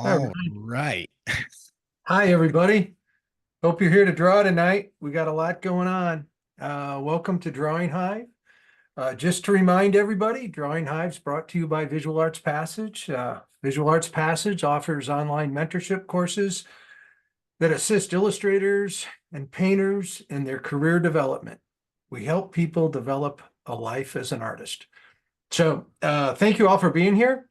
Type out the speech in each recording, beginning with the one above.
All right. Hi, everybody. Hope you're here to draw tonight. We got a lot going on. Welcome to Drawing Hive. Just to remind everybody, Drawing Hive is brought to you by Visual Arts Passage. Visual Arts Passage offers online mentorship courses that assist illustrators and painters in their career development. We help people develop a life as an artist. So thank you all for being here.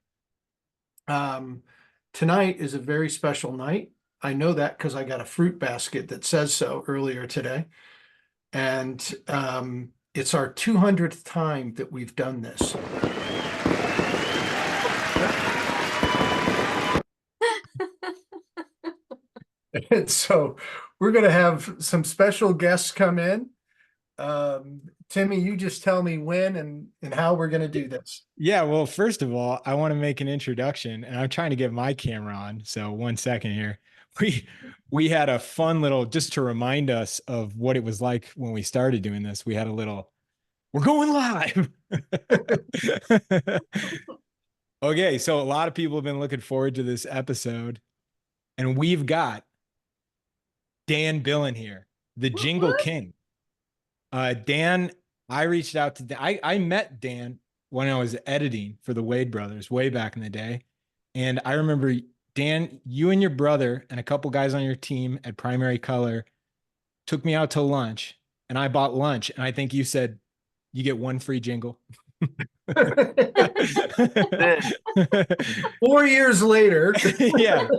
Tonight is a very special night. I know that because I got a fruit basket that says so earlier today. And it's our 200th time that we've done this. And so we're going to have some special guests come in. Timmy, you just tell me when and how we're going to do this. Yeah, well, first of all, I want to make an introduction, and I'm trying to get my camera on. So 1 second here. We had a fun little, just to remind us of what it was like when we started doing this. We had a little, we're going live. Okay, so a lot of people have been looking forward to this episode, and we've got Dan Billen here, the Jingle King. Dan, I reached out to Dan. I met Dan when I was editing for the Wade brothers way back in the day. And I remember, Dan, you and your brother and a couple guys on your team at Primary Color took me out to lunch, and I bought lunch. And I think you said you get one free jingle. 4 years later. Yeah.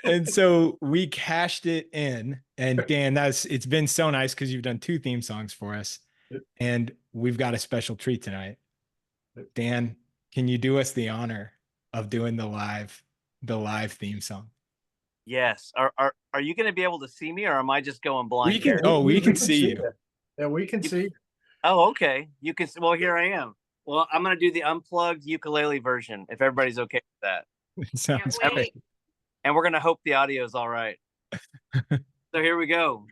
And so we cashed it in. And Dan, it's been so nice because you've done 2 theme songs for us. And we've got a special treat tonight. Dan, can you do us the honor of doing the live theme song? Yes. Are you going to be able to see me, or am I just going blind? We can see you. Yeah, we can see. Oh, okay. You can. Well, here I am. Well, I'm going to do the unplugged ukulele version, if everybody's okay with that. Sounds great. And we're going to hope the audio is all right. So here we go.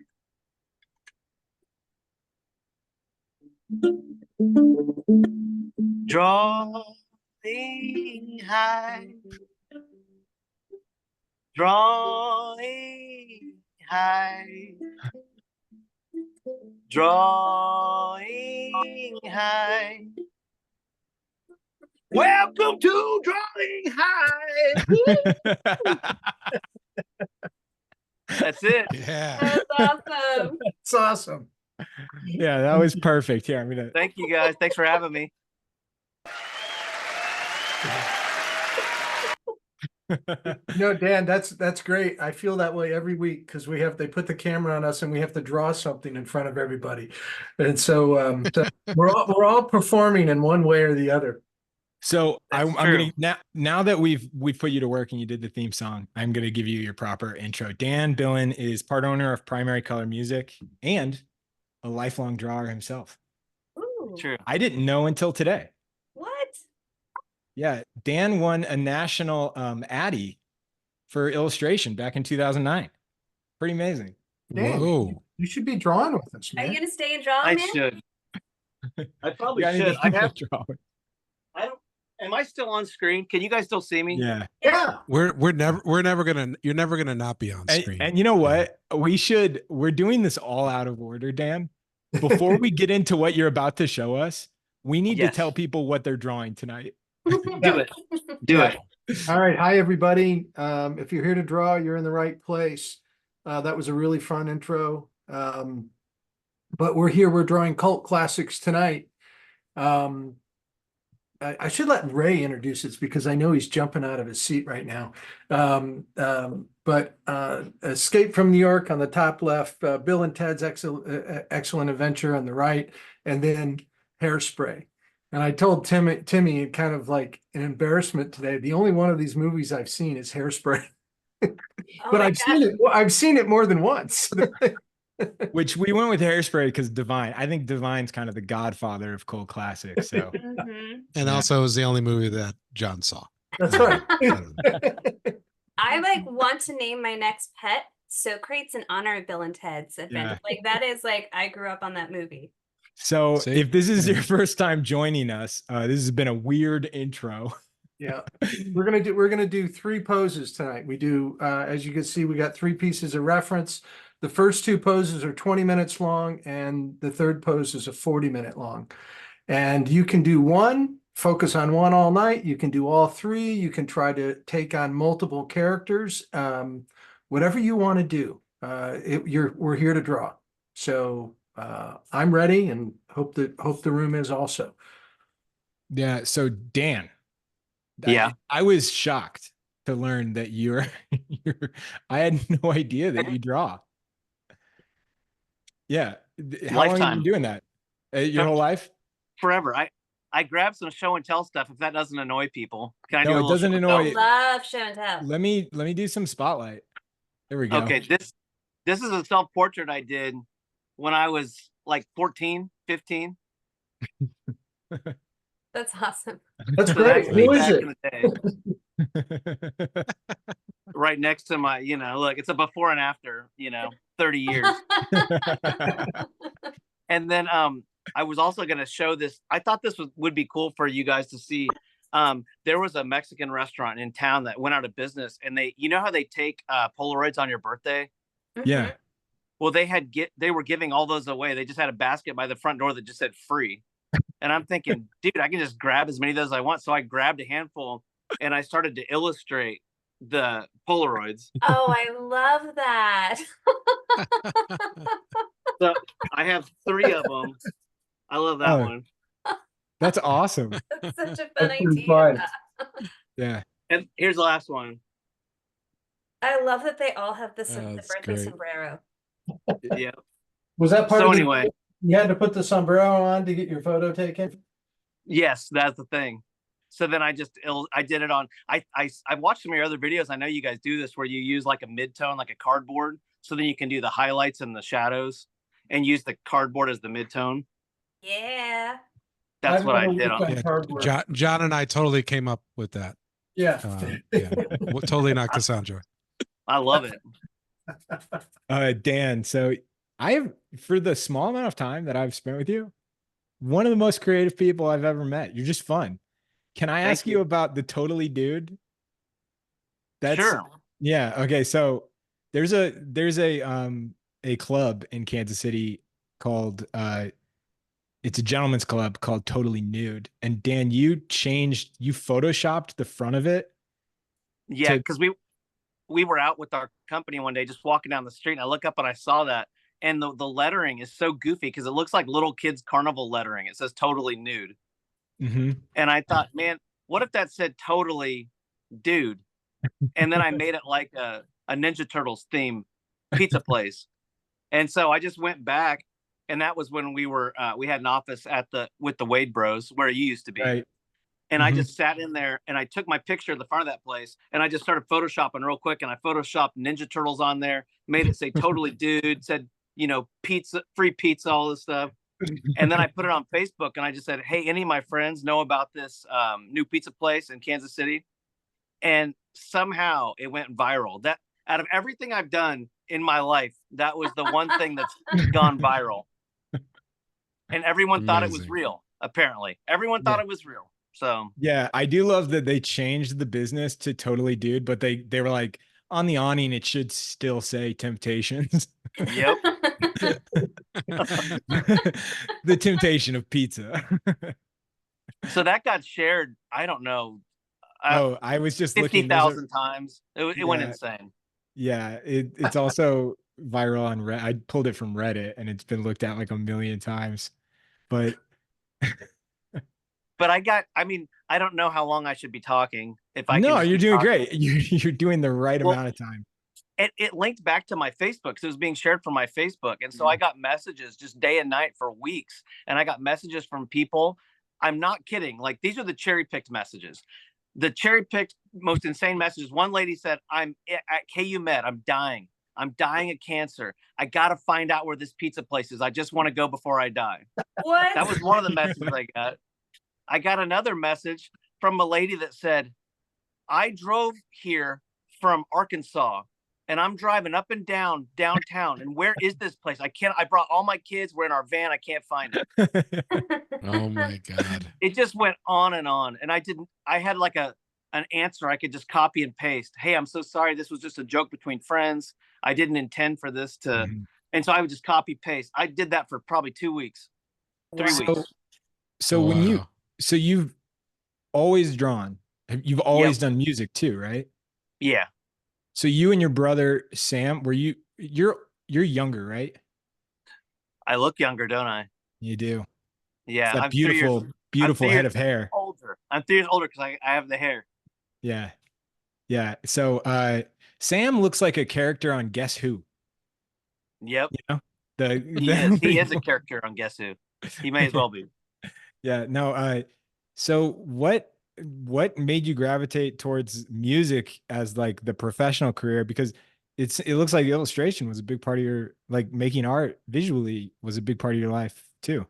Drawing high, drawing high, drawing high. Welcome to Drawing High. That's it. Yeah. That's awesome. It's awesome. Yeah, that was perfect. Here, I'm gonna. Thank you guys. Thanks for having me. Dan, that's great. I feel that way every week because they put the camera on us and we have to draw something in front of everybody, and so we're all performing in one way or the other. So I'm gonna now that we've put you to work and you did the theme song, I'm gonna give you your proper intro. Dan Billen is part owner of Primary Color Music and a lifelong drawer himself. Ooh. True. I didn't know until today. What? Yeah, Dan won a national Addy for illustration back in 2009. Pretty amazing. Dan, Whoa. you should be drawing with us, Are man. you gonna stay and draw, I man? should. I probably Yeah, should. I have. drawing. I don't. Am I still on screen? Can you guys still see me? Yeah. Yeah. You're never gonna not be on screen. And you know what? We're doing this all out of order, Dan. Before we get into what you're about to show us, we need to tell people what they're drawing tonight. Do it. Do it. All right. Hi, everybody. If you're here to draw, you're in the right place. That was a really fun intro. But we're drawing cult classics tonight. I should let Ray introduce it because I know he's jumping out of his seat right now. But Escape from New York on the top left, Bill and Ted's Excellent Adventure on the right, and then Hairspray. And I told Timmy kind of like an embarrassment today, the only one of these movies I've seen is Hairspray. But I've seen it more than once. Which we went with Hairspray because Divine. I think Divine's kind of the godfather of cult classics. So, and also it was the only movie that John saw. That's right. I want to name my next pet Socrates in honor of Bill and Ted's Adventure. That is I grew up on that movie. So if this is your first time joining us, this has been a weird intro. Yeah. We're gonna do 3 poses tonight. We do as you can see, we got 3 pieces of reference. The first 2 poses are 20 minutes long, and the third pose is a 40-minute long. And you can do one, focus on one all night. You can do all 3. You can try to take on multiple characters. Whatever you want to do. We're here to draw. So I'm ready, and hope the room is also. Yeah. So Dan, Yeah. I was shocked to learn that you're I had no idea that you draw. Yeah. How long have you Lifetime. been doing that? Your whole life? Forever. I grabbed some show and tell stuff if that doesn't annoy people. Can I do a No, it little doesn't show and tell? annoy. Love show and tell. Let me do some spotlight. There we go. Okay, this is a self-portrait I did when I was like 14, 15. That's awesome. That's So great. that's me Who is back it? in the day. Right next to my, look, it's a before and after, 30 years. And then I was also going to show this. I thought this would be cool for you guys to see. There was a Mexican restaurant in town that went out of business, and they, how they take Polaroids on your birthday? Yeah. Well, they were giving all those away. They just had a basket by the front door that just said free. And I'm thinking, dude, I can just grab as many of those as I want. So I grabbed a handful and I started to illustrate the Polaroids. Oh, I love that. So I have 3 of them. I love that one. That's awesome. That's such a fun That's pretty idea. fun. Yeah. And here's the last one. I love that they all have the That's birthday great. sombrero. Yeah. Was that part So of the, anyway, you had to put the sombrero on to get your photo taken? yes, that's the thing. So then I did it on, I watched some of your other videos. I know you guys do this where you use like a mid-tone, like a cardboard. So then you can do the highlights and the shadows and use the cardboard as the mid-tone. Yeah. That's I've what I never did worked on. on cardboard. John and I totally came up with that. Yeah. Yeah. Well, totally not Cassandra. I love it. Dan, so I have, for the small amount of time that I've spent with you, one of the most creative people I've ever met. You're just fun. Can I ask you about the Totally Dude? Sure. Yeah. Okay. So there's a club in Kansas City called it's a gentleman's club called Totally Nude. And Dan, you photoshopped the front of it. Yeah, because we were out with our company one day, just walking down the street, and I look up and I saw that, and the lettering is so goofy because it looks like little kids' carnival lettering. It says Totally Nude. Mm-hmm. And I thought, man, what if that said Totally Dude? And then I made it like a Ninja Turtles theme pizza place. And so I just went back, and that was when we had an office with the Wade Bros where you used to be. Right. And I just sat in there and I took my picture of the front of that place and I just started photoshopping real quick, and I photoshopped Ninja Turtles on there, made it say Totally Dude, said, pizza, free pizza, all this stuff. And then I put it on Facebook and I just said, hey, any of my friends know about this new pizza place in Kansas City? And somehow it went viral. That out of everything I've done in my life, that was the one thing that's gone viral. And everyone thought it was real. Apparently everyone thought it was real. So yeah, I do love that they changed the business to Totally Dude, but they were like, on the awning it should still say Temptations. Yep. The temptation of pizza. So that got shared, I don't know, I was just 50,000 times. It went insane. Yeah, it's also viral on Reddit. I pulled it from Reddit and it's been looked at like 1 million times. But I don't know how long I should be talking. No, you're doing great. You're doing the right amount of time. It linked back to my Facebook because it was being shared from my Facebook. And so I got messages just day and night for weeks. And I got messages from people. I'm not kidding. Like, these are the cherry picked messages. The cherry picked most insane messages. One lady said, I'm at KU Med. I'm dying. I'm dying of cancer. I got to find out where this pizza place is. I just want to go before I die. What? That was one of the messages I got. I got another message from a lady that said, I drove here from Arkansas and I'm driving up and down downtown. And where is this place? I brought all my kids. We're in our van. I can't find it. Oh my God. It just went on and on. And I had like an answer I could just copy and paste. Hey, I'm so sorry. This was just a joke between friends. I didn't intend for this to. And so I would just copy paste. I did that for probably 2 weeks, 3 weeks. So so you've always drawn. You've always done music too, right? Yeah. So you and your brother Sam, you're younger, right? I look younger, don't I? You do. Yeah. That I'm beautiful head of hair. Older. I'm 3 years older because I have the hair. Yeah. Yeah. So Sam looks like a character on Guess Who. Yep. You know? He is a character on Guess Who. He may as well be. Yeah. No, so what made you gravitate towards music as like the professional career? Because it looks like illustration was a big part of your, like, making art visually was a big part of your life too.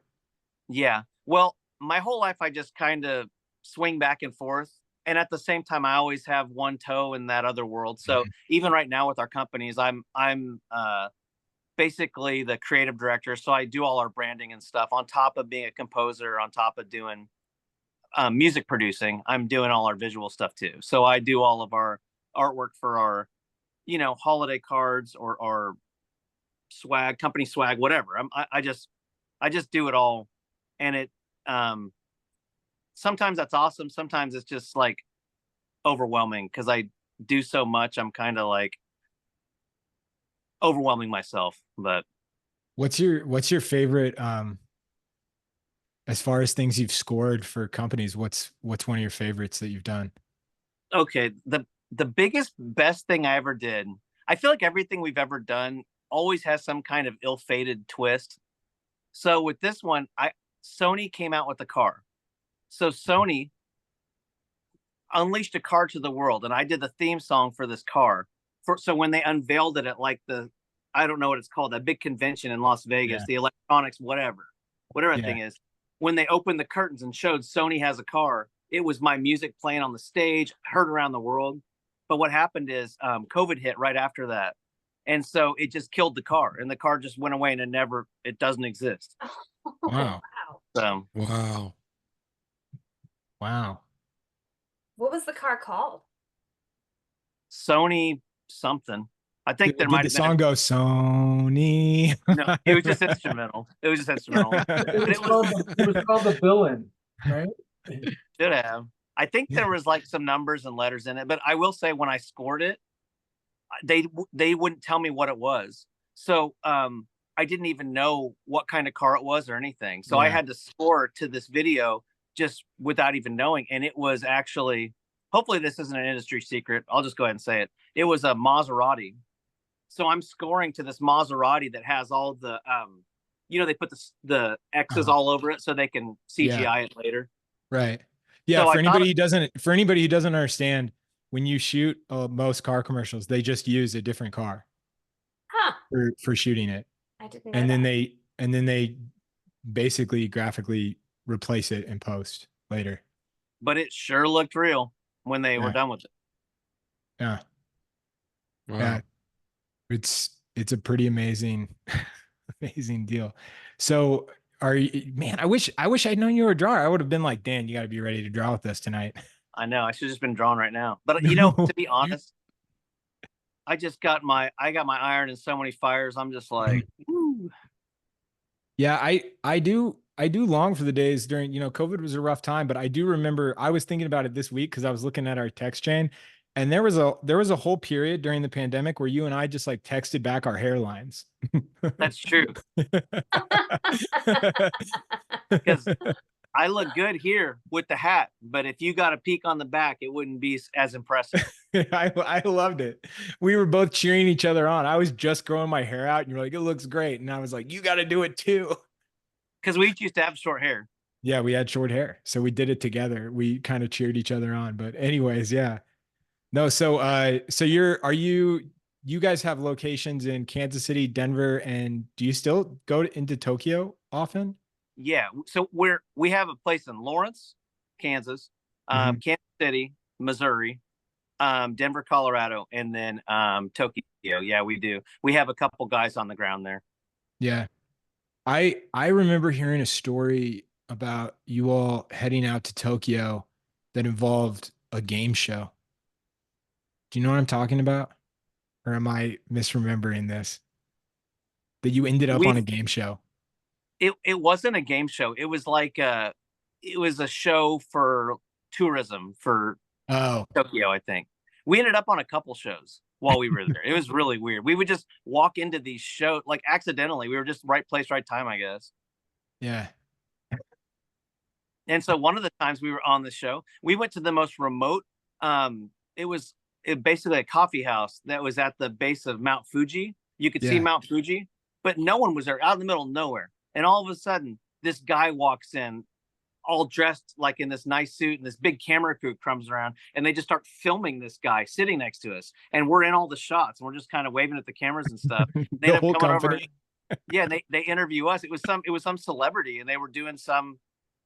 Yeah. Well, my whole life I just kind of swing back and forth. And at the same time, I always have one toe in that other world. So even right now with our companies, I'm basically the creative director. So I do all our branding and stuff on top of being a composer, on top of doing music producing. I'm doing all our visual stuff too. So I do all of our artwork for our, holiday cards or swag, company swag, whatever. I just do it all. And it, sometimes that's awesome. Sometimes it's just like overwhelming because I do so much. I'm kind of like overwhelming myself. But what's your favorite, as far as things you've scored for companies, what's one of your favorites that you've done? Okay, the biggest best thing I ever did, I feel like everything we've ever done always has some kind of ill-fated twist. So with this one, Sony came out with a car. So Sony unleashed a car to the world, and I did the theme song for this car. So when they unveiled it at like I don't know what it's called, that big convention in Las Vegas, the electronics, whatever thing is, when they opened the curtains and showed Sony has a car, it was my music playing on the stage, heard around the world. But what happened is COVID hit right after that. And so it just killed the car, and the car just went away, and it doesn't exist. Wow. So, wow. What was the car called? Sony something. I think there might have been. The song go Sony. No, it was just instrumental. It was called the Billen, right? Should have. I think there was like some numbers and letters in it, but I will say when I scored it, they wouldn't tell me what it was. So I didn't even know what kind of car it was or anything. So I had to score to this video just without even knowing. And it was actually, hopefully this isn't an industry secret. I'll just go ahead and say it. It was a Maserati. So I'm scoring to this Maserati that has all the, they put the X's all over it so they can CGI it later. Right. Yeah. So for anybody who doesn't understand, when you shoot most car commercials, they just use a different car for shooting it. I didn't know and then they basically graphically replace it in post later. But it sure looked real when they were done with it. Yeah. Wow. Yeah. It's a pretty amazing deal. So man, I wish I'd known you were a drawer. I would have been like, Dan, you got to be ready to draw with us tonight. I know. I should have just been drawn right now. But to be honest, I got my iron in so many fires. I'm just like, woo. Yeah, I do long for the days during, COVID was a rough time, but I do remember I was thinking about it this week because I was looking at our text chain, and there was a whole period during the pandemic where you and I just like texted back our hairlines. That's true. Because I look good here with the hat, but if you got a peek on the back, it wouldn't be as impressive. I loved it. We were both cheering each other on. I was just growing my hair out, and you're like, it looks great. And I was like, you got to do it too. Because we each used to have short hair. Yeah, we had short hair. So we did it together. We kind of cheered each other on. But anyways, yeah. No, so you guys have locations in Kansas City, Denver, and do you still go into Tokyo often? Yeah. So we have a place in Lawrence, Kansas, Kansas City, Missouri, Denver, Colorado, and then Tokyo. Yeah, we do. We have a couple guys on the ground there. Yeah. I remember hearing a story about you all heading out to Tokyo that involved a game show. Do you know what I'm talking about? Or am I misremembering this? That you ended up on a game show. It wasn't a game show. It was like it was a show for tourism for Tokyo, I think. We ended up on a couple shows while we were there. It was really weird. We would just walk into these shows like accidentally. We were just right place, right time, I guess. Yeah. And so one of the times we were on the show, we went to the most remote. It was basically a coffee house that was at the base of Mount Fuji. You could see Mount Fuji, but no one was there, out in the middle of nowhere. And all of a sudden, this guy walks in, all dressed like in this nice suit, and this big camera crew comes around, and they just start filming this guy sitting next to us. And we're in all the shots, and we're just kind of waving at the cameras and stuff. They The whole company. Yeah, they interview us. It was some celebrity, and they were doing some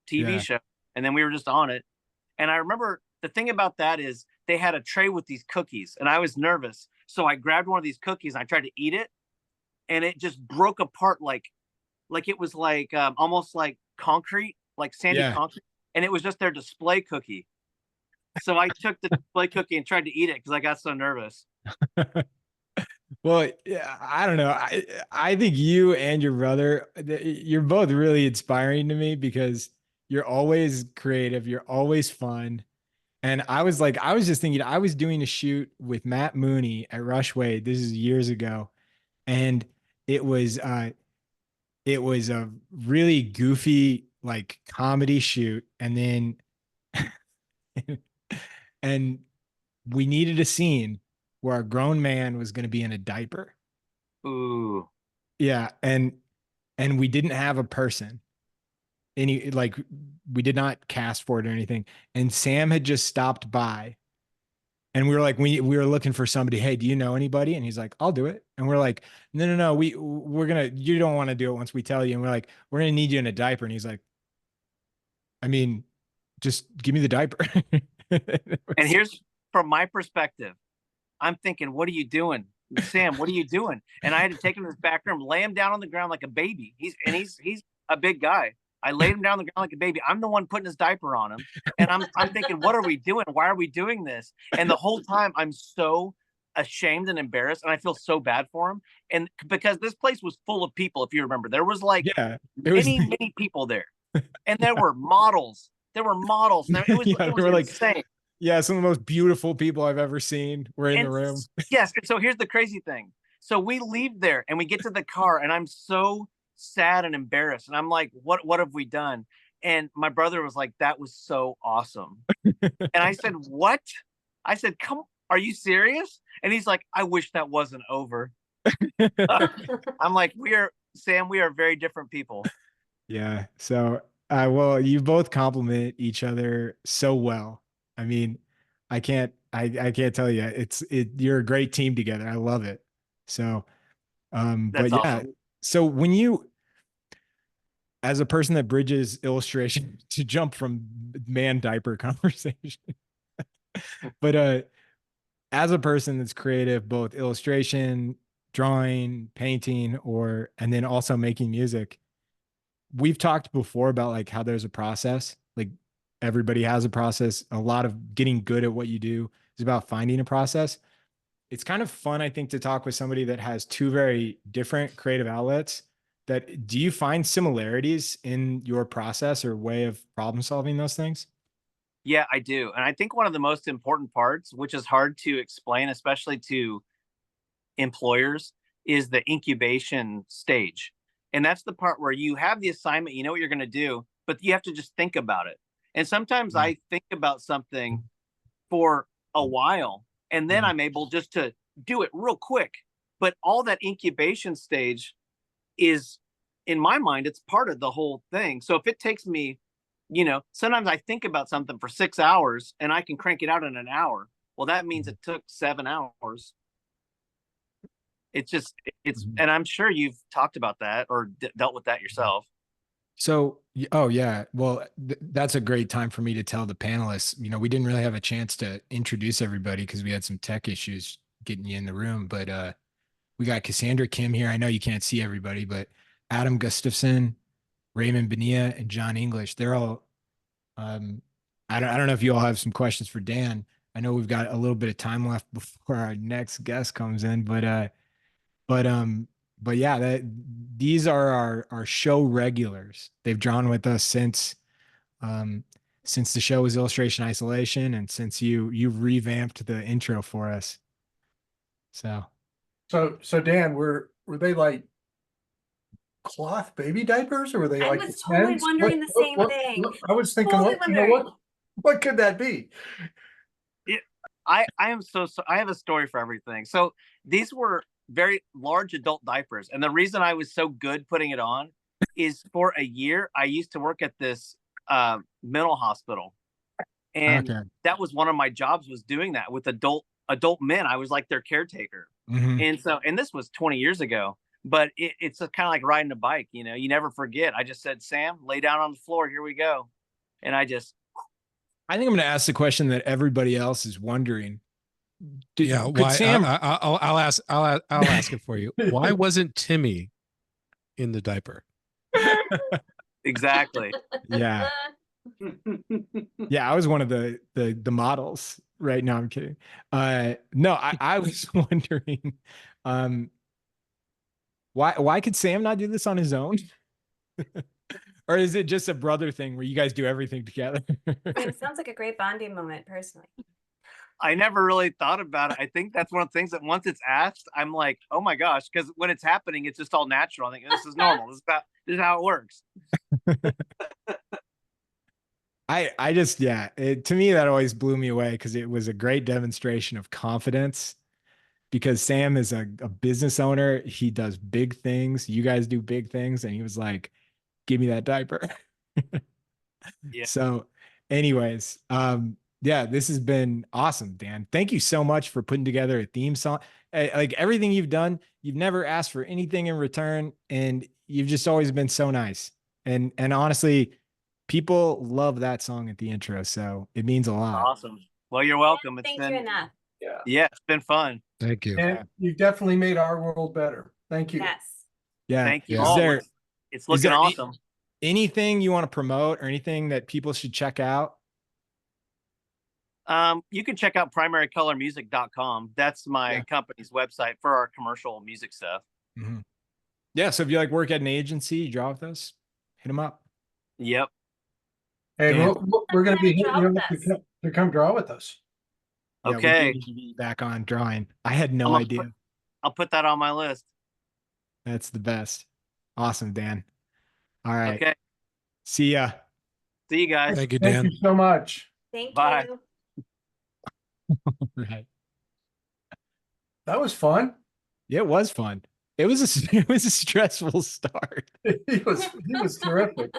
TV show, and then we were just on it. And I remember the thing about that is they had a tray with these cookies, and I was nervous, so I grabbed one of these cookies and I tried to eat it, and it just broke apart like it was like almost like concrete, like sandy concrete, and it was just their display cookie. So I took the display cookie and tried to eat it because I got so nervous. Well, yeah, I don't know. I think you and your brother, you're both really inspiring to me because you're always creative, you're always fun. And I was just thinking, I was doing a shoot with Matt Mooney at Rushway. This is years ago. And it was a really goofy, like comedy shoot. And then, and we needed a scene where a grown man was going to be in a diaper. Ooh. Yeah. And we didn't have a person. We did not cast for it or anything. And Sam had just stopped by and we were like, we were looking for somebody. Hey, do you know anybody? And he's like, I'll do it. And we're like, no. You don't want to do it once we tell you. And we're like, we're going to need you in a diaper. And he's like, I mean, just give me the diaper. And here's from my perspective, I'm thinking, what are you doing? Sam, what are you doing? And I had to take him to his back room, lay him down on the ground like a baby. He's a big guy. I laid him down on the ground like a baby. I'm the one putting his diaper on him. And I'm thinking, what are we doing? Why are we doing this? And the whole time I'm so ashamed and embarrassed, and I feel so bad for him. And because this place was full of people, if you remember, there was like many people there. And there were models. There were models. And it was insane. Yeah, some of the most beautiful people I've ever seen were in the room. Yes. And so here's the crazy thing. So we leave there and we get to the car, and I'm so sad and embarrassed. And I'm like, what have we done? And my brother was like, that was so awesome. And I said, what? I said, come, are you serious? And he's like, I wish that wasn't over. I'm like, Sam, we are very different people. Yeah. So, well, you both compliment each other so well. I mean, I can't tell you, you're a great team together. I love it. So, but yeah, awesome. So when you, as a person that bridges illustration to jump from man diaper conversation, but, as a person that's creative, both illustration, drawing, painting, and then also making music, we've talked before about like how there's a process, like everybody has a process. A lot of getting good at what you do is about finding a process. It's kind of fun, I think, to talk with somebody that has two very different creative outlets. Do you find similarities in your process or way of problem solving those things? Yeah, I do. And I think one of the most important parts, which is hard to explain, especially to employers, is the incubation stage. And that's the part where you have the assignment, you know what you're going to do, but you have to just think about it. And sometimes I think about something for a while, and then I'm able just to do it real quick. But all that incubation stage is, in my mind, it's part of the whole thing. So if it takes me, sometimes I think about something for 6 hours and I can crank it out in an hour. Well, that means it took 7 hours. And I'm sure you've talked about that or dealt with that yourself. So, oh yeah. Well, that's a great time for me to tell the panelists, we didn't really have a chance to introduce everybody because we had some tech issues getting you in the room, but, we got Cassandra Kim here. I know you can't see everybody, but Adam Gustavson, Raymond Bonilla, and John English, they're all, I don't know if you all have some questions for Dan. I know we've got a little bit of time left before our next guest comes in, but but yeah, these are our show regulars. They've drawn with us since the show was Illustration Isolation, and since you revamped the intro for us. So Dan, were they like cloth baby diapers, or were they I like was totally Depends? wondering the same thing. I was thinking, Totally wondering. what could that be? I am so I have a story for everything. So these were very large adult diapers, and the reason I was so good putting it on is for a year I used to work at this mental hospital, and Okay. that was one of my jobs, was doing that with adult men. I was like their caretaker. Mhm. And this was 20 years ago, but it's kind of like riding a bike. You know, you never forget. I just said, Sam, lay down on the floor, here we go. And I think I'm going to ask the question that everybody else is wondering. Yeah, could why? Sam? I'll ask it for you. Why wasn't Timmy in the diaper? Exactly. Yeah. Yeah, I was one of the models. Right now, I'm kidding. No, I was wondering, why could Sam not do this on his own? Or is it just a brother thing where you guys do everything together? I mean, it sounds like a great bonding moment, personally. I never really thought about it. I think that's one of the things that once it's asked, I'm like, oh my gosh, because when it's happening, it's just all natural. I think this is normal. This is how it works. I just, yeah, to me, that always blew me away because it was a great demonstration of confidence, because Sam is a business owner. He does big things. You guys do big things. And he was like, give me that diaper. Yeah. So anyways, yeah, this has been awesome, Dan. Thank you so much for putting together a theme song. Like everything you've done, you've never asked for anything in return, and you've just always been so nice. And honestly, people love that song at the intro, so it means a lot. Awesome. Well, you're welcome. Thank you enough. Yeah, it's been fun. Thank you. And you definitely made our world better. Thank you. Yes. Yeah. Thank you. Yeah. Oh, it's looking there awesome. Anything you want to promote or anything that people should check out? You can check out primarycolormusic.com. That's my company's website for our commercial music stuff. Mm-hmm. Yeah. So if you like work at an agency, you draw with us, hit them up. Yep. Hey, Dan. we're going to be Draw hitting you with up us. to come draw with us. Yeah, we Okay. need to be back on drawing. I had no idea. I'll put that on my list. That's the best. Awesome, Dan. All right. Okay. See ya. See you guys. Thank you, Thank Dan. you so much. Thank Bye. you. Right. That was fun. Yeah, it was fun. It was it was a stressful start. He was terrific.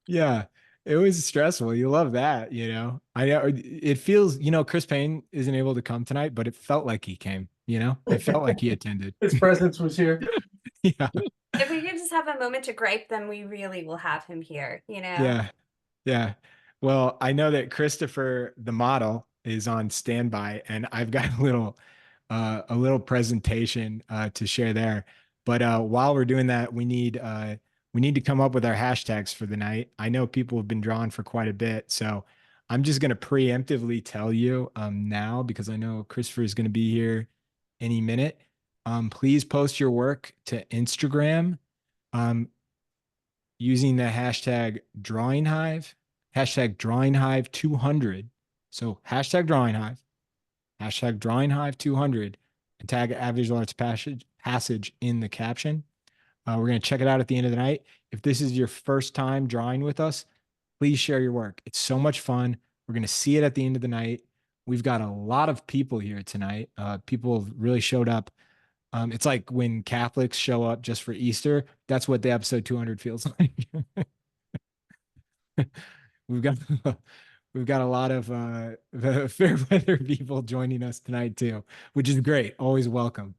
Yeah, it was stressful. You love that, you know. I know it feels, you know, Chris Payne isn't able to come tonight, but it felt like he came, you know. It felt like he attended. His presence was here. Yeah. If we could just have a moment to gripe, then we really will have him here, you know? Yeah. Yeah. Well, I know that Christopher, the model, is on standby, and I've got a little presentation to share there. But while we're doing that, we need to come up with our hashtags for the night. I know people have been drawn for quite a bit, so I'm just going to preemptively tell you now, because I know Christopher is going to be here any minute. Please post your work to Instagram using the hashtag DrawingHive, hashtag DrawingHive200. So hashtag DrawingHive, hashtag DrawingHive200, and tag at Visual Arts Passage in the caption. We're going to check it out at the end of the night. If this is your first time drawing with us, please share your work. It's so much fun. We're going to see it at the end of the night. We've got a lot of people here tonight. People have really showed up. It's like when Catholics show up just for Easter. That's what the episode 200 feels like. We've got a lot of fair weather people joining us tonight too, which is great. Always welcome.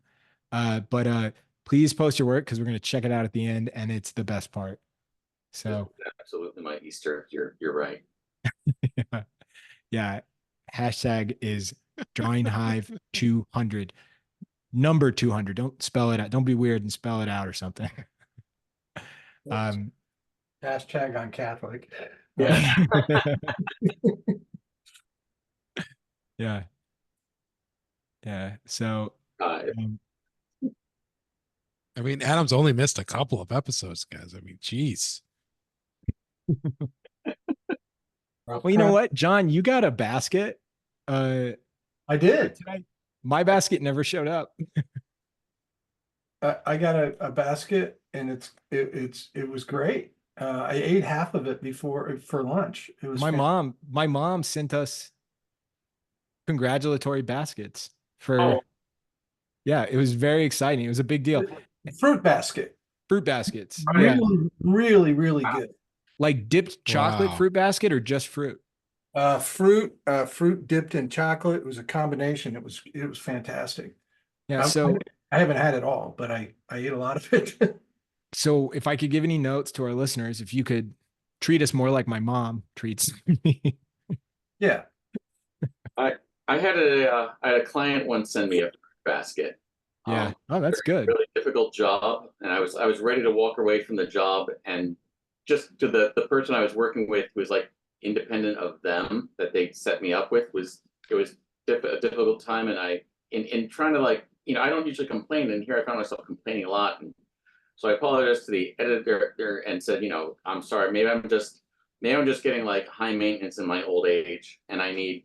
But please post your work, because we're going to check it out at the end, and it's the best part. So absolutely my Easter. You're right. yeah. Yeah. Hashtag is DrawingHive200. Number 200. Don't spell it out. Don't be weird and spell it out or something. Hashtag on Catholic. Yeah. Yeah. Yeah. So um, I mean, Adam's only missed a couple of episodes, guys. I mean, geez. well, you know what, John, you got a basket. I did. Tonight. My basket never showed up. I got a basket, and it was great. I ate half of it before for lunch. It was My mom sent us congratulatory baskets for yeah, it was very exciting. It was a big deal. Fruit basket. Fruit baskets. Yeah. Really, really, really good. Like dipped chocolate Wow. fruit basket or just fruit? Fruit dipped in chocolate. It was a combination. It was fantastic. Yeah. So I haven't had it all, but I ate a lot of it. so if I could give any notes to our listeners, if you could treat us more like my mom treats me. Yeah. I had a client once send me a basket. Yeah. Oh, that's good. Really difficult job, and I was ready to walk away from the job, and just to the person I was working with was like independent of them that they set me up with it was a difficult time, and I in trying to like I don't usually complain, and here I found myself complaining a lot, and so I apologized to the editor and said, I'm sorry, maybe I'm just getting like high maintenance in my old age, and I need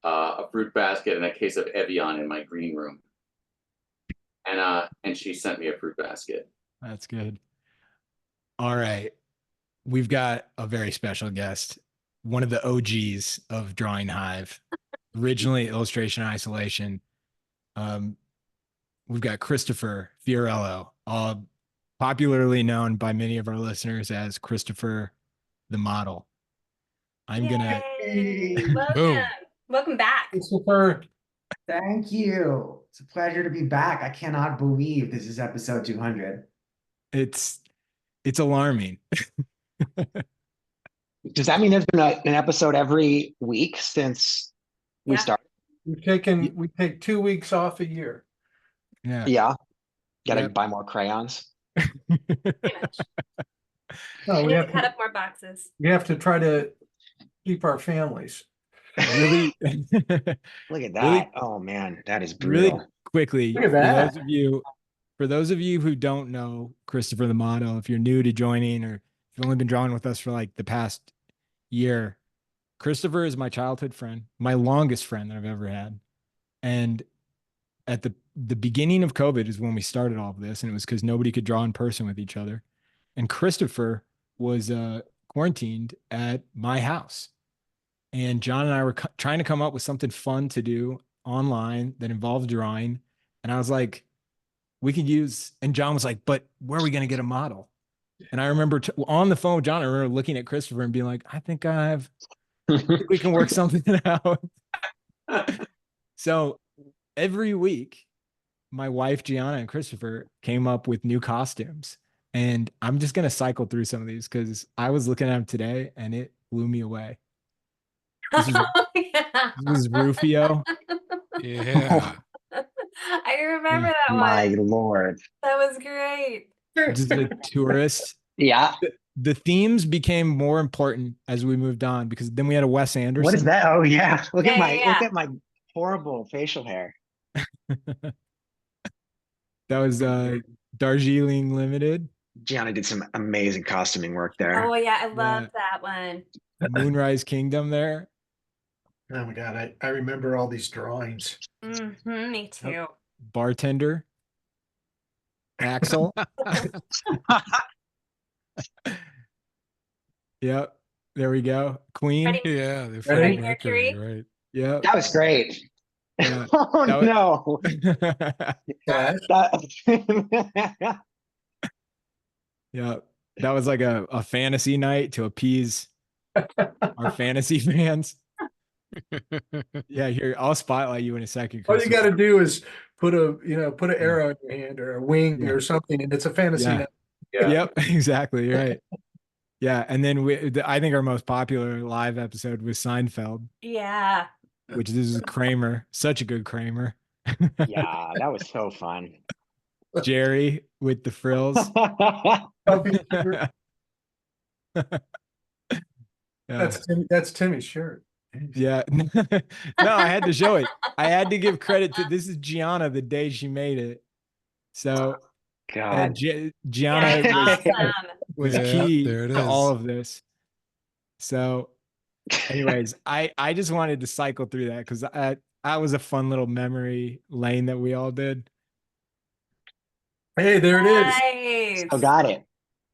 a fruit basket and a case of Evian in my green room. And she sent me a fruit basket. That's good. All right. We've got a very special guest, one of the OGs of Drawing Hive, originally Illustration Isolation. We've got Christopher Fiorello, popularly known by many of our listeners as Christopher the Model. I'm gonna welcome. Welcome back. Christopher. Thank you. It's a pleasure to be back. I cannot believe this is episode 200. It's alarming. Does that mean there's been an episode every week since we started? We take 2 weeks off a year. Yeah. Yeah. Gotta Yep. buy more crayons. Pretty much. No, I we need have to cut up more boxes. we have to try to keep our families. Really Look at that. Really- Oh man, that is really brutal. quickly, Look at that. for those of you who don't know Christopher the Model, if you're new to joining or if you've only been drawing with us for like the past year, Christopher is my childhood friend, my longest friend that I've ever had. And at the beginning of COVID is when we started all of this, and it was because nobody could draw in person with each other. And Christopher was quarantined at my house. And John and I were trying to come up with something fun to do online that involved drawing. And I was like, we could use, and John was like, but where are we going to get a model? And I remember on the phone with John, I remember looking at Christopher and being like, I think we can work something out. So every week, my wife, Gianna, and Christopher came up with new costumes. And I'm just going to cycle through some of these because I was looking at them today and it blew me away. This is Rufio. Yeah. I remember that one. My Lord. That was great. Just a tourist. Yeah. The themes became more important as we moved on because then we had a Wes Anderson. What is that? Oh yeah. Look Yeah, at my horrible facial hair. That was Darjeeling Limited. Gianna did some amazing costuming work there. Oh yeah, I love that one. Moonrise Kingdom there. Oh my God, I remember all these drawings. Me too. Bartender. Axel. Yep. There we go. Queen. Freddie- Yeah. The Freddie Freddie Mercury, Mercury. right. Yep. That was great. Yeah. Oh That was- no. That- Yep. That was like a fantasy night to appease our fantasy fans. Yeah, here, I'll spotlight you in a second. All you Christopher. got to do is put an arrow in your hand or a wing Yeah. or something, and it's a fantasy. Yeah. night. Yep, exactly. Right. Yeah. And then I think our most popular live episode was Seinfeld, Yeah. which this is Kramer, such a good Kramer. yeah, that was so fun. Jerry with the frills. That's Timmy's shirt. Yeah. No, I had to show it. I had to give credit to this is Gianna the day she made it. So God. Gianna That's was, awesome. was Yeah, key there it to all is. of this. So anyways, I just wanted to cycle through that because that was a fun little memory lane that we all did. Hey, there it is. Nice. Oh, got it.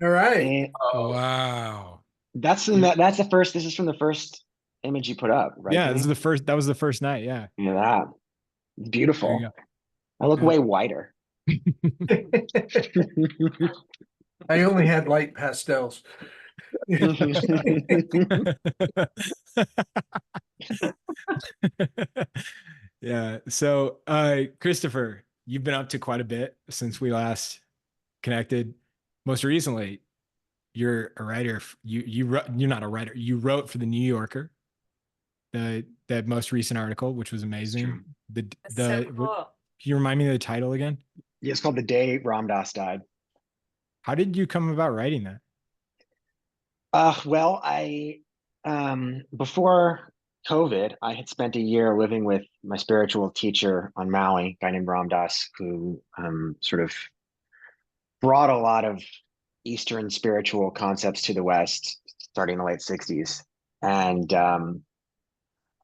All right. And Wow. that's the first. This is from the first image you put up, right? Yeah, Timmy? that was the first night. Yeah. Look at that. It's There beautiful. you I look Yeah. way whiter. I only had light pastels. Yeah. So, Christopher, you've been up to quite a bit since we last connected. Most recently, you're a writer. You're not a writer. You wrote for the New Yorker, that most recent article, which was amazing. That's so cool. Can you remind me of the title again? Yeah, it's called The Day Ram Dass Died. How did you come about writing that? Well, I before COVID, I had spent a year living with my spiritual teacher on Maui, a guy named Ram Dass, who sort of brought a lot of Eastern spiritual concepts to the West starting in the late 60s. And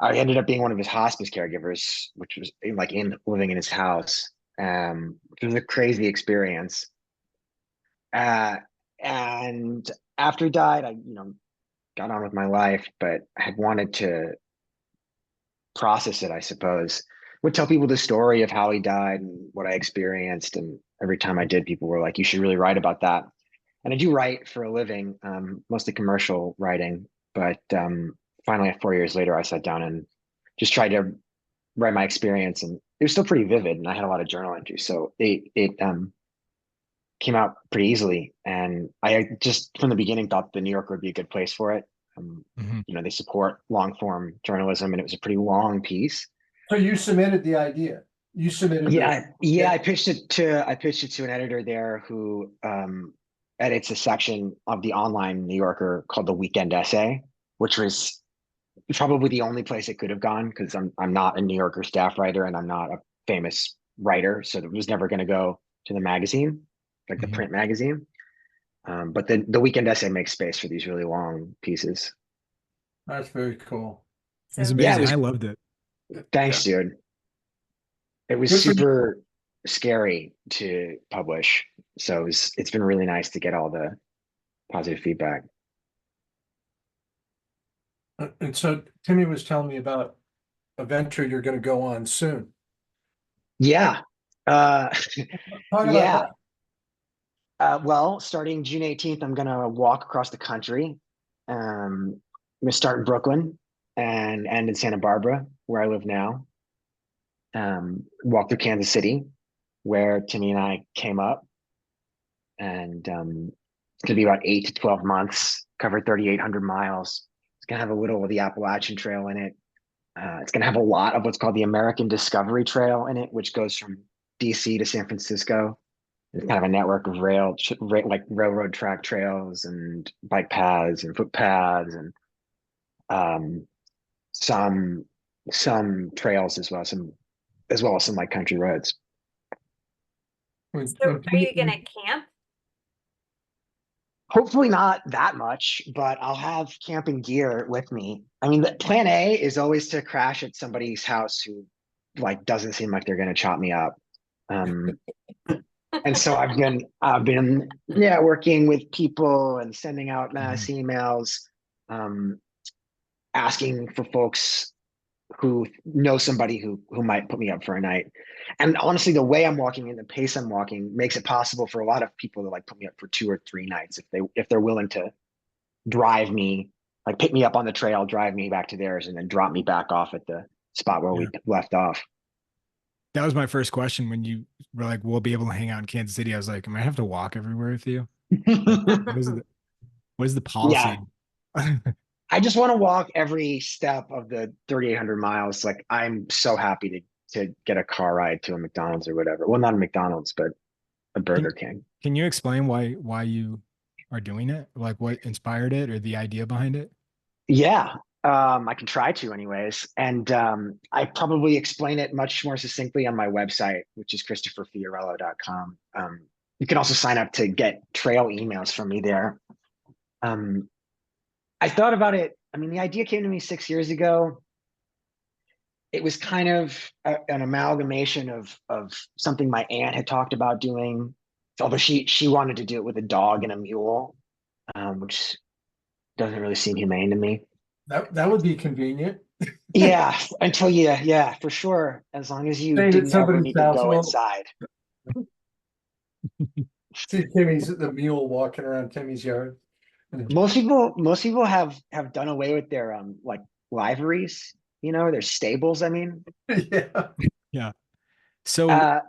I ended up being one of his hospice caregivers, which was like living in his house, which was a crazy experience. And after he died, I got on with my life, but I had wanted to process it, I suppose. Would tell people the story of how he died and what I experienced, and every time I did, people were like, "You should really write about that." And I do write for a living, mostly commercial writing. But finally, 4 years later, I sat down and just tried to write my experience, and it was still pretty vivid. And I had a lot of journal entries, so it came out pretty easily. And I just from the beginning thought the New Yorker would be a good place for it. They support long form journalism, and it was a pretty long piece. So you submitted the idea. You submitted. Yeah. I pitched it to an editor there who edits a section of the online New Yorker called the Weekend Essay, which was probably the only place it could have gone because I'm not a New Yorker staff writer and I'm not a famous writer, so it was never going to go to the magazine, like the print magazine. But the Weekend Essay makes space for these really long pieces. That's very cool. It was Yeah, amazing. I loved it. Thanks, dude. It was super scary to publish, so it's been really nice to get all the positive feedback. And so Timmy was telling me about a venture you're going to go on soon. Yeah. Talk about that. Well, starting June 18th, I'm going to walk across the country. I'm going to start in Brooklyn and end in Santa Barbara, where I live now. Walk through Kansas City, where Timmy and I came up. And it's going to be about 8 to 12 months, cover 3,800 miles. It's going to have a little of the Appalachian Trail in it. It's going to have a lot of what's called the American Discovery Trail in it, which goes from DC to San Francisco. It's kind of a network of railroad track trails and bike paths and footpaths and some trails as well as some like country roads. So are you gonna camp? Hopefully not that much, but I'll have camping gear with me. I mean, the plan A is always to crash at somebody's house who like doesn't seem like they're going to chop me up. And so I've been working with people and sending out mass emails, asking for folks who know somebody who might put me up for a night. And honestly, the way I'm walking and the pace I'm walking makes it possible for a lot of people to like put me up for 2 or 3 nights if they're willing to drive me, like pick me up on the trail, drive me back to theirs, and then drop me back off at the spot where we left off. That was my first question when you were like, we'll be able to hang out in Kansas City. I was like, am I have to walk everywhere with you? What is the policy? Yeah. I just want to walk every step of the 3,800 miles. Like I'm so happy to get a car ride to a McDonald's or whatever. Well, not a McDonald's, but a Burger King. Can you explain why you are doing it? Like what inspired it or the idea behind it? Yeah, I can try to anyways. And I probably explain it much more succinctly on my website, which is christopherfiorello.com. You can also sign up to get trail emails from me there. I thought about it. I mean, the idea came to me 6 years ago. It was kind of an amalgamation of something my aunt had talked about doing, although she wanted to do it with a dog and a mule, which doesn't really seem humane to me. That would be convenient. Yeah, yeah, for sure. As long as you Staying at didn't ever somebody's need to house. go Well, inside. see Timmy's the mule walking around Timmy's yard. Most people have done away with their like liveries, their stables, I mean. Yeah. Yeah. So Uh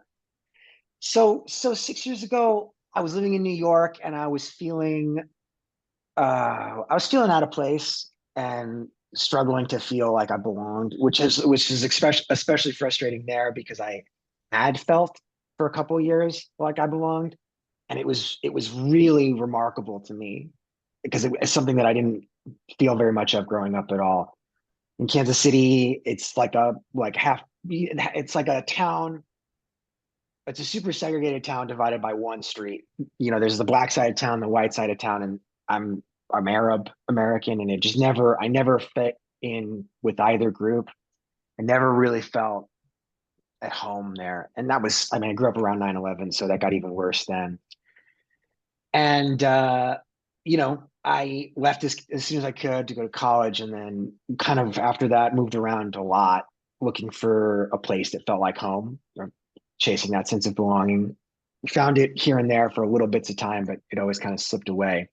so 6 years ago, I was living in New York and I was feeling out of place and struggling to feel like I belonged, which is especially frustrating there because I had felt for a couple of years like I belonged, and it was really remarkable to me because it's something that I didn't feel very much of growing up at all. In Kansas City, it's like it's like a town. It's a super segregated town divided by one street. There's the black side of town, the white side of town, and I'm Arab American, and I never fit in with either group. I never really felt at home there. And I mean, I grew up around 9/11, so that got even worse then. And I left as soon as I could to go to college, and then kind of after that moved around a lot, looking for a place that felt like home, or chasing that sense of belonging. Found it here and there for a little bits of time, but it always kind of slipped away.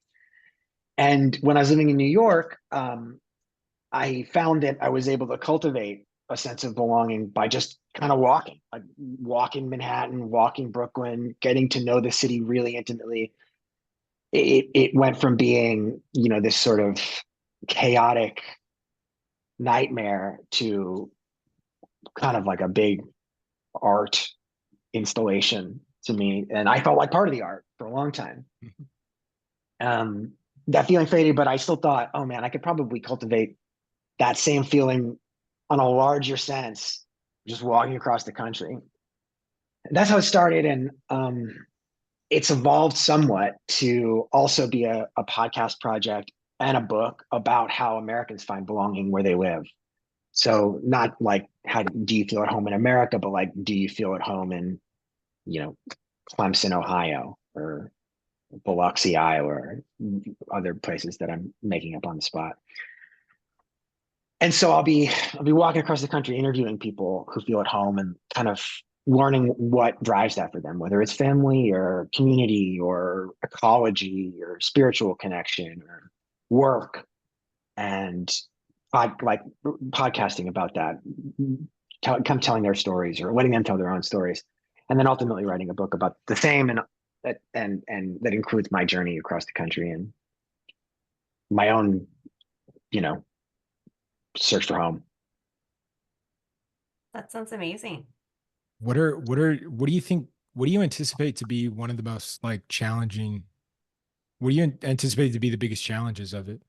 And when I was living in New York, I found that I was able to cultivate a sense of belonging by just kind of walking, like walking Manhattan, walking Brooklyn, getting to know the city really intimately. It went from being, this sort of chaotic nightmare to kind of like a big art installation to me. And I felt like part of the art for a long time. That feeling faded, but I still thought, oh man, I could probably cultivate that same feeling on a larger sense, just walking across the country. That's how it started. And it's evolved somewhat to also be a podcast project and a book about how Americans find belonging where they live. So not like how do you feel at home in America, but like, do you feel at home in, Clemson, Ohio, or Biloxi, Iowa, or other places that I'm making up on the spot. And so I'll be walking across the country interviewing people who feel at home and kind of learning what drives that for them, whether it's family or community or ecology or spiritual connection or work, and podcasting about that, come telling their stories or letting them tell their own stories, and then ultimately writing a book about the same, and that includes my journey across the country and my own, search for home. That sounds amazing. what do you think, what do you anticipate to be one of the most like challenging, what do you anticipate to be the biggest challenges of it?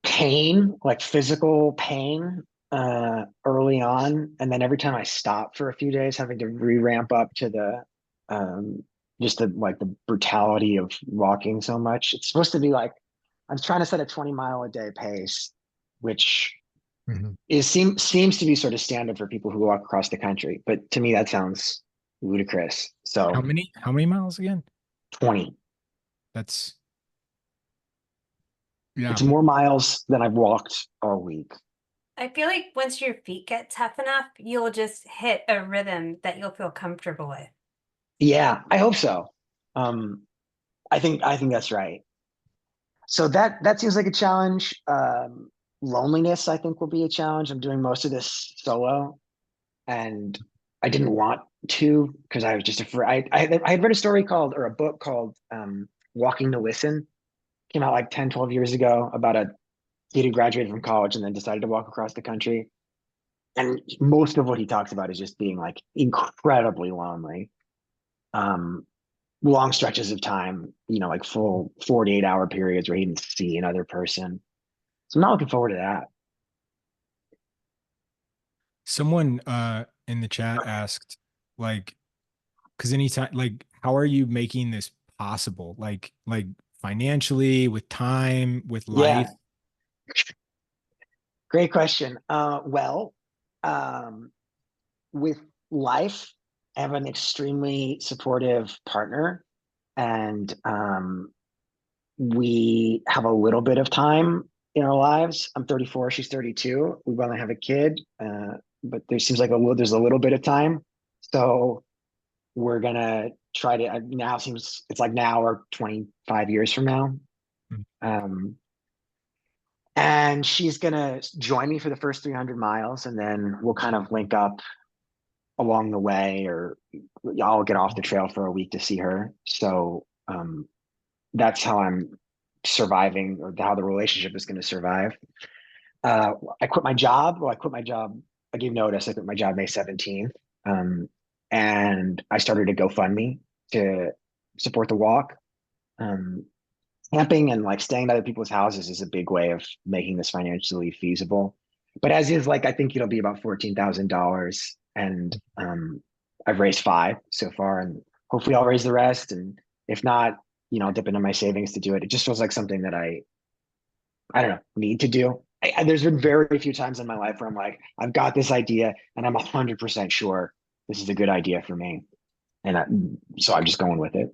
Pain, like physical pain, early on, and then every time I stop for a few days, having to re-ramp up to the just the brutality of walking so much. It's supposed to be like I'm trying to set a 20-mile a day pace, which seems to be sort of standard for people who walk across the country. But to me, that sounds ludicrous. So How many miles again? 20. That's yeah. It's more miles than I've walked all week. I feel like once your feet get tough enough, you'll just hit a rhythm that you'll feel comfortable with. Yeah, I hope so. I think that's right. So that seems like a challenge. Loneliness, I think, will be a challenge. I'm doing most of this solo, and I didn't want to because I was just afraid. I had read a story called, or a book called, Walking to Listen. Came out like 10, 12 years ago about a kid who graduated from college and then decided to walk across the country. And most of what he talks about is just being like incredibly lonely. Long stretches of time, like full 48-hour periods where he didn't see another person. So I'm not looking forward to that. Someone in the chat asked, like, because anytime, like, how are you making this possible? Like financially, with time, with Yeah. life? Great question. Well, with life, I have an extremely supportive partner, and we have a little bit of time in our lives. I'm 34, she's 32. We want to have a kid, but there seems like there's a little bit of time. So we're gonna try to, now seems it's like now or 25 years from now. And she's gonna join me for the first 300 miles, and then we'll kind of link up along the way, or I'll get off the trail for a week to see her. So that's how I'm surviving, or how the relationship is going to survive. I quit my job. Well, I quit my job. I gave notice. I quit my job May 17th. And I started a GoFundMe to support the walk. Camping and like staying at other people's houses is a big way of making this financially feasible. But as is, like, I think it'll be about $14,000, and I've raised 5 so far, and hopefully I'll raise the rest. And if not, I'll dip into my savings to do it. It just feels like something that I don't know, need to do. There's been very few times in my life where I'm like, I've got this idea and I'm 100% sure this is a good idea for me. And so I'm just going with it.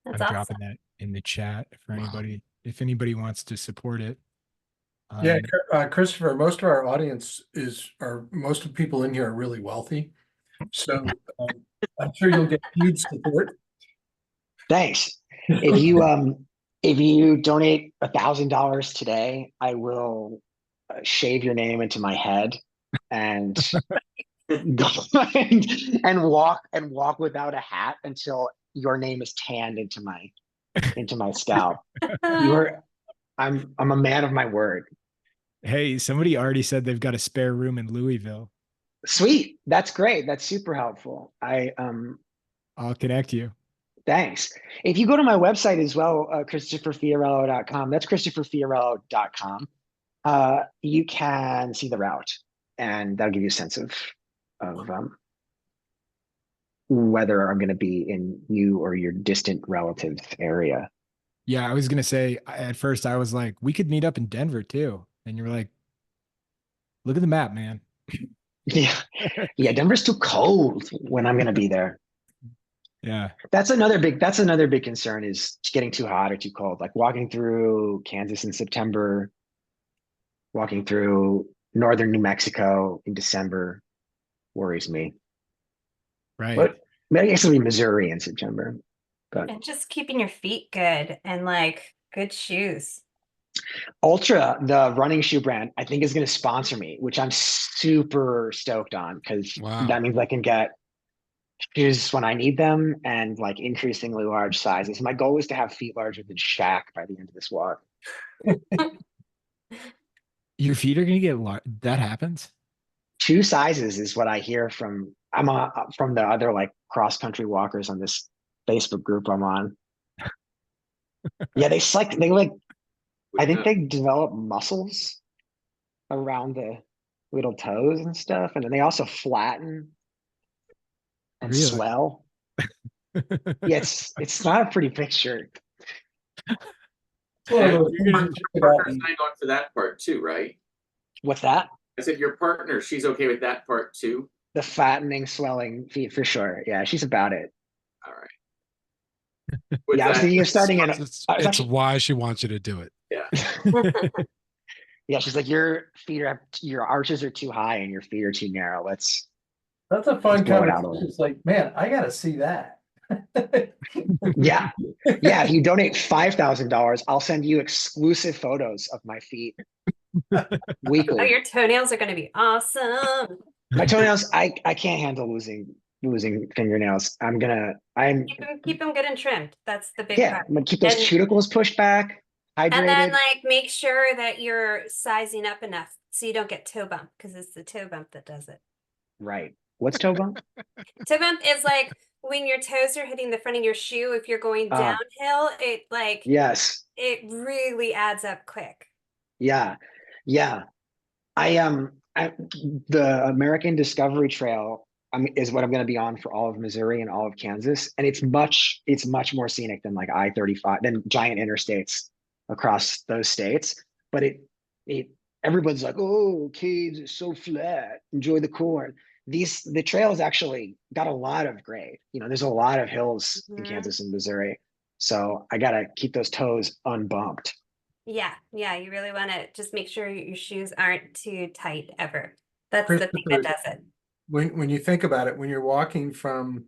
That's I'm awesome. dropping that in the chat for anybody, if anybody wants to support it. Yeah, Christopher, most of our audience most of the people in here are really wealthy. So I'm sure you'll get huge support. Thanks. If you donate $1,000 today, I will shave your name into my head and go and walk without a hat until your name is tanned into my scalp. I'm a man of my word. Hey, somebody already said they've got a spare room in Louisville. Sweet. That's great. That's super helpful. I'll connect you. Thanks. If you go to my website as well, ChristopherFiorello.com, that's ChristopherFiorello.com, you can see the route, and that'll give you a sense of whether I'm going to be in you or your distant relatives area. Yeah, I was going to say, at first I was like, we could meet up in Denver too. And you were like, look at the map, man. Yeah, Denver's too cold when I'm going to be there. Yeah. That's another big concern, is getting too hot or too cold. Like walking through Kansas in September, walking through northern New Mexico in December worries me. Right. But I guess it'll be Missouri in September. But And just keeping your feet good and like good shoes. Ultra, the running shoe brand, I think is going to sponsor me, which I'm super stoked on, because that means I can get shoes when I need them, and like increasingly large sizes. My goal is to have feet larger than Shaq by the end of this walk. Your feet are going to get large. That happens? 2 sizes is what I hear from the other like cross country walkers on this Facebook group I'm on. Yeah, I think they develop muscles around the little toes and stuff, and then they also flatten and swell. Yeah, it's not a pretty picture. Your partner signed on for that part too, right? What's that? I said your partner, she's okay with that part too. The fattening, swelling feet, for sure. Yeah, she's about it. All right. Yeah, I was thinking of starting in. It's why she wants you to do it. Yeah. Yeah, she's like, your arches are too high and your feet are too narrow. That's a fun conversation. It's like, man, I gotta see that. Yeah. If you donate $5,000, I'll send you exclusive photos of my feet weekly. Oh, your toenails are going to be awesome. My toenails, I can't handle losing fingernails. Keep them good and trimmed. That's the big part. I'm gonna keep those cuticles pushed back, hydrated. And then like make sure that you're sizing up enough so you don't get toe bump, because it's the toe bump that does it. Right. What's toe bump? Toe bump is like when your toes are hitting the front of your shoe, if you're going Uh, downhill, it like yes. it really adds up quick. Yeah. Yeah. The American Discovery Trail is what I'm going to be on for all of Missouri and all of Kansas, and it's much more scenic than like I-35, than giant interstates across those states. But it everyone's like, oh, caves is so flat, enjoy the corn. The trails actually got a lot of grade. You know, there's a lot of hills in Kansas and Missouri, so I gotta keep those toes unbumped. Yeah, you really want to just make sure your shoes aren't too tight ever. That's the thing Christopher, that does it. when you think about it, when you're walking from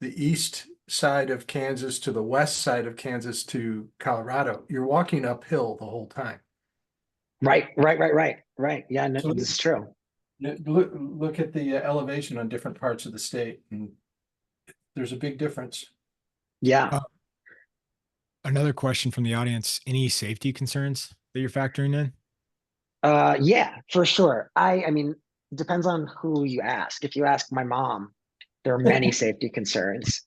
the east side of Kansas to the west side of Kansas to Colorado, you're walking uphill the whole time. Right. Yeah, no, So this is true. look at the elevation on different parts of the state, and there's a big difference. Yeah. Another question from the audience: any safety concerns that you're factoring in? Yeah, for sure. I mean, depends on who you ask. If you ask my mom, there are many safety concerns.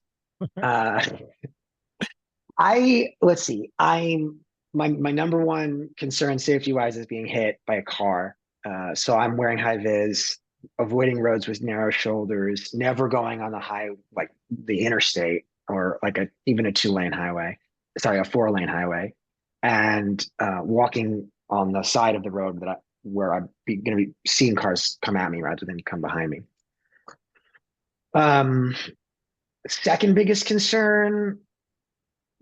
Uh, let's see. My number one concern safety wise is being hit by a car. So I'm wearing high vis, avoiding roads with narrow shoulders, never going on like the interstate or like even a 2-lane highway. Sorry, a 4-lane highway, and walking on the side of the road where I'm going to be seeing cars come at me rather than come behind me. Second biggest concern,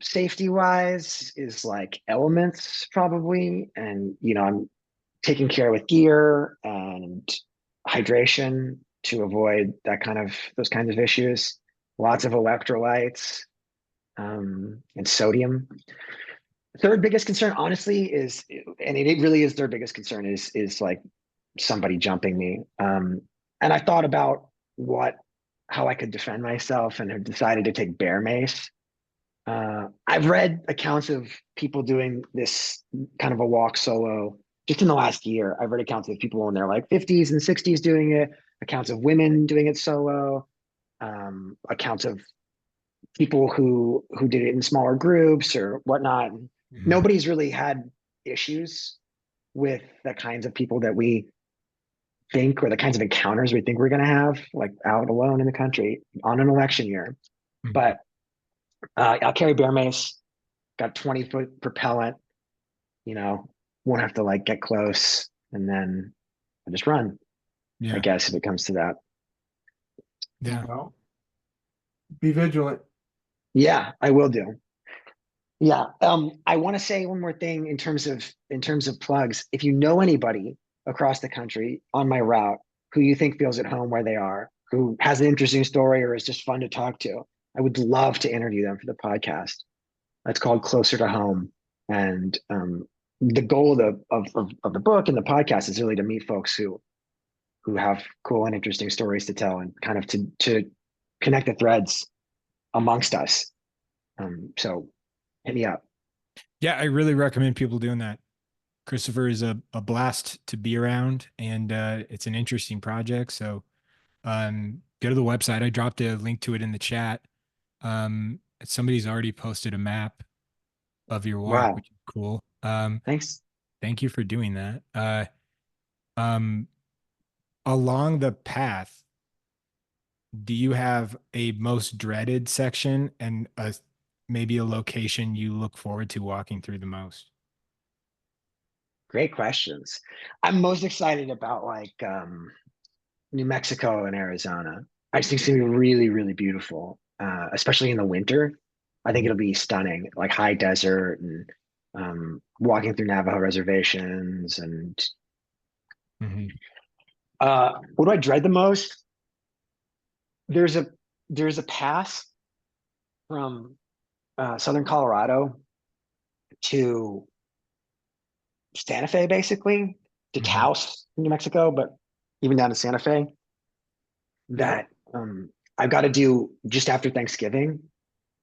safety wise, is like elements probably, and I'm taking care with gear and hydration to avoid those kinds of issues. Lots of electrolytes, and sodium. Third biggest concern, honestly, and it really is their biggest concern, is like somebody jumping me. And I thought about how I could defend myself, and have decided to take bear mace. I've read accounts of people doing this kind of a walk solo just in the last year. I've read accounts of people in their like 50s and 60s doing it, accounts of women doing it solo, accounts of people who did it in smaller groups or whatnot. Nobody's really had issues with the kinds of people that we think, or the kinds of encounters we think we're going to have, like out alone in the country on an election year. But I'll carry bear mace, got 20-foot propellant, won't have to like get close, and then I just run. I guess if it comes to that. Yeah. Well, be vigilant. Yeah, I will do. Yeah. I want to say one more thing in terms of plugs. If you know anybody across the country on my route who you think feels at home where they are, who has an interesting story or is just fun to talk to, I would love to interview them for the podcast. It's called Closer to Home. And the goal of the book and the podcast is really to meet folks who have cool and interesting stories to tell, and kind of to connect the threads amongst us. So hit me up. Yeah, I really recommend people doing that. Christopher is a blast to be around, and it's an interesting project. So go to the website. I dropped a link to it in the chat. Somebody's already posted a map of your walk, which is cool. Thanks. Thank you for doing that. Along the path, do you have a most dreaded section and maybe a location you look forward to walking through the most? Great questions. I'm most excited about like New Mexico and Arizona. I just think it's gonna be really, really beautiful, especially in the winter. I think it'll be stunning, like high desert and walking through Navajo reservations. And what do I dread the most? There's a pass from southern Colorado to Santa Fe, basically to Taos, New Mexico, but even down to Santa Fe, that I've got to do just after Thanksgiving.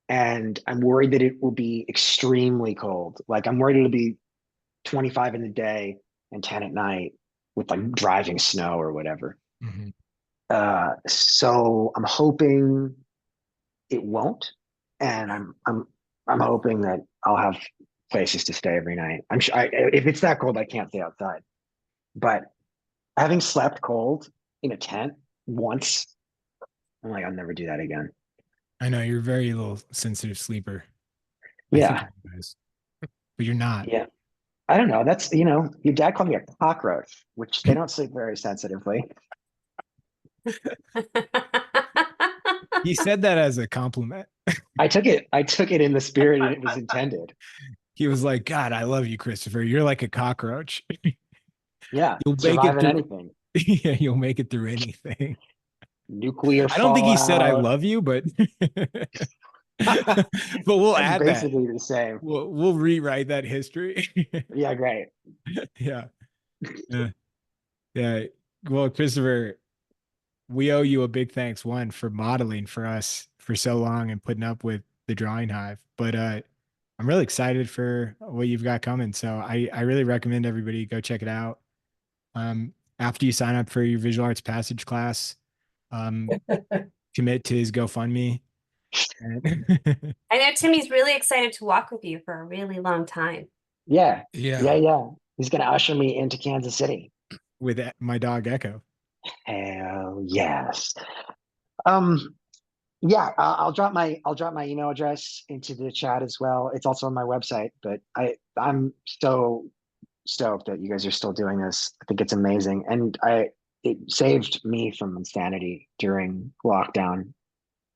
And I'm worried that it will be extremely cold. Like I'm worried it'll be 25 in the day and 10 at night with like driving snow or whatever. So I'm hoping it won't. And I'm hoping that I'll have places to stay every night. I'm sure if it's that cold, I can't stay outside. But having slept cold in a tent once, I'm like, I'll never do that again. I know you're a very little sensitive sleeper. I think Yeah. you guys, but you're not. Yeah. I don't know. That's, your dad called me a cockroach, which they don't sleep very sensitively. He said that as a compliment. I took it in the spirit it was intended. He was like, God, I love you, Christopher. You're like a cockroach. Yeah. You'll make Survive it in through. anything. Yeah, you'll make it through anything. Nuclear I don't think he said I fallout. love you, but but we'll That's add that. basically the same. We'll rewrite that history. Yeah, great. Yeah. Yeah. Well, Christopher, we owe you a big thanks, one, for modeling for us for so long and putting up with the Drawing Hive. But I'm really excited for what you've got coming. So I really recommend everybody go check it out. After you sign up for your visual arts passage class, commit to his GoFundMe. I know Timmy's really excited to walk with you for a really long time. Yeah. Yeah. Yeah. He's gonna usher me into Kansas City. With my dog Echo. Hell yes. Yeah, I'll drop my email address into the chat as well. It's also on my website, but I'm so stoked that you guys are still doing this. I think it's amazing. And it saved me from insanity during lockdown,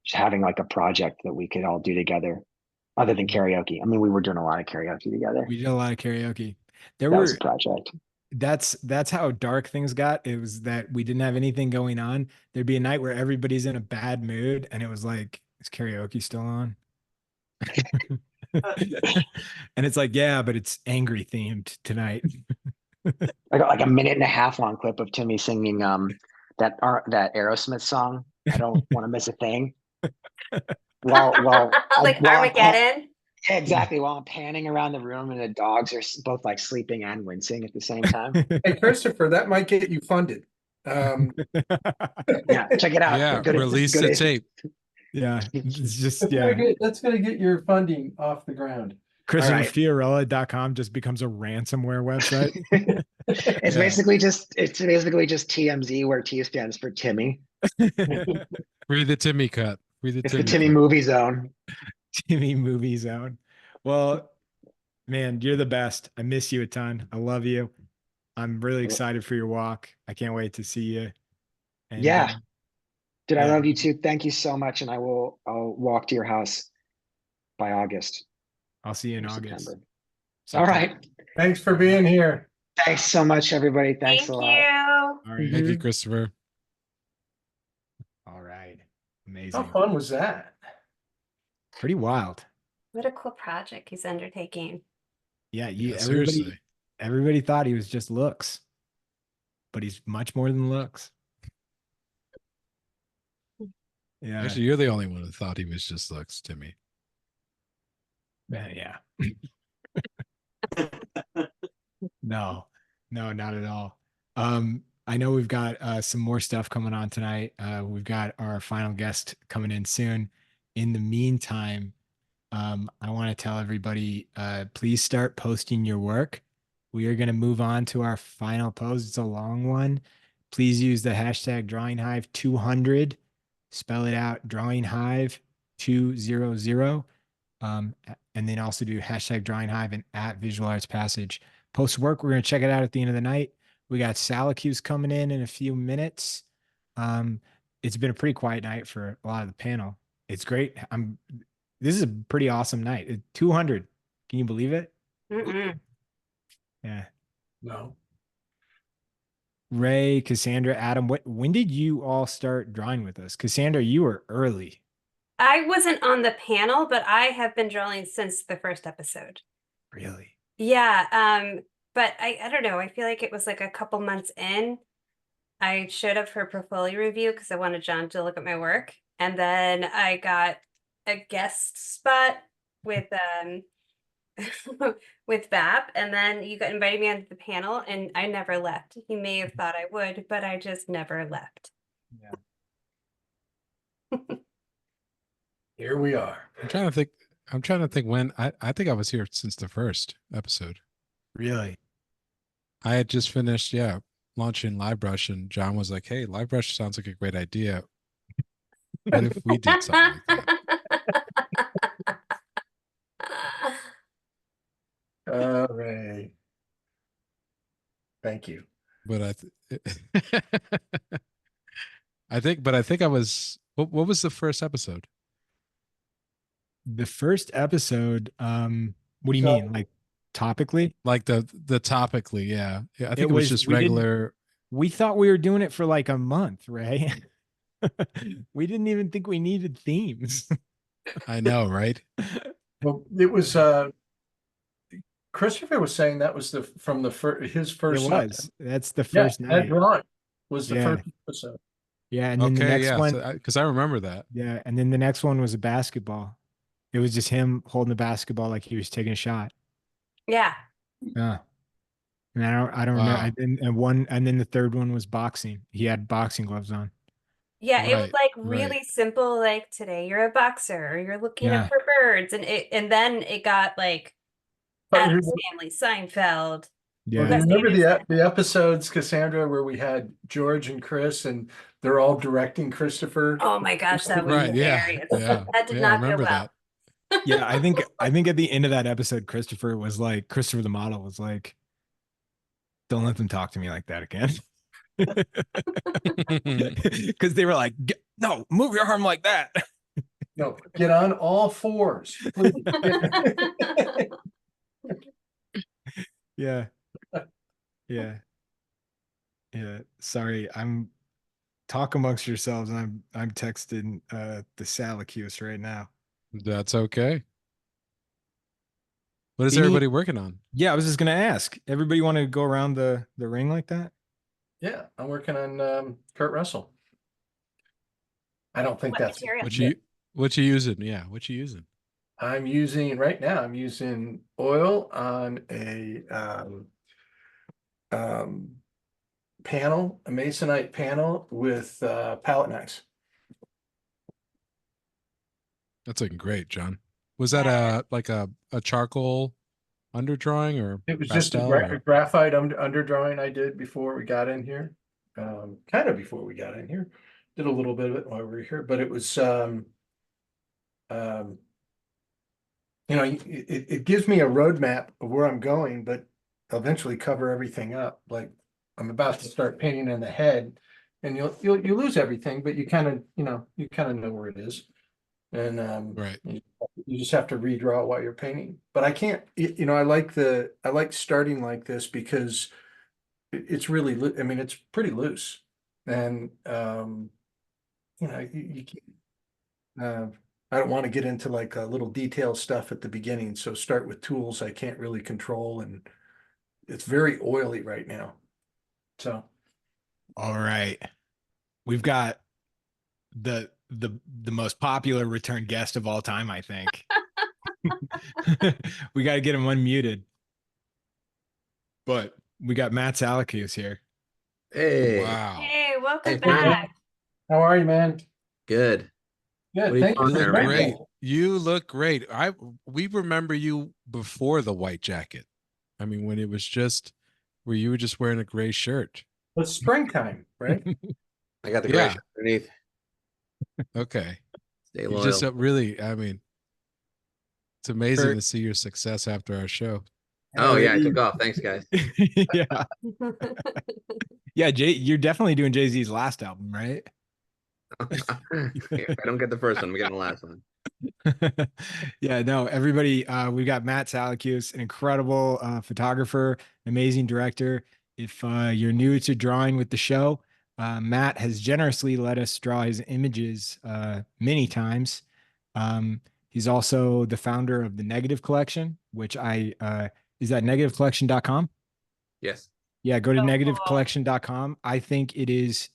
just having like a project that we could all do together other than karaoke. I mean, we were doing a lot of karaoke together. We did a lot of karaoke. That was a project. That's how dark things got. It was that we didn't have anything going on. There'd be a night where everybody's in a bad mood, and it was like, is karaoke still on? And it's like, yeah, but it's angry themed tonight. I got like a 1.5 minute long clip of Timmy singing that Aerosmith song. I don't want to miss a thing. Well, like Armageddon. Yeah, exactly. While I'm panning around the room and the dogs are both like sleeping and wincing at the same time. Hey, Christopher, that might get you funded. Yeah, check it out. Yeah. Release the tape. Yeah. It's just, That's gonna get your funding off the ground. Fiorello.com just becomes a ransomware website. It's basically just TMZ, where T stands for Timmy. Free the Timmy cut. It's the Timmy movie zone. Timmy movie zone. Well, man, you're the best. I miss you a ton. I love you. I'm really excited for your walk. I can't wait to see you. And, yeah. Dude, I yeah. love you too. Thank you so much. And I'll walk to your house by August. I'll see you in August. September. All right. Thanks for being here. Thanks so much, everybody. Thanks a lot. Thank you. All right. Thank you, Christopher. All right. Amazing. How fun was that? Pretty wild. What a cool project he's undertaking. Yeah, Seriously. everybody thought he was just looks, but he's much more than looks. Yeah. Actually, you're the only one who thought he was just looks, Timmy. Yeah. No, not at all. I know we've got some more stuff coming on tonight. We've got our final guest coming in soon. In the meantime, I want to tell everybody, please start posting your work. We are going to move on to our final post. It's a long one. Please use the hashtag DrawingHive200. Spell it out, DrawingHive200. And then also do hashtag DrawingHive and at Visual Arts Passage. Post work. We're going to check it out at the end of the night. We got Salacuse coming in a few minutes. It's been a pretty quiet night for a lot of the panel. It's great. This is a pretty awesome night. 200. Can you believe it? Mm-mm. Yeah. No. Ray, Cassandra, Adam, when did you all start drawing with us? Cassandra, you were early. I wasn't on the panel, but I have been drawing since the first episode. Really? Yeah. But I don't know. I feel like it was like a couple months in. I showed up for a portfolio review because I wanted John to look at my work. And then I got a guest spot with with VAP, and then you got invited me onto the panel, and I never left. He may have thought I would, but I just never left. Yeah. Here we are. I'm trying to think when I think I was here since the first episode. Really? I had just finished, yeah, launching LiveBrush, and John was like, "Hey, LiveBrush sounds like a great idea. What if we did something like that?" All right. Thank you. But I think I was. What was the first episode? The first episode, what do you So- mean? Like topically? Like the topically, yeah. I think it was just we didn't- regular. We thought we were doing it for like a month, right? We didn't even think we needed themes. I know, right? Well, it was Christopher was saying that was from his It first. was. That's the Yeah, first that night. drawing was the Yeah. first episode. Yeah, and then the Okay, next yeah, one, because I remember that. yeah, and then the next one was a basketball. It was just him holding the basketball like he was taking a shot. Yeah. Yeah. And I don't know. Wow. And then the third one was boxing. He had boxing gloves on. Yeah, it was Right, like right. really simple, like today you're a boxer or you're looking Yeah. up for birds. And then it got like But Addams Family, Seinfeld. Yeah. Well, do you remember the episodes, Cassandra, where we had George and Chris, and they're all directing Christopher? Oh my gosh, that was Right, yeah, hilarious. yeah. That did Yeah, I not go remember well. that. Yeah, I think at the end of that episode, Christopher the model was like, don't let them talk to me like that again. Because they were like, no, move your arm like that. No, get on all fours, please. Yeah. Yeah. Yeah. Sorry. Talk amongst yourselves. I'm texting the Salacuse right now. That's okay. What is Any- everybody working on? Yeah, I was just gonna ask. Everybody want to go around the ring like that? Yeah, I'm working on Kurt Russell. I don't think What that's material? What you using? Yeah, what you using? I'm using oil on a panel, a masonite panel with palette knives. That's looking great, John. Was that a charcoal underdrawing or It was just a pastel or- graphite underdrawing I did before we got in here. Kind of before we got in here. Did a little bit of it while we were here, but it was it gives me a roadmap of where I'm going, but eventually cover everything up. Like I'm about to start painting in the head, and you lose everything, but you kind of know where it is, and right. you just have to redraw it while you're painting. But I can't, I like starting like this because it's really, it's pretty loose, and you can't. I don't want to get into like a little detail stuff at the beginning, so start with tools I can't really control, and it's very oily right now. So, All right. We've got the most popular return guest of all time, I think. We got to get him unmuted. But we got Matt Salacuse here. Hey, Wow. Hey, welcome Hey, back. how are you, man? good. Good, What are you thank talking you. You look about, great. You look great. We remember you before the white jacket. I mean, when it was just where you were just wearing a gray shirt. It's springtime, right? I got the Yeah. gray shirt underneath. Okay. Stay You loyal. just really, I mean, it's amazing Kurt- to see your success after our show. Oh yeah, I took off. Thanks, guys. Yeah. Yeah, Jay, you're definitely doing Jay-Z's last album, right? If I don't get the first one, I'm getting the last one. Yeah, no, everybody, we've got Matt Salacuse, an incredible photographer, amazing director. If you're new to drawing with the show, Matt has generously let us draw his images many times. He's also the founder of the Negative Collection, which is that negativecollection.com? Yes. Yeah, go to Oh, cool. negativecollection.com. I think it's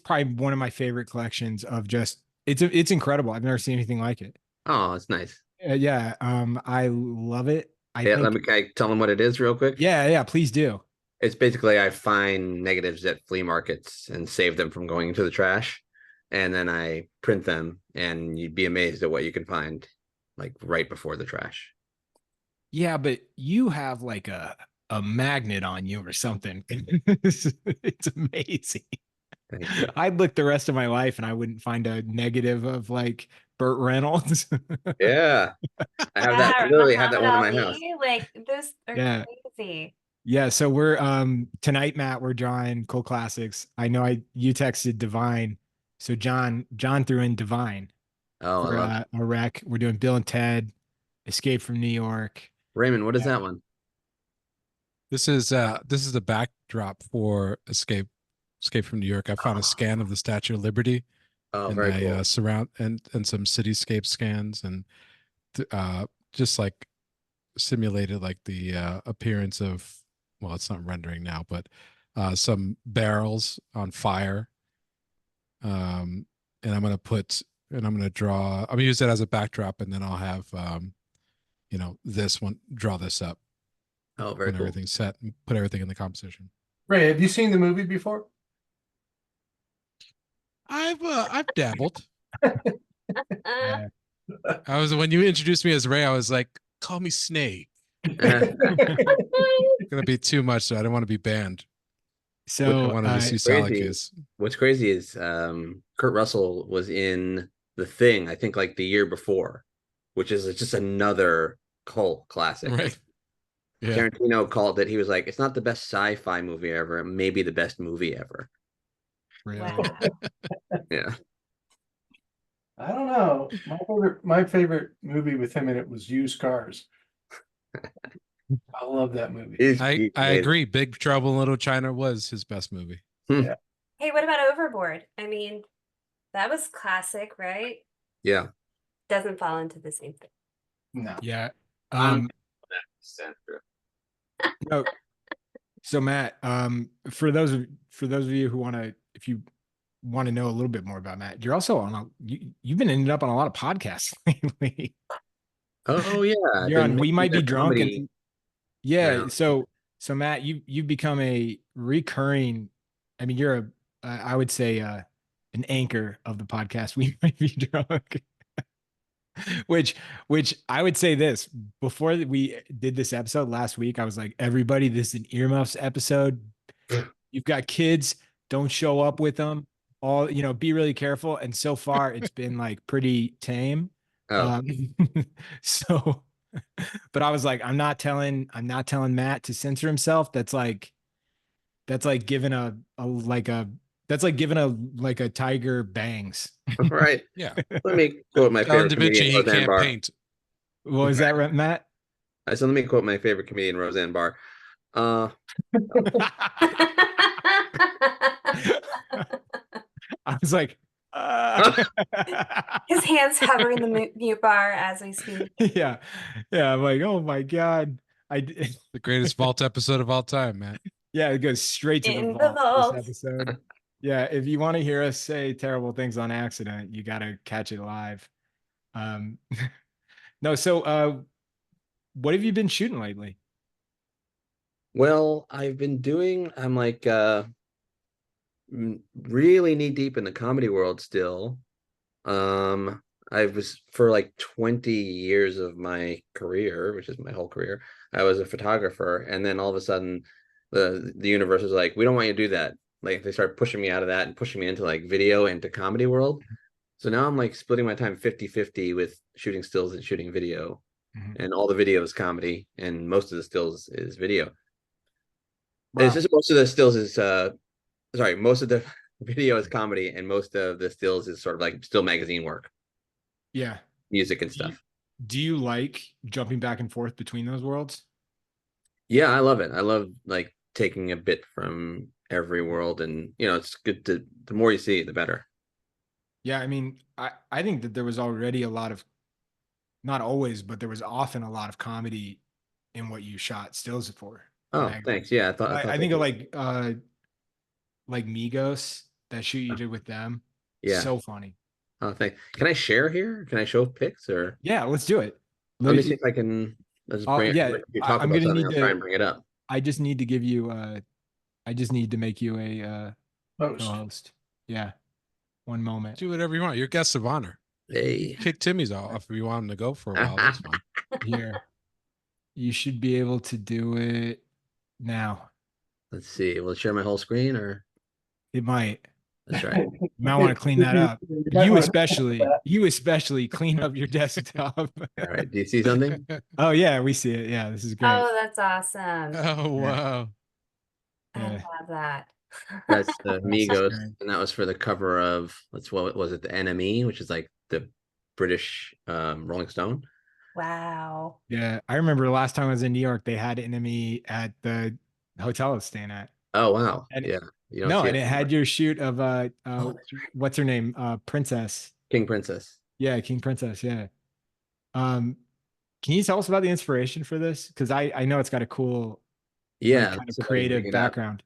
probably one of my favorite collections of just it's incredible. I've never seen anything like it. Oh, it's nice. Yeah, I love it. Can I tell them what it is real quick? Yeah, please do. It's basically I find negatives at flea markets and save them from going into the trash. and then I print them, and you'd be amazed at what you can find like right before the trash. Yeah, but you have like a magnet on you or something. It's amazing. Thank you. I'd look the rest of my life and I wouldn't find a negative of like Burt Reynolds. Yeah, I have that. I Yeah, or literally have that Muhammad one in my house. Ali. Like those are Yeah. crazy. Yeah, so we're tonight, Matt, we're drawing Cult Classics. I know you texted Divine. So John threw in Divine Oh, I for love it. a rec. We're doing Bill and Ted, Escape from New York. Raymond, what is that one? This is the backdrop for Escape from New York. I found a scan of the Statue of Liberty, Oh, and very I cool. surround and some cityscape scans, and just like simulated like the appearance of, well, it's not rendering now, but some barrels on fire. And I'm gonna draw. I'm gonna use that as a backdrop, and then I'll have this one, draw this up Oh, very when cool. everything's set, and put everything in the composition. Ray, have you seen the movie before? I've dabbled. Yeah. I was, when you introduced me as Ray, I was like, call me Snake. It's gonna be too much, so I don't want to be banned. I So wanted to see crazy. Salacuse. What's crazy is Kurt Russell was in The Thing, I think like the year before, which is just another cult classic. Right. Yeah. Tarantino called it, he was like, it's not the best sci-fi movie ever, maybe the best movie ever. really. Wow. Yeah. I don't know. My favorite movie with him in it was Used Cars. I love that movie. I agree. Big Trouble in Little China was his best movie. Yeah. Hey, what about Overboard? I mean, that was classic, right? Yeah. Doesn't fall into the same thing. No. Yeah. Cassandra. No. So Matt, for those of you who want to, if you want to know a little bit more about Matt, you're also on you've been ending up on a lot of podcasts lately. Oh yeah. You're on We Might Be Drunk, comedy. and yeah. Yeah. So Matt, you've become a recurring. I mean, you're I would say an anchor of the podcast. We Might Be Drunk. which I would say this, before we did this episode last week, I was like, everybody, this is an earmuffs episode. You've got kids, don't show up with them. All, be really careful. And so far it's been like pretty tame. Oh. So, but I was like, I'm not telling Matt to censor himself. That's like giving that's like giving a tiger bangs. Right. Yeah. Let me quote my John favorite Da Vinci, comedian, he Roseanne can't Barr. paint. Well, is that right, Matt? I said, let me quote my favorite comedian, Roseanne Barr. I was like, His hands hovering the mute bar as we speak. yeah. I'm like, oh my God. The greatest vault episode of all time, man. Yeah, it goes straight to In the the vault, vault. this episode. Yeah, if you want to hear us say terrible things on accident, you got to catch it live. No, so what have you been shooting lately? Well, I'm like really knee deep in the comedy world still. I was, for like 20 years of my career, which is my whole career, I was a photographer, and then all of a sudden the universe was like, we don't want you to do that. Like they started pushing me out of that and pushing me into like video, into comedy world. So now I'm like splitting my time 50-50 with shooting stills and shooting video. And all the video is comedy, and most of the stills is video. Wow. It's just most of the stills is most of the video is comedy, and most of the stills is sort of like still magazine work. Yeah. Music and stuff. Do you like jumping back and forth between those worlds? Yeah, I love it. I love like taking a bit from every world, and it's good to, the more you see, the better. Yeah, I mean, I think that there was already a lot of, not always, but there was often a lot of comedy in what you shot stills for. Oh, thanks. Yeah, I think of like Migos, that shoot you did with them. Yeah. So funny. Oh, thanks. Can I share here? Can I show pics, or? Yeah, let's do it. Let me see if I can. Let's bring it. Yeah, If you talk I'm about gonna something, need I'll try to- and bring it up. I just need to give you I just need to make you a Host. co-host. Yeah. one moment. Do whatever you want. You're guest of honor. Hey. Kick Timmy's off if you want him to go for a while. That's fine. Here. You should be able to do it now. Let's see. Will it share my whole screen or? It might. That's right. You might want to clean that up. might You wanna- especially clean up your desktop. All right. Do you see something? Oh yeah, we see it. Yeah, this is great. Oh, that's awesome. Oh wow. I Yeah. love that. That's the Migos, great. and that was for the cover of what was it? The NME, which is like the British Rolling Stone. Wow. Yeah, I remember the last time I was in New York, they had Enemy at the hotel I was staying at. Oh wow. And- Yeah. You don't No, see and it anymore. had your shoot of what's her name? Princess. King Princess. Yeah, King Princess. Yeah. Can you tell us about the inspiration for this? Because I know it's got a cool, Yeah. kind of so I can creative bring it up. background.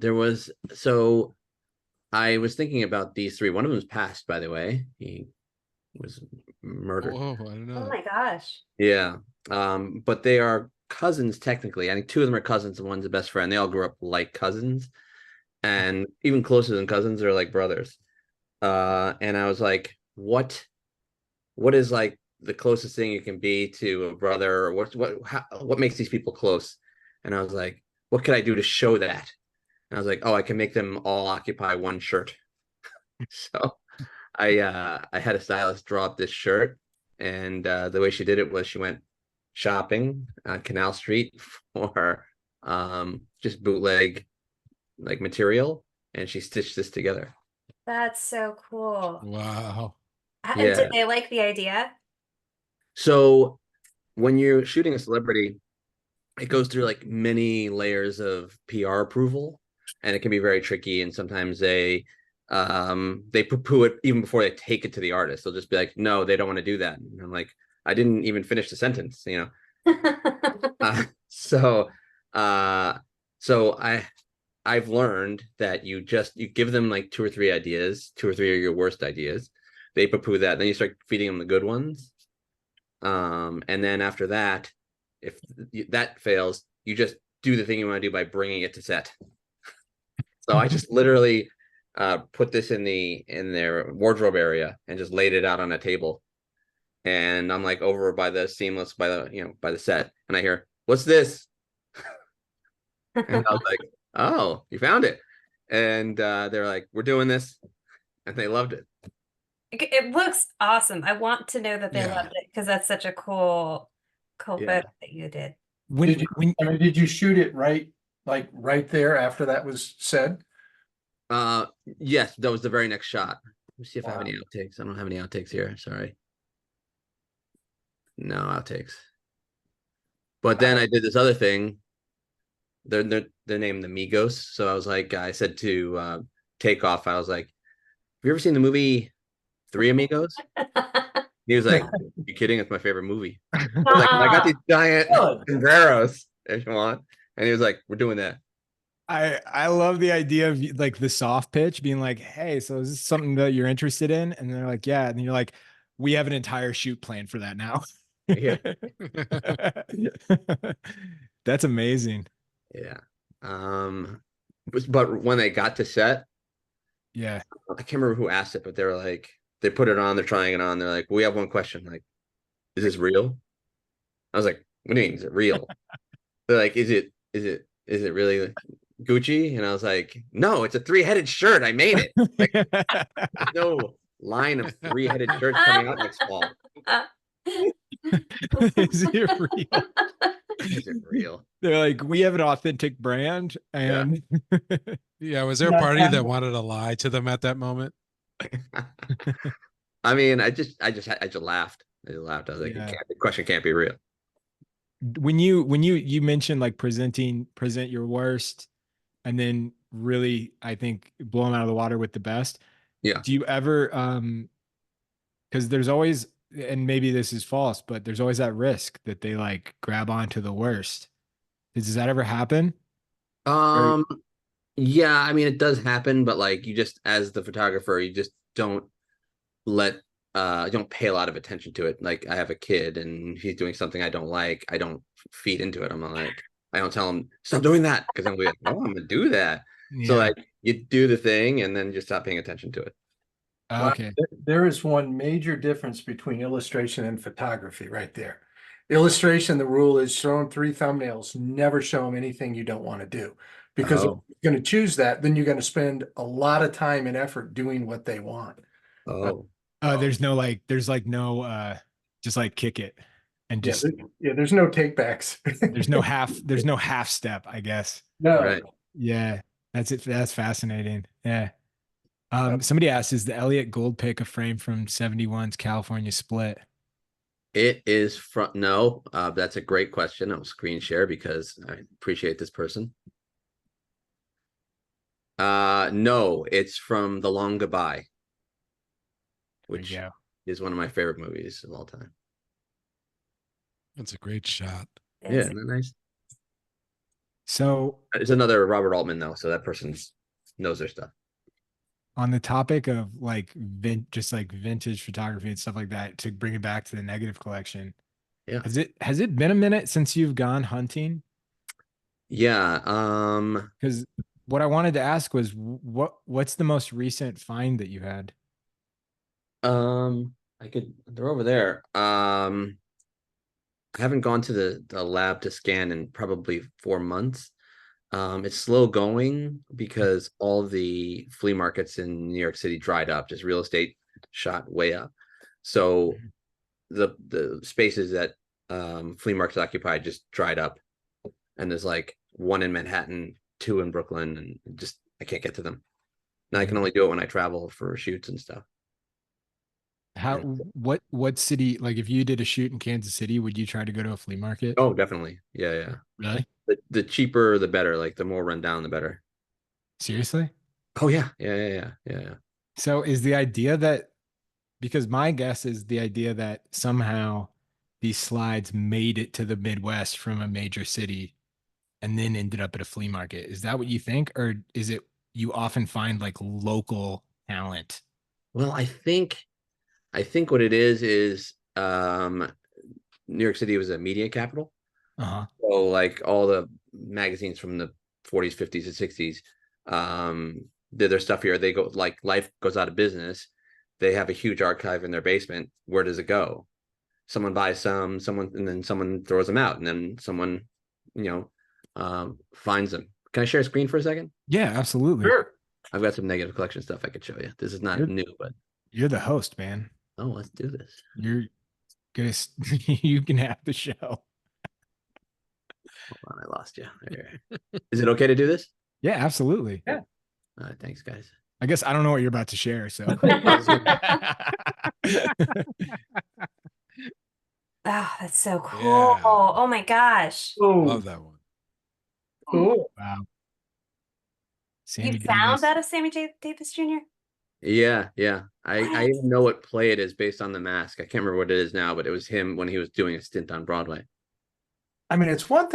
There was so I was thinking about these three. One of them was passed, by the way. He was murdered. Whoa, I don't know. Oh my gosh. Yeah. But they are cousins technically. I think two of them are cousins and one's a best friend. They all grew up like cousins. And even closer than cousins, they're like brothers. And I was like, what is like the closest thing you can be to a brother? Or what makes these people close? And I was like, what could I do to show that? And I was like, oh, I can make them all occupy one shirt. So I had a stylist draw up this shirt, and the way she did it was she went shopping on Canal Street for just bootleg like material, and she stitched this together. That's so cool. Wow. And Yeah. did they like the idea? So when you're shooting a celebrity, it goes through like many layers of PR approval, and it can be very tricky. And sometimes they poo-poo it even before they take it to the artist. They'll just be like, no, they don't want to do that. And I'm like, I didn't even finish the sentence, you know? So I've learned that you give them like 2 or 3 ideas, 2 or 3 of your worst ideas. They poo-poo that, then you start feeding them the good ones. And then after that, if that fails, you just do the thing you want to do by bringing it to set. So I just literally put this in their wardrobe area and just laid it out on a table. And I'm like over by the seamless, by the set, and I hear, "What's this?" And I was like, "Oh, you found it." And they're like, "We're doing this," and they loved it. It looks awesome. I want to know that they Yeah. loved it because that's such a cool Yeah. photo that you did. Did you shoot it right there after that was said? Yes, that was the very next shot. Let me see if I have Wow. any outtakes. I don't have any outtakes here. Sorry. No outtakes. But then I did this other thing. They're named the Migos. So I was like, I said to Takeoff, I was like, have you ever seen the movie Three Amigos? He was like, you kidding? It's my favorite movie. I was like, I got these giant sombreros if you want. And he was like, we're doing that. I love the idea of like the soft pitch being like, hey, so is this something that you're interested in? And they're like, yeah. And you're like, we have an entire shoot plan for that now. Yeah. That's amazing. Yeah. But when they got to set, Yeah. I can't remember who asked it, but they were like, they put it on, they're trying it on. They're like, we have one question. Like, is this real? I was like, what do you mean? Is it real? They're like, is it really Gucci? And I was like, no, it's a 3-headed shirt. I made it. Like, there's no line of 3-headed shirts coming out next fall. Is it real? Is it real? They're like, we have an authentic brand, and Yeah, was there a party that wanted to lie to them at that moment? I mean, I just laughed. I just laughed. I was like, Yeah. the question can't be real. when you mentioned like present your worst, and then really, I think, blow them out of the water with the best. Yeah. Do you ever because there's always, and maybe this is false, but there's always that risk that they like grab onto the worst. Does that ever happen? Yeah, I mean, it does happen, but like, you just, as the photographer, you just don't don't pay a lot of attention to it. Like, I have a kid and he's doing something I don't like, I don't feed into it. I'm not like, I don't tell him stop doing that, because I'm like, oh, I'm gonna do that. So Yeah. like, you do the thing and then just stop paying attention to it. Wow, Okay. there is one major difference between illustration and photography right there. Illustration, the rule is show them 3 thumbnails, never show them anything you don't want to do. Because if Oh. you're going to choose that, then you're going to spend a lot of time and effort doing what they want. Oh. There's no like, just like kick it and Yeah, just, there's no take backs. there's no half step, I guess. No. Right. Yeah. That's it. That's fascinating. Yeah. Somebody asked, is the Elliott Gold pick a frame from 71's California Split? It is from no. That's a great question. I'll screen share because I appreciate this person. No, it's from The Long Goodbye, There which you go. is one of my favorite movies of all time. That's a great shot. Yeah, It's- isn't that nice? So It's another Robert Altman though, so that person knows their stuff. on the topic of like just like vintage photography and stuff like that, to bring it back to the negative collection. Yeah. Has it been a minute since you've gone hunting? Yeah. Because what I wanted to ask was what's the most recent find that you had? They're over there. I haven't gone to the lab to scan in probably 4 months. It's slow going because all the flea markets in New York City dried up, just real estate shot way up. So the spaces that flea markets occupied just dried up. And there's like 1 in Manhattan, 2 in Brooklyn, and just I can't get to them. Now I can only do it when I travel for shoots and stuff. How what city, like if you did a shoot in Kansas City, would you try to go to a flea market? Oh, definitely. Yeah, yeah. Really? The cheaper, the better. Like the more run down, the better. Seriously? Oh yeah, yeah. So is the idea that, because my guess is the idea that somehow these slides made it to the Midwest from a major city and then ended up at a flea market. Is that what you think? Or is it you often find like local talent? Well, I think what it is New York City was a media capital. Uh-huh. So like all the magazines from the 40s, 50s, and 60s, did their stuff here. They go like Life goes out of business. They have a huge archive in their basement. Where does it go? Someone buys someone, and then someone throws them out, and then someone, finds them. Can I share a screen for a second? Yeah, absolutely. Sure. I've got some negative collection stuff I could show you. This is not You're- new, but You're the host, man. oh, let's do this. You're gonna you can have the show. Hold on, I lost you. There. Is it okay to do this? Yeah, absolutely. Yeah. Thanks, guys. I guess I don't know what you're about to share, so. Oh, that's so cool. Yeah. Oh my gosh. Love that one. Cool. Wow. You Sammy found Davis. that of Sammy Davis Jr.? Yeah. I What? even know what play it is based on the mask. I can't remember what it is now, but it was him when he was doing a stint on Broadway. I mean, it's one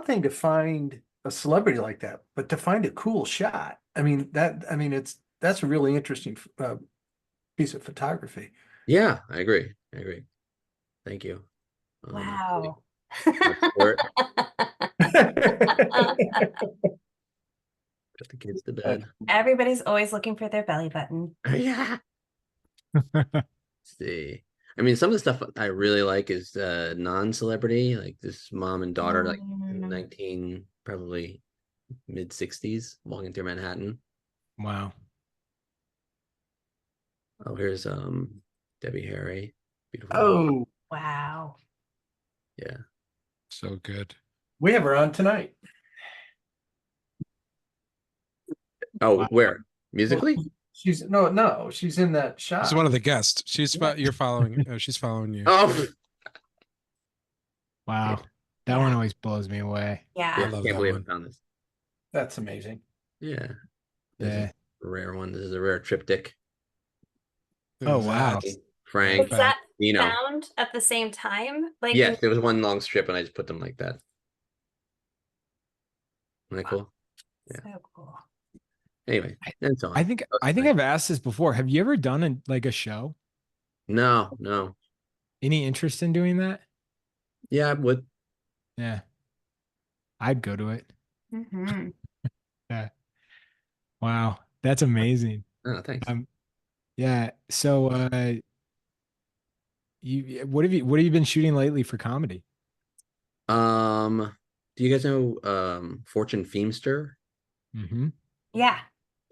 thing to find a celebrity like that, but to find a cool shot. That's a really interesting piece of photography. Yeah, I agree. Thank you. Wow. Put the kids to bed. Everybody's always looking for their belly button. Yeah. Let's see. I mean, some of the stuff I really like is non-celebrity, like this mom and daughter, like Mm. 19, probably mid-60s, walking through Manhattan. Wow. Oh, here's Debbie Harry. Beautiful. Oh, Wow. Yeah. So good. we have her on tonight. Oh, Wow. where? Musically? She's she's in that shot. She's one of the guests. You're following. She's following you. Oh, Wow. That one always blows me away. Yeah. yeah, love can't that believe one. I found this. That's amazing. Yeah. This Yeah. is a rare one. This is a rare triptych. Oh, wow. Frank, Was that Dino. found at the same time? Like, Yes, there was one long strip and I just put them like that. Isn't that cool? so cool. Anyway, and so on. I think I've asked this before. Have you ever done a show? No. Any interest in doing that? Yeah, I would. Yeah. I'd go to it. Mm-hmm. Yeah. Wow. That's amazing. Oh, thanks. Yeah. So what have you been shooting lately for comedy? Do you guys know Fortune Feimster? Mm-hmm. Yeah.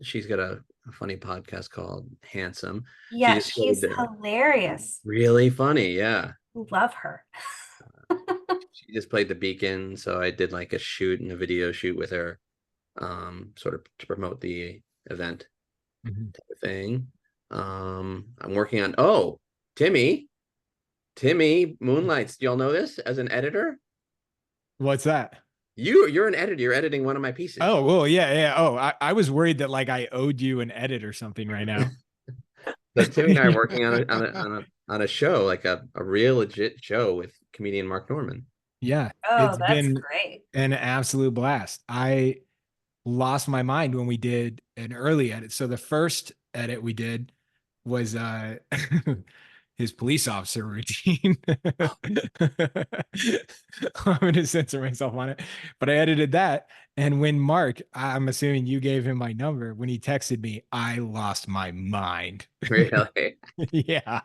She's got a funny podcast called Handsome. She Yeah, just played she's hilarious. really funny, yeah. Love her. She just played the Beacon, so I did like a shoot and a video shoot with her, sort of to promote the event Mm-hmm. type of thing. I'm working on Timmy Moonlights. Do y'all know this as an editor? What's that? You're an editor. You're editing one of my pieces. Oh, well, yeah, yeah. Oh, I was worried that like I owed you an edit or something right now. So Timmy and I are working on a show, like a real legit show with comedian Mark Norman. Yeah, Oh, it's that's been great. an absolute blast. I lost my mind when we did an early edit. So the first edit we did was his police officer routine. I'm gonna censor myself on it, but I edited that. And when Mark, I'm assuming you gave him my number, when he texted me, I lost my mind. Really? Yeah.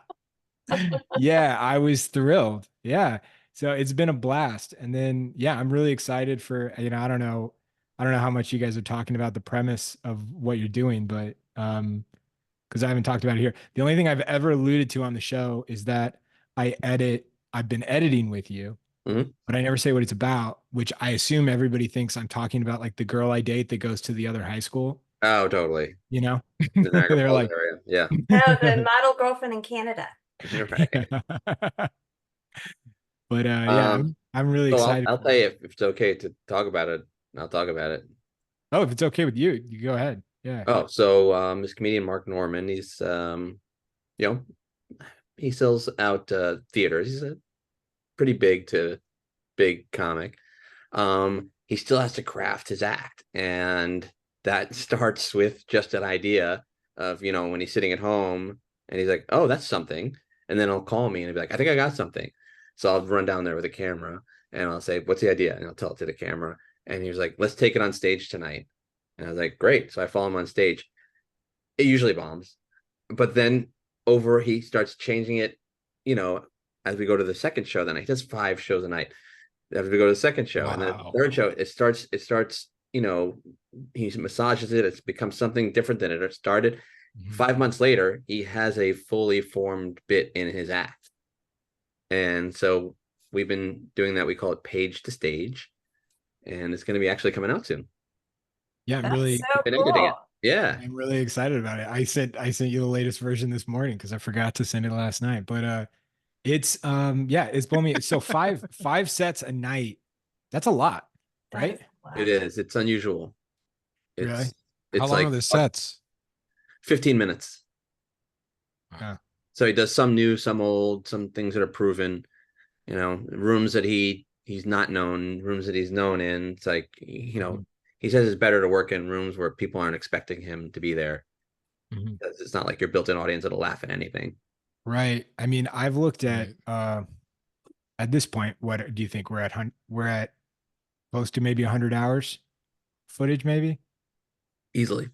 Yeah, I was thrilled. Yeah. So it's been a blast. And then yeah, I'm really excited for, I don't know how much you guys are talking about the premise of what you're doing, but because I haven't talked about it here. The only thing I've ever alluded to on the show is that I've been editing with you, Mhm. but I never say what it's about, which I assume everybody thinks I'm talking about like the girl I date that goes to the other high school, Oh, totally. you know? The Niagara They're Falls like, area. Yeah. Oh, the model girlfriend in Canada. Right. But yeah, I'm really So excited. I'll tell you if it's okay to talk about it. I'll talk about it. Oh, if it's okay with you, you go ahead. Yeah. Oh, so this comedian Mark Norman, he's you know, he sells out theaters. He's a pretty big comic. He still has to craft his act, and that starts with just an idea of, when he's sitting at home and he's like, oh, that's something. And then he'll call me and he'll be like, I think I got something. So I'll run down there with a camera and I'll say, what's the idea? And I'll tell it to the camera. And he was like, let's take it on stage tonight. And I was like, great. So I follow him on stage. It usually bombs, but then he starts changing it, you know, as we go to the second show. Then he does 5 shows a night as we go to the second show. And then Wow. the third show, it starts, he massages it. It's become something different than it started. Mhm. 5 months later, he has a fully formed bit in his act. And so we've been doing that. We call it page to stage. And it's going to be actually coming out soon. Yeah, That's so Been editing it. cool. Yeah. I'm really excited about it. I sent you the latest version this morning because I forgot to send it last night. But it's yeah, it's blown me. So five sets a night. That's a lot, That right? is a lot. It is. It's unusual. Really? It's How long are the sets? 15 minutes. Yeah. So he does some new, some old, some things that are proven, rooms that he's not known, rooms that he's known in. It's like, Mhm. he says it's better to work in rooms where people aren't expecting him to be there. Mhm. It's not like your built-in audience that'll laugh at anything. Right. I mean, I've looked at Right. at this point, what do you think we're at? We're at close to maybe 100 hours footage, maybe. Easily.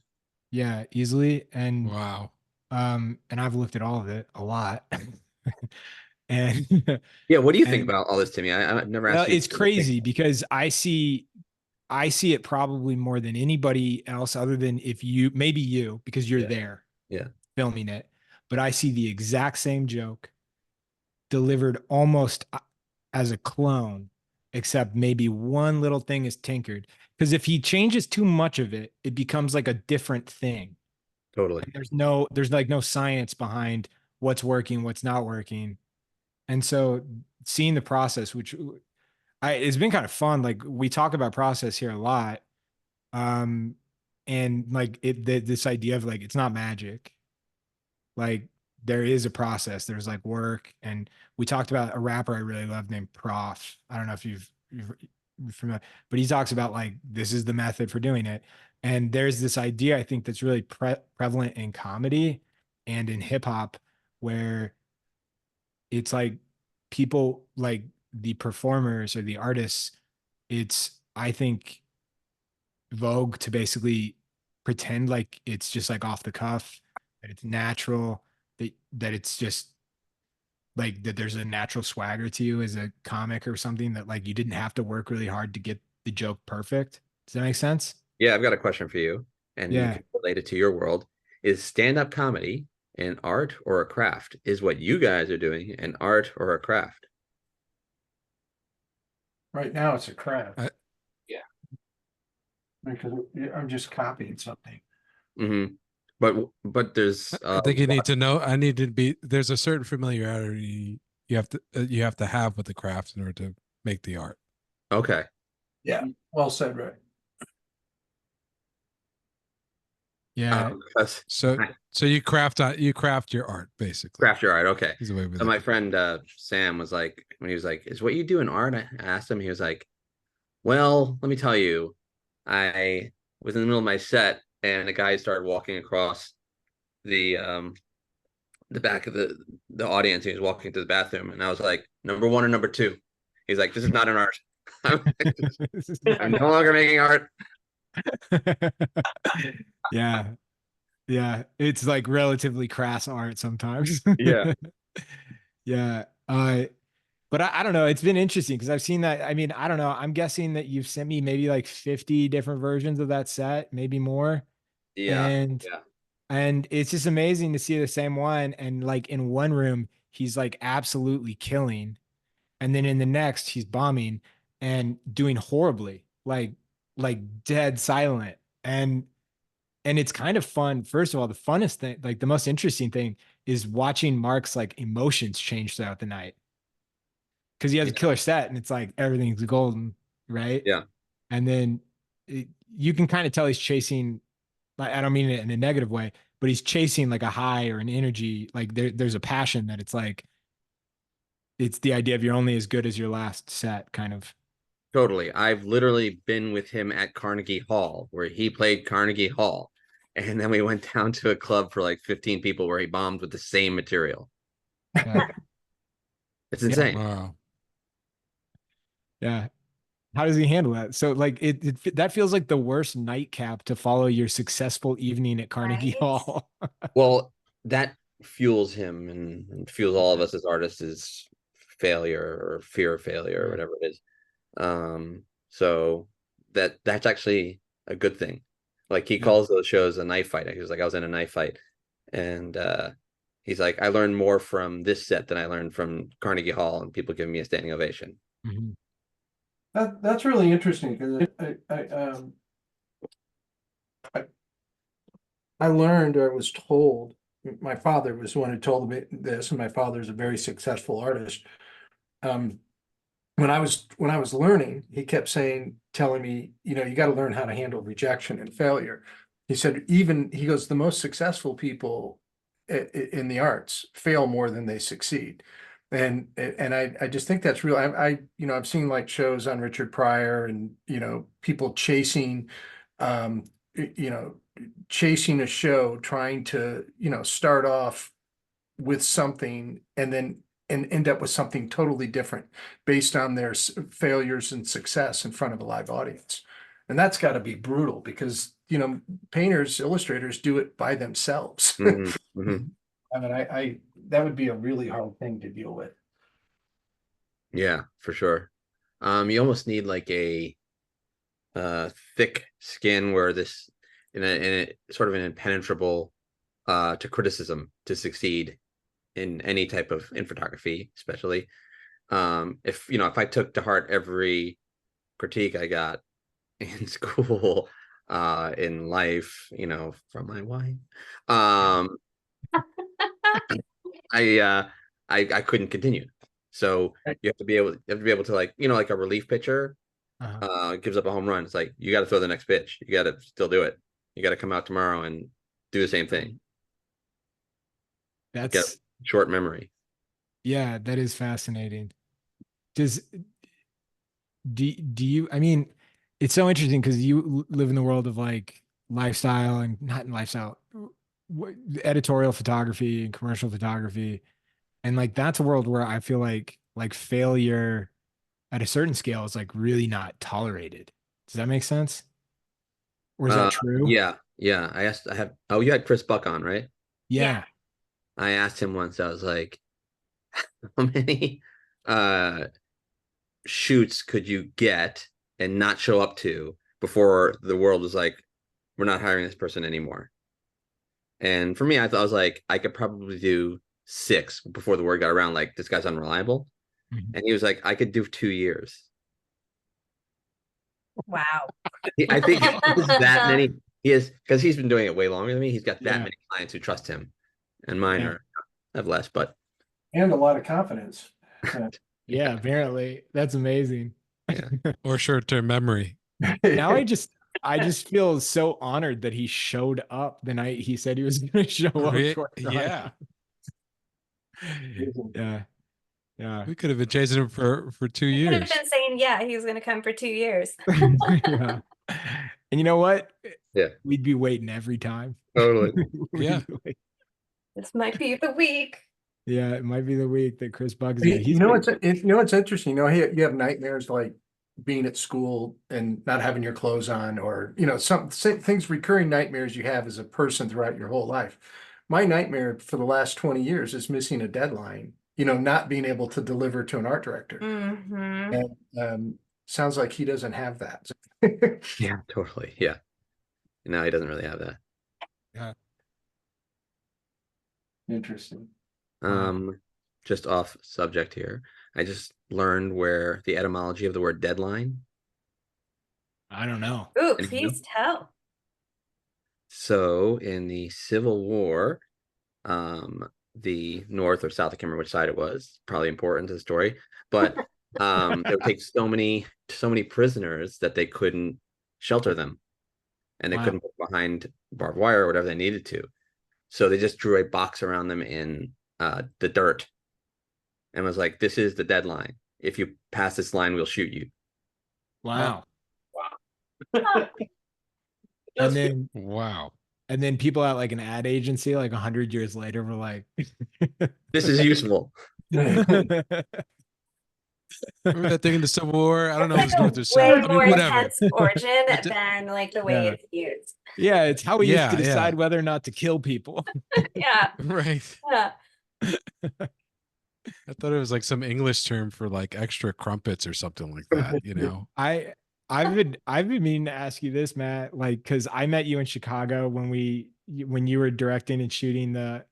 Yeah, easily. Wow. And I've looked at all of it a lot. And Yeah. What do you think and about all this, Timmy? I've never well, asked you. it's crazy because I see it probably more than anybody else other than if you maybe you because you're Yeah. there Yeah. filming it, but I see the exact same joke delivered almost as a clone, except maybe one little thing is tinkered. Because if he changes too much of it, it becomes like a different thing. Totally. And there's like no science behind what's working, what's not working. And so seeing the process, which it's been kind of fun. Like we talk about process here a lot. Um, and like this idea of like, it's not magic. Like there is a process. There's like work. And we talked about a rapper I really love named Prof. I don't know if you're familiar, but he talks about like, this is the method for doing it. And there's this idea, I think, that's really prevalent in comedy and in hip hop where it's like people like the performers or the artists, it's, I think, vogue to basically pretend like it's just like off the cuff that it's natural, that it's just like that there's a natural swagger to you as a comic or something, that like you didn't have to work really hard to get the joke perfect. Does that make sense? Yeah, I've got a question for you, and you Yeah. can relate it to your world. Is stand-up comedy an art or a craft? Is what you guys are doing an art or a craft? Right now, it's a craft. Yeah. Because I'm just copying something. Mm-hmm. But there's I think you need to know. I need to be. There's a certain familiarity you have to have with the craft in order to make the art. okay. Yeah, well said, Ray. Yeah. So you craft your art basically. Craft your art. Okay. Is the way we So look my at it. friend Sam was like, when he was like, "Is what you do in art?" I asked him. He was like, "Well, let me tell you, I was in the middle of my set, and a guy started walking across the back of the audience. He was walking to the bathroom, and I was like, number one or number two?" He's like, "This is not an art. I'm no longer making art." Yeah. Yeah. It's like relatively crass art sometimes. Yeah. Yeah. But I don't know. It's been interesting because I've seen that. I mean, I don't know. I'm guessing that you've sent me maybe like 50 different versions of that set, maybe more. Yeah. And Yeah. and it's just amazing to see the same one. And like in one room, he's like absolutely killing. And then in the next, he's bombing and doing horribly, like dead silent. And it's kind of fun. First of all, the funnest thing, like the most interesting thing is watching Mark's like emotions change throughout the night. Cause he has a killer set and it's like everything's golden, right? Yeah. And then you can kind of tell he's chasing, like, I don't mean it in a negative way, but he's chasing like a high or an energy. Like there's a passion that it's like, it's the idea of you're only as good as your last set kind of. Totally. I've literally been with him at Carnegie Hall, where he played Carnegie Hall. And then we went down to a club for like 15 people where he bombed with the same material. Yeah. It's insane. Wow. Yeah. How does he handle that? So like that feels like the worst nightcap to follow your successful evening at Carnegie Right? Hall. Well, that fuels him and fuels all of us as artists is failure or fear of failure or whatever it is. So that's actually a good thing. Like he calls those shows a knife fight. He was like, I was in a knife fight. And he's like, I learned more from this set than I learned from Carnegie Hall, and people giving me a standing ovation. Mhm. That's really interesting because I learned, or I was told, my father was the one who told me this, and my father's a very successful artist. When I was learning, he kept telling me, you got to learn how to handle rejection and failure. He said, he goes, the most successful people in the arts fail more than they succeed. And I just think that's real. I've seen like shows on Richard Pryor and, people chasing, you know, chasing a show, trying to, start off with something and end up with something totally different based on their failures and success in front of a live audience. And that's got to be brutal because, painters, illustrators do it by themselves. Mm-hmm, mm-hmm. I mean, that would be a really hard thing to deal with. Yeah, for sure. You almost need like a thick skin where this in a sort of an impenetrable to criticism to succeed in any type of in photography, especially. If I took to heart every critique I got in school, in life, from my wife, I couldn't continue. So you have to be able to like a relief pitcher gives up a home run. It's like you got to throw the next pitch. You got to still do it. You got to come out tomorrow and do the same thing. Get short memory. Yeah, that is fascinating. Do you, I mean, it's so interesting because you live in the world of like lifestyle and not in lifestyle, editorial photography and commercial photography. And like, that's a world where I feel like failure at a certain scale is like really not tolerated. Does that make sense? Or is that true? Yeah. I had Chris Buck on, right? Yeah. I asked him once, I was like, how many shoots could you get and not show up to before the world was like, we're not hiring this person anymore? And for me, I was like, I could probably do 6 before the word got around, like, this guy's unreliable. Mhm. And he was like, I could do 2 years. Wow. I think it's that many. He is, because he's been doing it way longer than me. He's got that Yeah. many clients who trust him, and mine Yeah. have less. But And a lot of confidence. Yeah, apparently. That's amazing. Or short-term memory. Now I just feel so honored that he showed up the night he said he was going to show up. for us. Yeah. Yeah. Yeah. We could have been chasing him for 2 Could have years. been saying, yeah, he was going to come for 2 years. Yeah. And you know what? Yeah. We'd be waiting every time. totally. We'd Yeah. be waiting. This might be the week. Yeah, it might be the week that Chris Bugs You it. He's know, it's interesting. You know, you have nightmares like being at school and not having your clothes on, or, you know, some things, recurring nightmares you have as a person throughout your whole life. My nightmare for the last 20 years is missing a deadline, you know, not being able to deliver to an art director. Mm-hmm. And sounds like he doesn't have that. Yeah, totally. Yeah. No, he doesn't really have that. Interesting. Just off subject here. I just learned where the etymology of the word deadline. I don't know. Ooh, And please tell. So in the Civil War, the North or South, I can't remember which side it was, probably important to the story, but they would take so many prisoners that they couldn't shelter them, and they Wow. couldn't put behind barbed wire or whatever they needed to. So they just drew a box around them in the dirt and was like, this is the deadline. If you pass this line, we'll shoot you. Wow. Oh, And then Wow. people at like an ad agency, like 100 years later, were like, This is useful. Remember that thing in the Civil War? I don't know if it's it's like North a or South. way I mean, more whatever. intense origin than like the way Yeah. it's used. yeah, it's how we used to Yeah, yeah. decide whether or not to kill people. Yeah. Right. Yeah. I thought it was like some English term for like extra crumpets or something like that, you know? I've been meaning to ask you this, Matt, like, because I met you in Chicago when you were directing and shooting the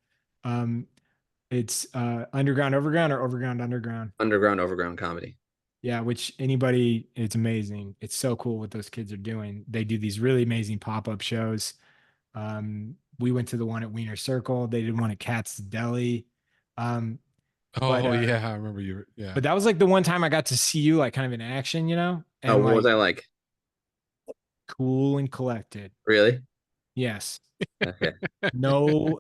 it's Underground Overground or Overground Underground. Underground, overground comedy. Yeah, which it's amazing. It's so cool what those kids are doing. They do these really amazing pop-up shows. We went to the one at Wiener Circle. They did one at Katz's Deli. Oh, yeah, I remember you. Yeah. But that was like the one time I got to see you like kind of in action, you know? And Oh, what like was I like? cool and collected. Really? Yes. Okay. No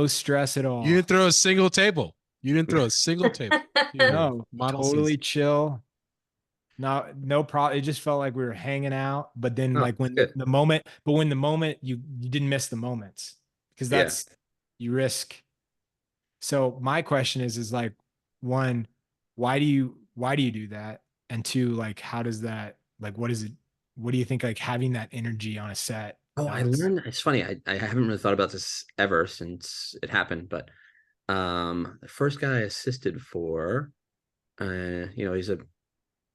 stress at all. You didn't throw a single table. You didn't throw a single table. You were No, model totally season. chill. No problem. It just felt like we were hanging out. But then Oh, like when good. the moment you didn't miss the moments, because Yeah. that's you risk. So my question is like, one, why do you do that? And two, like, how does that, like, what is it? What do you think, like, having that energy on a set? Oh, I learned, it's funny. I haven't really thought about this ever since it happened, but the first guy I assisted for, you know, he's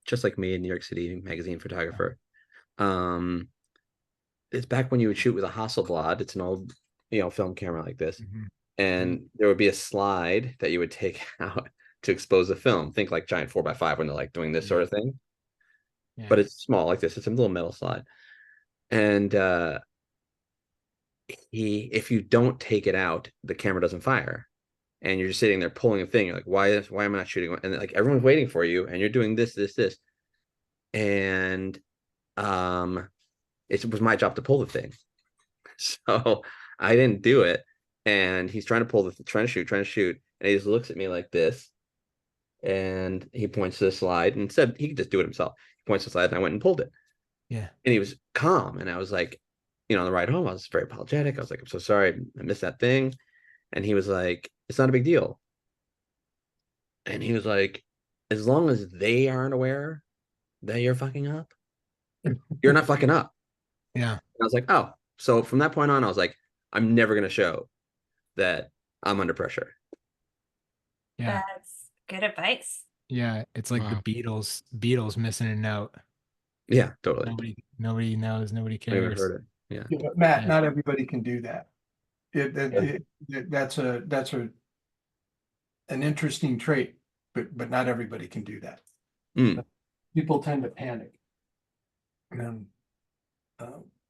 just like me, in New York City magazine photographer. It's back when you would shoot with a Hasselblad. It's an old, you know, film camera like this. Mhm. And there would be a slide that you would take out to expose the film. Think like giant 4x5 when they're like doing this sort of thing. Yeah. But it's small like this. It's a little metal slide. And if you don't take it out, the camera doesn't fire. And you're just sitting there pulling a thing. You're like, why am I not shooting? And like everyone's waiting for you, and you're doing this. And it was my job to pull the thing. So I didn't do it. And he's trying to shoot, and he just looks at me like this, and he points to the slide and said he could just do it himself. He points to the slide, and I went and pulled it. Yeah. And he was calm, and I was like, you know, on the ride home, I was very apologetic. I was like, I'm so sorry, I missed that thing. And he was like, it's not a big deal. And he was like, as long as they aren't aware that you're fucking up, you're not fucking up. Yeah. And I was like, oh. So from that point on, I was like, I'm never gonna show that I'm under pressure. Yeah. That's good advice. Yeah. It's like Wow. the Beatles missing a note. Yeah, totally. Nobody knows, nobody I even cares. heard it. Yeah. Yeah, but Matt, Yeah. not everybody can do that. That's an interesting trait, but not everybody can do that. Mm. People tend to panic. And,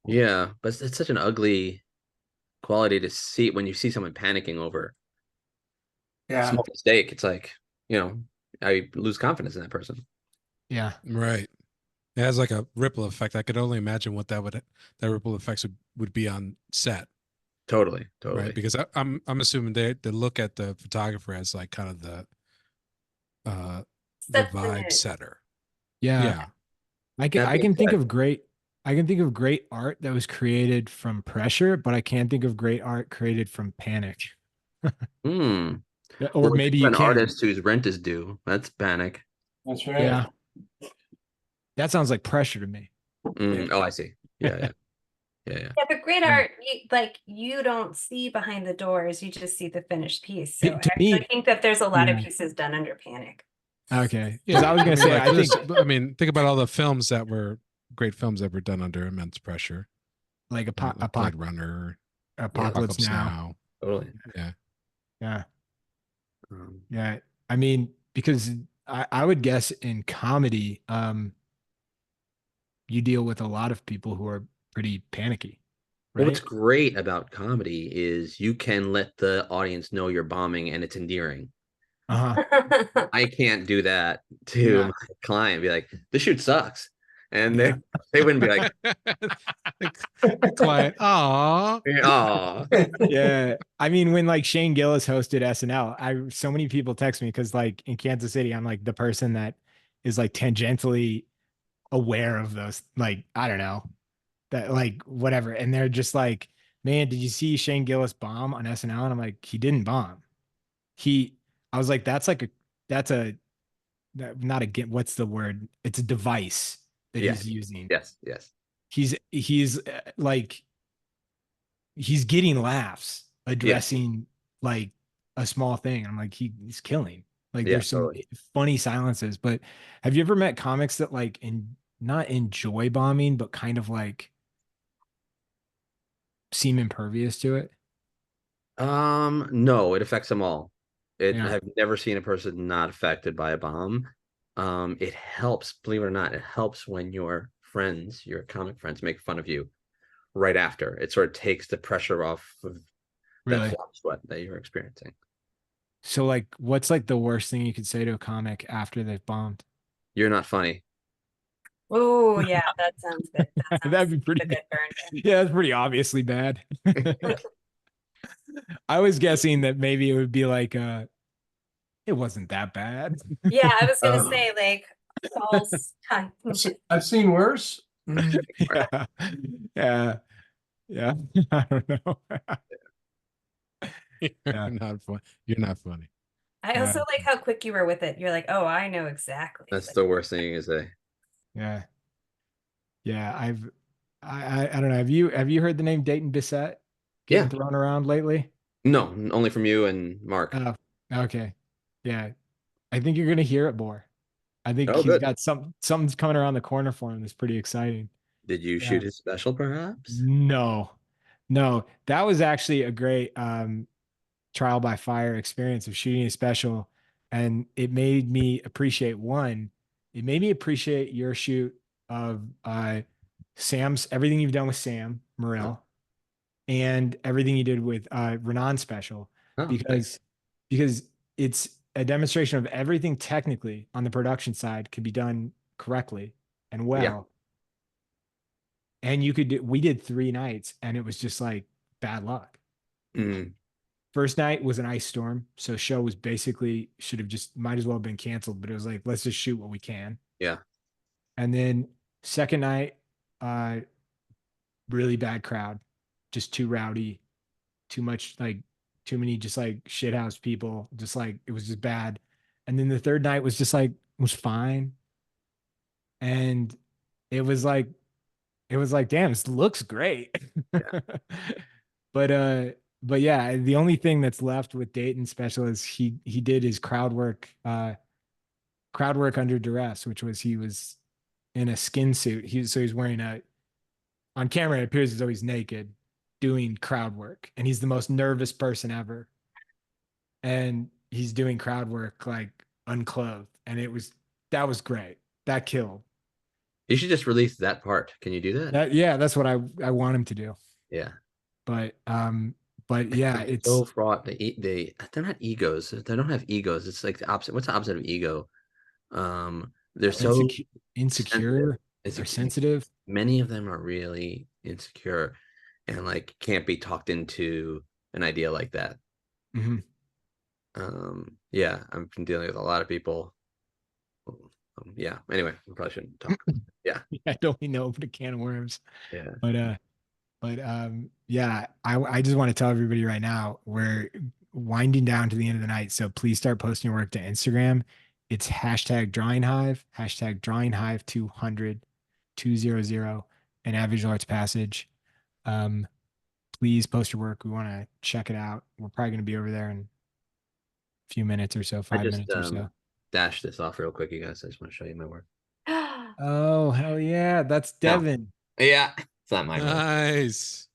Yeah, but it's such an ugly quality to see when you see someone panicking over a yeah, small mistake. It's like, I lose confidence in that person. Yeah. Right. It has like a ripple effect. I could only imagine what that ripple effects would be on set. Totally, Right. totally. Because I'm assuming they look at the photographer as like kind of the Sets the vibe mood. setter. Yeah. Yeah. I That can being think said- of great art that was created from pressure, but I can't think of great art created from panic. Hmm. Or Well, maybe think you of an can. artist whose rent is due. That's panic. that's right. Yeah. That sounds like pressure to me. Oh, I see. Yeah. Yeah, but great Yeah. art, you don't see behind the doors, you just see the finished piece. So To I me, think that there's a lot of yeah. pieces done under panic. Okay. Yeah. I was gonna say, like I think think about all the films that were great films that were done under immense pressure. like Like Blade Runner, Apocalypse Now. Now. Totally. Yeah. Yeah. Um, Yeah. I mean, because I would guess in comedy, you deal with a lot of people who are pretty panicky, Well, what's right? great about comedy is you can let the audience know you're bombing and it's endearing. Uh-huh. I can't do that to Yeah. my client, be like, this shoot sucks. And Yeah. they wouldn't be like, the client, aw. oh, Yeah. I mean, when like Shane Gillis hosted SNL, so many people text me because like in Kansas City, I'm like the person that is like tangentially aware of those, like, I don't know, that like whatever. And they're just like, man, did you see Shane Gillis bomb on SNL? And I'm like, he didn't bomb. I was like, that's not a, what's the word? It's a device that yes, he's using. yes. He's like, he's getting laughs addressing like a small thing. I'm like, he's killing. Like Yeah, there's some totally. funny silences. But have you ever met comics that like not enjoy bombing, but kind of like seem impervious to it? No, it affects them all. Yeah. I've never seen a person not affected by a bomb. It helps, believe it or not, it helps when your friends, your comic friends, make fun of you right after. It sort of takes the pressure off of Really? that flop sweat that you're experiencing. So like, what's like the worst thing you could say to a comic after they've bombed? You're not funny. Oh, yeah, that sounds good. That sounds That'd be pretty like a good burn. Yeah, that's pretty obviously bad. I was guessing that maybe it would be like it wasn't that bad. Yeah, I was gonna Oh. say like false time. I've seen worse. Yeah. Yeah. Yeah. I don't know. You're Yeah. not fun. You're not funny. I Yeah. also like how quick you were with it. You're like, oh, I know exactly. That's Like, the worst thing is a Yeah. Yeah. I don't know. Have you heard the name Dayton Bissett getting yeah. thrown around lately? No, only from you and Mark. Oh, okay. Yeah. I think you're gonna hear it more. I think Oh, he's good. got something's coming around the corner for him that's pretty exciting. Did you Yeah. shoot his special, perhaps? No, that was actually a great trial by fire experience of shooting a special. And it made me appreciate your shoot of everything you've done with Sam Morril and everything you did with Renan special Oh, thanks. because it's a demonstration of everything technically on the production side can be done correctly and well. Yeah. And we did 3 nights and it was just like bad luck. Mm, First night was an ice storm. So show was basically might as well have been canceled, but it was like, let's just shoot what we can. yeah. And then second night, really bad crowd, just too rowdy, too much, like too many, just like shithouse people, just like, it was just bad. And then the third night was just like, was fine. And it was like, damn, this looks great. But but yeah, the only thing that's left with Dayton Special is he did his crowd work under duress, which was he was in a skin suit. He's wearing on camera it appears as though he's naked doing crowd work, and he's the most nervous person ever. And he's doing crowd work like unclothed, and that was great. That killed. You should just release that part. Can you do that? Yeah, that's what I want him to do. Yeah. But yeah, it's so fraught. They're not egos. They don't have egos. It's like the opposite. What's the opposite of ego? They're so insecure or sensitive. Many of them are really insecure and like can't be talked into an idea like that. Mm-hmm. Yeah, I've been dealing with a lot of people. Yeah. Anyway, we probably shouldn't talk. Yeah. I don't even know open a can of worms. Yeah. But yeah, I just want to tell everybody right now, we're winding down to the end of the night. So please start posting your work to Instagram. It's #DrawingHive, #DrawingHive 200, and at Visual Arts Passage. Please post your work. We want to check it out. We're probably going to be over there in a few minutes or so, 5 minutes or so. Dash this off real quick, you guys. I just want to show you my work. Oh, hell yeah. That's Devin. No. Yeah. It's not mine. Nice.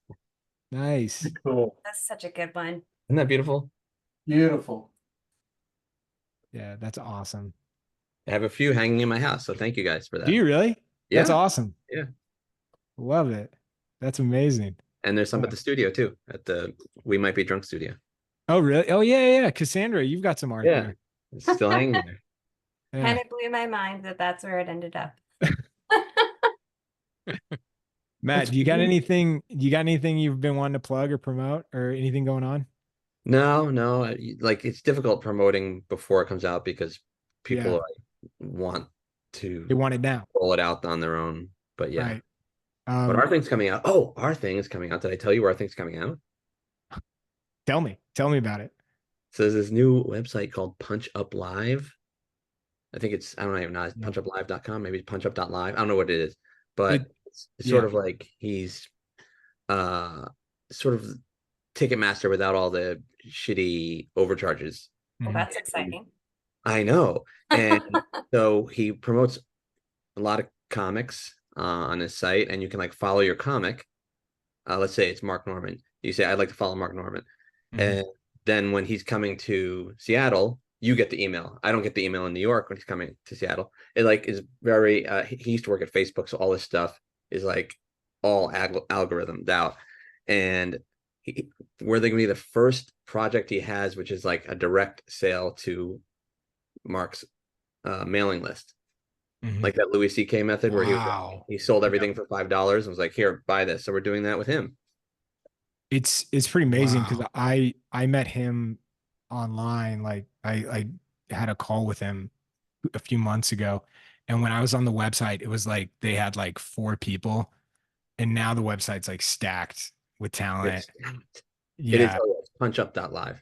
Nice. Cool. That's such a good one. Isn't that beautiful? Beautiful. Yeah, that's awesome. I have a few hanging in my house, so thank you guys for that. Do you really? Yeah. That's awesome. Yeah. Love it. That's amazing. And there's some at the studio too, at the We Might Be Drunk studio. Oh, really? Oh, yeah. Cassandra, you've got some art there. It's still hanging there. Yeah. Kind of blew my mind that that's where it ended up. Matt, do you got anything you've been wanting to plug or promote or anything going on? No, like it's difficult promoting before it comes out because people want to They want it now. roll it out on their own. But yeah. Right. But our thing's coming out. Oh, our thing is coming out. Did I tell you our thing's coming out? Tell me about it. So there's this new website called Punch Up Live. I think it's, I don't even know, it's punchuplive.com, maybe it's punchup.live. I don't know what it is, but it's sort of like he's sort of Ticketmaster without all the shitty overcharges. Well, that's exciting. I know. And so he promotes a lot of comics on his site, and you can like follow your comic. Let's say it's Mark Norman. You say, I'd like to follow Mark Norman. And then when he's coming to Seattle, you get the email. I don't get the email in New York when he's coming to Seattle. It like is very, he used to work at Facebook. So all this stuff is like all algorithmed out. And where they're going to be the first project he has, which is like a direct sale to Mark's mailing list. Like that Louis C.K. method where he sold everything for $5 and was like, here, buy this. So we're doing that with him. It's pretty amazing because I met him online. Like I had a call with him a few months ago, and when I was on the website, it was like they had like 4 people, and now the website's like stacked with talent. It is punchup.live.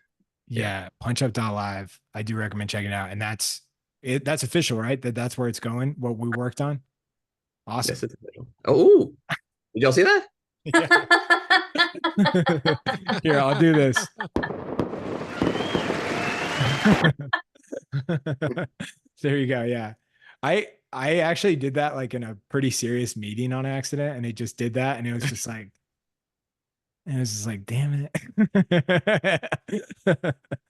Yeah, punchup.live. I do recommend checking it out, and that's official, right? That's where it's going. What we worked on. Awesome. Yes, it's official. Oh, did y'all see that? Yeah. Here, I'll do this. There you go. Yeah. I actually did that like in a pretty serious meeting on accident, and it just did that, and it was just like damn it.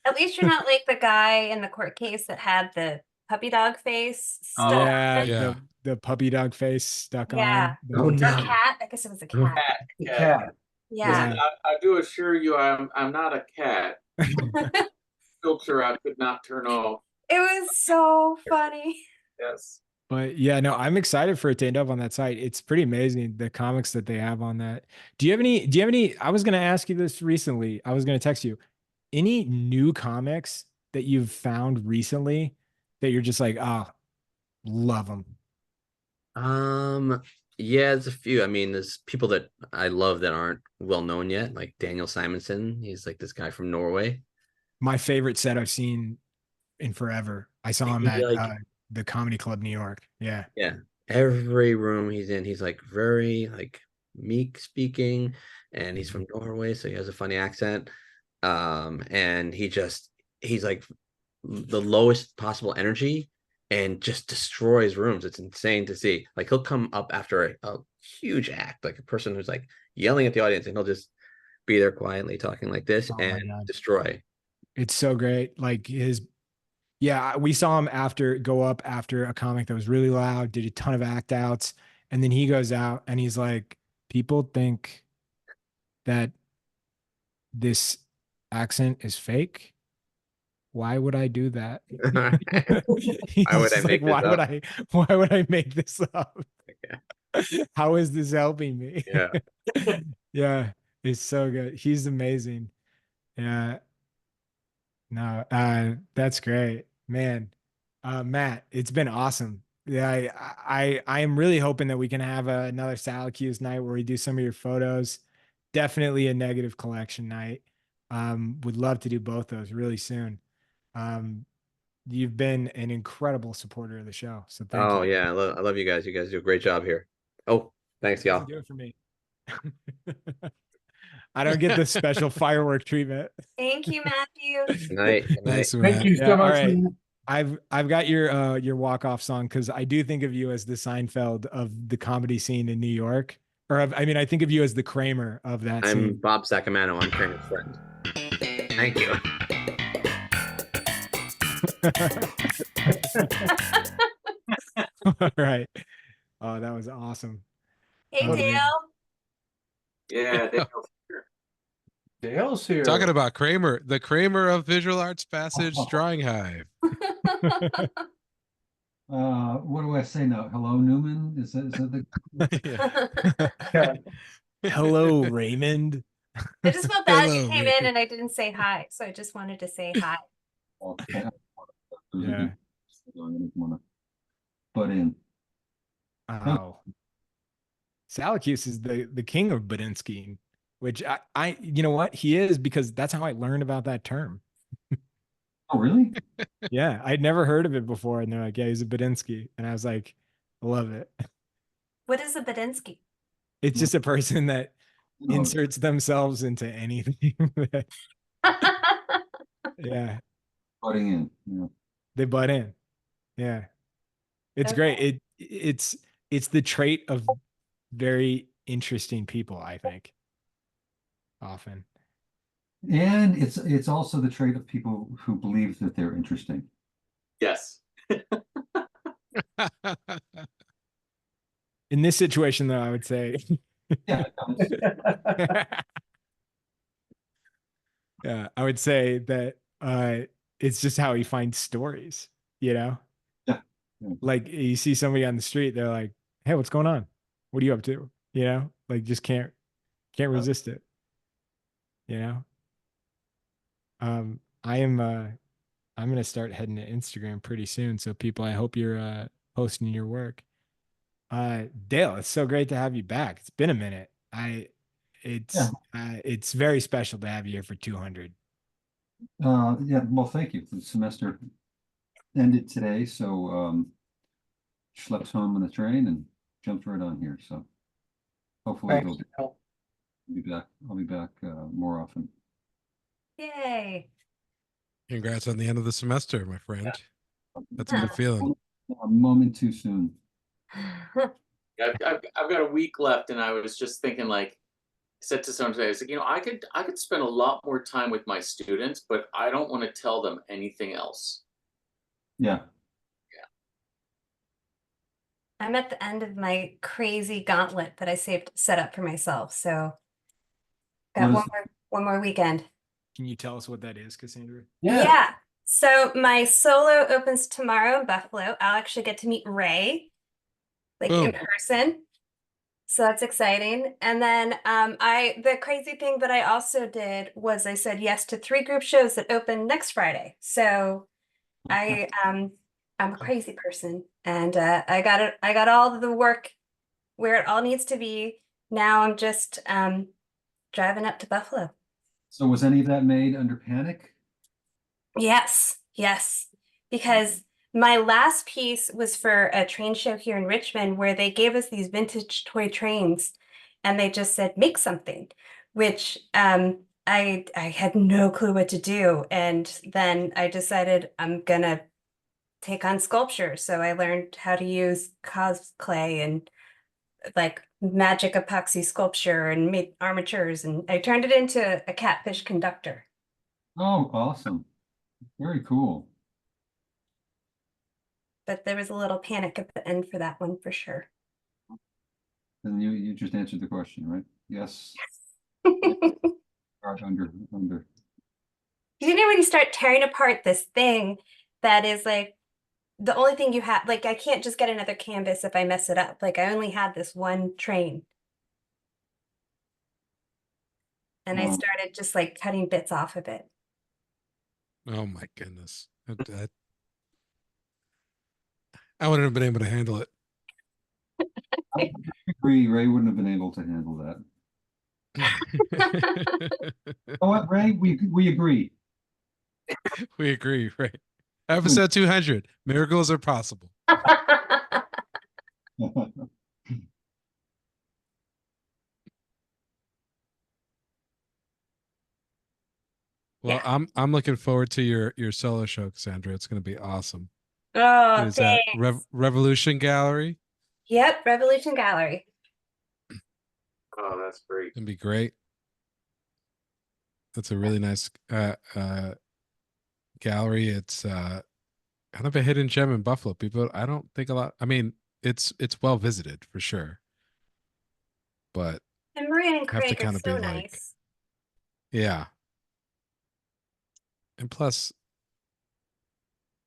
At least you're not like the guy in the court case that had the puppy dog face stuck on. The puppy dog face stuck on. Oh, no. Or cat. I guess it was a cat. Cat. Yeah. I do assure you, I'm not a cat. Filter I could not turn off. It was so funny. Yes. But yeah, no, I'm excited for it to end up on that site. It's pretty amazing, the comics that they have on that. Do you have any, I was going to ask you this recently. I was going to text you. Any new comics that you've found recently that you're just like, love them? Yeah, there's a few. I mean, there's people that I love that aren't well known yet, like Daniel Simonson. He's like this guy from Norway. My favorite set I've seen in forever. I saw him at the Comedy Club New York. Yeah. Yeah. Every room he's in, he's like very like meek speaking, and he's from Norway, so he has a funny accent. And he's like the lowest possible energy and just destroys rooms. It's insane to see. Like he'll come up after a huge act, like a person who's like yelling at the audience, and he'll just be there quietly talking like this Oh my and God. destroy. It's so great. Like yeah, we saw him go up after a comic that was really loud, did a ton of act outs, and then he goes out and he's like, people think that this accent is fake. Why would I do that? Why would I He's make like, this up? why would I make this up? How is this helping me? Yeah. Yeah, it's so good. He's amazing. Yeah. No, that's great, man. Matt, it's been awesome. Yeah, I am really hoping that we can have another Salacuse night where we do some of your photos. Definitely a negative collection night. Would love to do both those really soon. Um, you've been an incredible supporter of the show, so thank Oh you. yeah, I love you guys. You guys do a great job here. Oh, thanks, Doesn't y'all. do it for me. I don't get the special firework treatment. Thank you, Matthew. Good night. Good night. Thanks, Thank Matt. you Yeah, so all much. right. man. I've got your walk-off song because I do think of you as the Seinfeld of the comedy scene in New York. I mean, I think of you as the Kramer of that I'm scene. Bob Sacamano. I'm Kramer's friend. Thank you. All right. Oh, that was awesome. Hey, Oh, Dale. man. Yeah, Dale's here. Talking about Kramer, the Kramer of Visual Arts Passage Drawing Hive. What do I say now? Hello, Newman? Is that the Hello, Raymond. I just felt bad you Hello, came Rick. in and I didn't say hi, so I just wanted to say hi. okay? Yeah. I didn't want to butt in. Oh. Salacuse is the king of Budinsky, which I you know what? He is because that's how I learned about that term. Oh, really? Yeah, I'd never heard of it before. And they're like, yeah, he's a Budinsky. And I was like, I love it. What is a Badinsky? It's just a person that No, inserts themselves into anything. Yeah, butting in. Yeah. they butt in. Yeah. It's great. It's the trait of very interesting people, I think. Often. And it's also the trait of people who believe that they're interesting. yes. In this situation, though, I would say, Yeah. yeah, I would say that it's just how he finds stories, you know? Yeah. Yeah. Like you see somebody on the street, they're like, hey, what's going on? What are you up to? You know, like just can't resist it. You know? I'm gonna start heading to Instagram pretty soon. So people, I hope you're posting your work. Dale, it's so great to have you back. It's been a minute. It's very special to have you here for 200. Yeah, well, thank you. The semester ended today, so schlepped home on the train and jumped right on here. So hopefully Thanks, it'll Dale. be back. I'll be back more often. Yay. Congrats on the end of the semester, my friend. That's a good feeling. A moment too soon. I've got a week left, and I was just thinking, like, I said to someone today, I was like, I could spend a lot more time with my students, but I don't want to tell them anything else. Yeah. I'm at the end of my crazy gauntlet that I set up for myself. So got What is- one more weekend. Can you tell us what that is, Cassandra? Yeah. So my solo opens tomorrow in Buffalo. I'll actually get to meet Ray, like in Boom. person. So that's exciting. And then the crazy thing that I also did was I said yes to 3 group shows that open next Friday. So I'm a crazy person, and I got all the work where it all needs to be. Now I'm just driving up to Buffalo. So was any of that made under panic? Yes, because my last piece was for a train show here in Richmond where they gave us these vintage toy trains and they just said, make something. which I had no clue what to do. And then I decided I'm gonna take on sculpture. So I learned how to use cosplay and like magic epoxy sculpture and made armatures, and I turned it into a catfish conductor. Oh, awesome. Very cool. But there was a little panic at the end for that one for sure. And you just answered the question, right? Yes. Under. You know, when you start tearing apart this thing that is like the only thing you have, like I can't just get another canvas if I mess it up. Like I only had this one train. And I started just like cutting bits off of it. Oh my goodness. I wouldn't have been able to handle it. I agree. Ray wouldn't have been able to handle that. Oh, what, Ray? We agree. We agree, right? Episode 200. Miracles are possible. Well, Yeah. I'm looking forward to your solo show, Cassandra. It's going to be awesome. Oh, Is that thanks. Revolution Gallery? Yep, Revolution Gallery. Oh, that's great. It's going to be great. That's a really nice gallery. It's kind of a hidden gem in Buffalo. People, I don't think a lot. I mean, it's well visited for sure, but And Maria and have to Craig are kind of so be like, nice. yeah. And plus,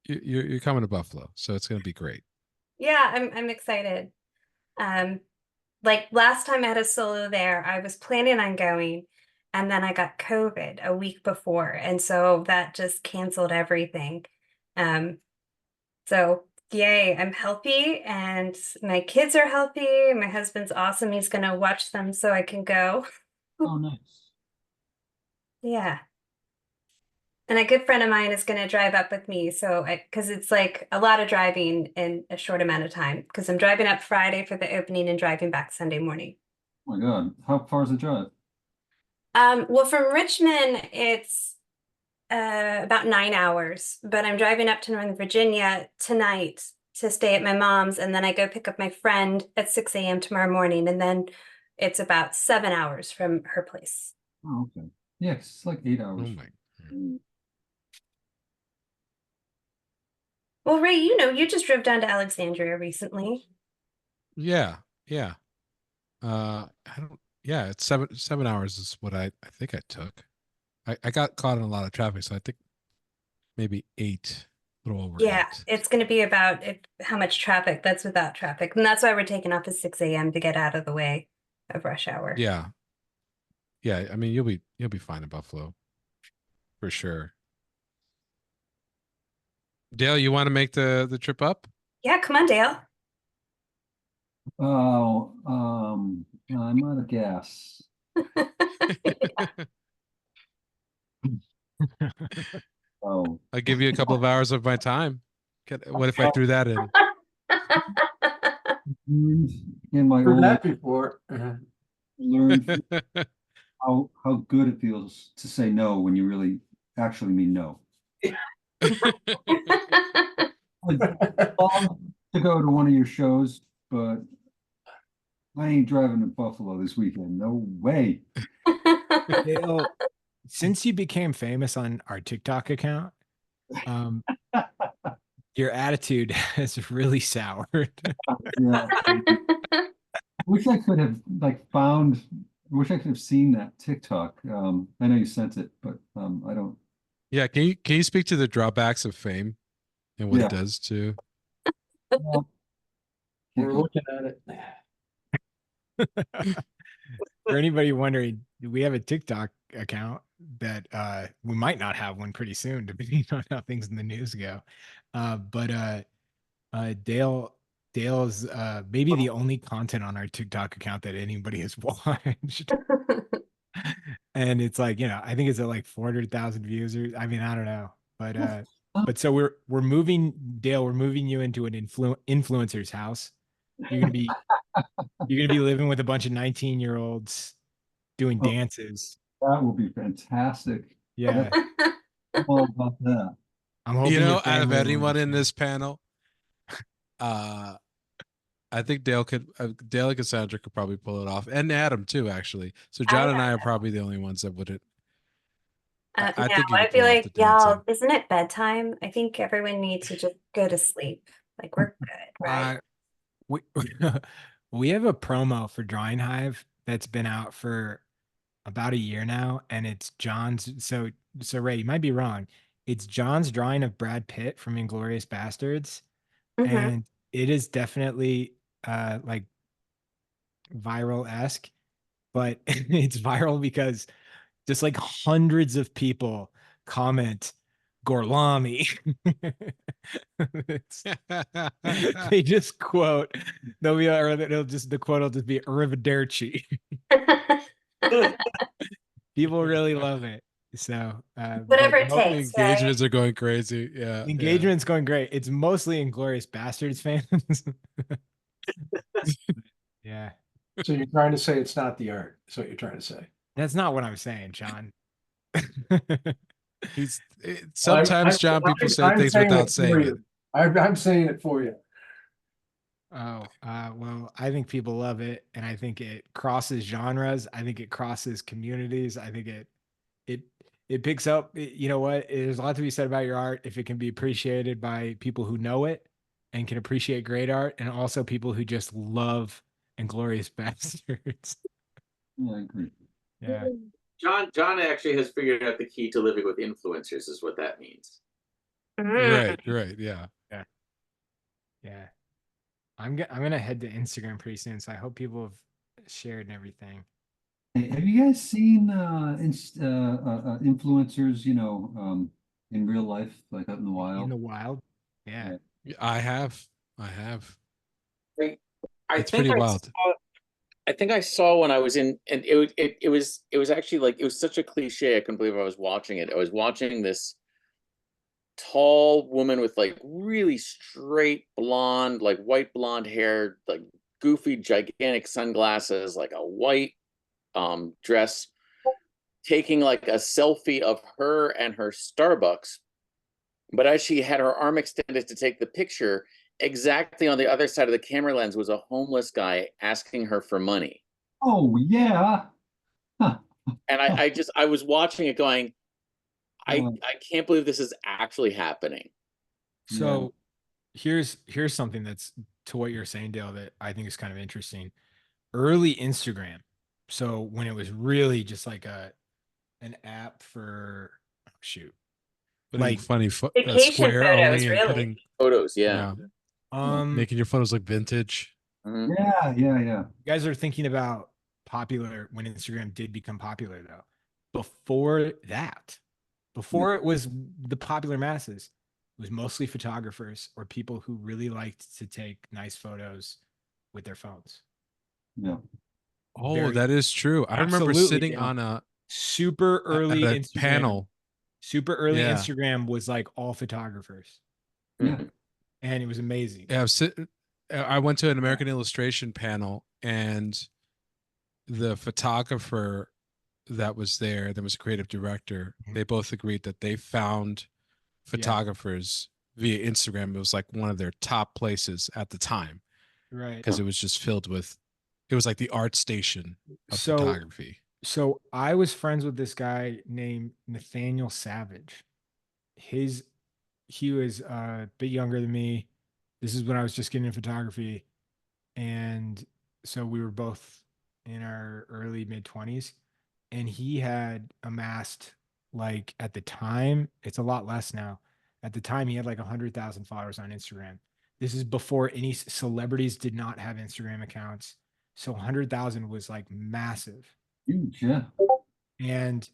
you're coming to Buffalo, so it's going to be great. Yeah, I'm excited. Like last time I had a solo there, I was planning on going, and then I got COVID a week before, and so that just canceled everything. So yay, I'm healthy and my kids are healthy. My husband's awesome. He's gonna watch them so I can go. Oh, nice. Yeah. And a good friend of mine is going to drive up with me. So, because it's like a lot of driving in a short amount of time, because I'm driving up Friday for the opening and driving back Sunday morning. Oh my God. How far is the drive? Well, from Richmond, it's about 9 hours, but I'm driving up to Northern Virginia tonight to stay at my mom's. And then I go pick up my friend at 6 a.m. tomorrow morning. And then it's about 7 hours from her place. Oh, okay. Yeah, it's like 8 hours. Oh my. Well, Ray, you know, you just drove down to Alexandria recently. Yeah, yeah. I don't. Yeah, it's 7 hours is what I think I took. I got caught in a lot of traffic, so I think maybe 8, a little over Yeah, 8. it's going to be about how much traffic. That's without traffic. And that's why we're taking off at 6 a.m. to get out of the way of rush hour. Yeah, yeah. I mean, you'll be fine in Buffalo for sure. Dale, you want to make the trip up? Yeah, come on, Dale. Oh, I'm out of gas. Oh, I'll give you a couple of hours of my time. What if I threw that in? in my Heard old that before. learned how good it feels to say no when you really actually mean no. I'd love to go to one of your shows, but I ain't driving to Buffalo this weekend. No way. Dale, since you became famous on our TikTok account, your attitude has really soured. Yeah. Wish I could have wish I could have seen that TikTok. I know you sent it, but I don't. Yeah, can you speak to the drawbacks of fame and what Yeah. it does to? Well, We're looking at it. For anybody wondering, we have a TikTok account that we might not have one pretty soon, depending on how things in the news go. But Dale's maybe the only content on our TikTok account that anybody has watched. And it's like, I think it's at like 400,000 views, or I mean, I don't know. But so we're moving, Dale, we're moving you into an influencer's house. You're gonna be living with a bunch of 19-year-olds doing Oh. dances. That will be fantastic. Yeah. I'm all about that. I'm hoping You your know, out of family will anyone in understand. this panel, I think Dale and Cassandra could probably pull it off, and Adam too, actually. So John and I are probably the only ones that wouldn't. I No, think you I could feel pull off like the y'all, dancing. isn't it bedtime? I think everyone needs to just go to sleep. Like we're good, right? We we have a promo for Drawing Hive that's been out for about a year now, and it's John's. So Ray, you might be wrong. It's John's drawing of Brad Pitt from Inglorious Bastards, Mhm. and it is definitely like viral-esque, but it's viral because just like hundreds of people comment Gorlami. They just quote, they'll be, or it'll just, the quote will just be Arrivederci. People really love it. So, Whatever but it The takes, right? engagements are going crazy. Yeah. the engagement's going great. It's mostly Inglorious Bastards fans. Yeah. So you're trying to say it's not the art, is what you're trying to say. That's not what I'm saying, Sean. Sometimes, John, people say I'm things saying without it for saying it. you. I'm saying it for you. Oh, well, I think people love it, and I think it crosses genres. I think it crosses communities. I think it it picks up. You know what? There's a lot to be said about your art if it can be appreciated by people who know it and can appreciate great art, and also people who just love Inglorious Bastards. Yeah, I agree. Yeah. John actually has figured out the key to living with influencers is what that means. Right, Mm. right, yeah. Yeah. I'm gonna head to Instagram pretty soon, so I hope people have shared and everything. Hey, have you guys seen influencers, in real life, like out in the In wild? the wild. Yeah. I have. I It's think pretty I wild. I think I saw when I was in, and it was actually like, it was such a cliche. I couldn't believe I was watching it. I was watching this tall woman with like really straight blonde, like white blonde hair, like goofy, gigantic sunglasses, like a white dress, taking like a selfie of her and her Starbucks. But as she had her arm extended to take the picture, exactly on the other side of the camera lens was a homeless guy asking her for money. Oh yeah. Huh. And I was watching it going, Uh, I can't believe this is actually happening. So here's something that's to what you're saying, Dale, that I think is kind of interesting. Early Instagram. So when it was really just like an app for shoot. Putting Like funny Vacation square photos, only and really. putting Photos, yeah. making your photos look vintage. Mhm. yeah. you guys are thinking about popular when Instagram did become popular though. Before that, before it was the popular masses, it was mostly photographers or people who really liked to take nice photos with their phones. Yeah. Oh, that is true. I remember Absolutely, sitting yeah. on Super at early a Instagram. panel. Super early Yeah. Instagram was like all photographers. Yeah. And it was amazing. Yeah, I went to an American Illustration panel, and the photographer that was there, there was a creative director. They both agreed that they found photographers via Instagram. It was like one of their top places at the time, Right. because it was just filled with, it was like the art station of photography. So I was friends with this guy named Nathaniel Savage. He was a bit younger than me. This is when I was just getting into photography. And so we were both in our early mid 20s. And he had amassed, like, at the time, it's a lot less now. At the time, he had like 100,000 followers on Instagram. This is before any celebrities did not have Instagram accounts. So 100,000 was like massive. Huge. Yeah. And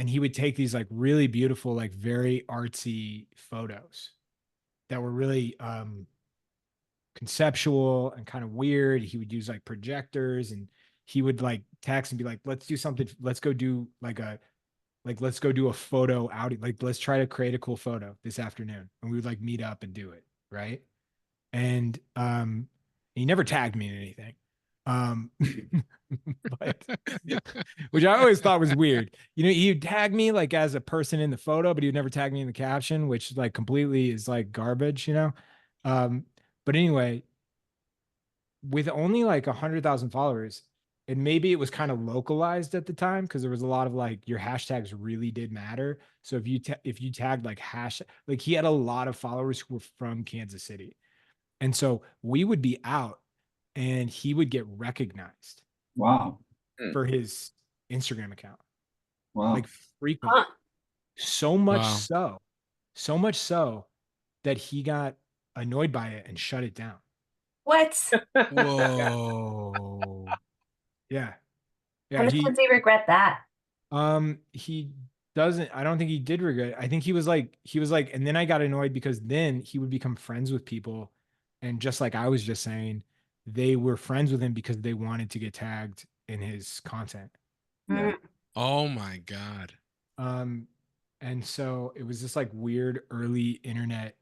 he would take these like really beautiful, like very artsy photos that were really conceptual and kind of weird. He would use like projectors, and he would like text and be like, let's do something, let's go do let's go do a photo outing, like let's try to create a cool photo this afternoon. And we would like meet up and do it, right? And he never tagged me in anything, but, which I always thought was weird. You know, he'd tag me like as a person in the photo, but he would never tag me in the caption, which like completely is like garbage, you know? But anyway, with only like 100,000 followers, and maybe it was kind of localized at the time because there was a lot of like your hashtags really did matter. So if you tagged like like he had a lot of followers who were from Kansas City. And so we would be out and he would get recognized Wow. for his Instagram account, Wow. like frequently. Huh. So much Wow. so that he got annoyed by it and shut it down. What? Whoa. Yeah. How Yeah. much does he regret that? He doesn't, I don't think he did regret it. I think he was like, and then I got annoyed because then he would become friends with people. And just like I was just saying, they were friends with him because they wanted to get tagged in his content. Yeah. Oh my God. And so it was this like weird early internet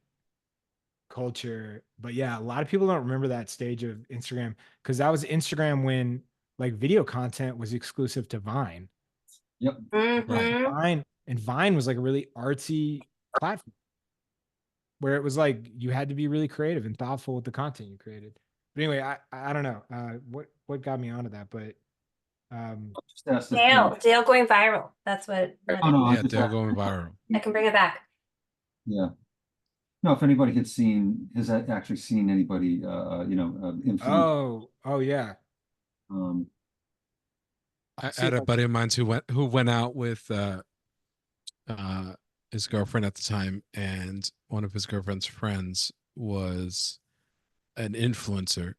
culture. But yeah, a lot of people don't remember that stage of Instagram because that was Instagram when like video content was exclusive to Vine. Yep. Mhm. And Vine was like a really artsy platform where it was like you had to be really creative and thoughtful with the content you created. But anyway, I don't know what got me onto that, but Just asked if, you know, Dale going viral. That's what oh no, I Yeah, just they're asked, going viral. I can bring it back. yeah. No, if anybody has actually seen anybody, you know, influence. oh yeah. Um, I See, had a buddy of mine who went out with uh his girlfriend at the time, and one of his girlfriend's friends was an influencer.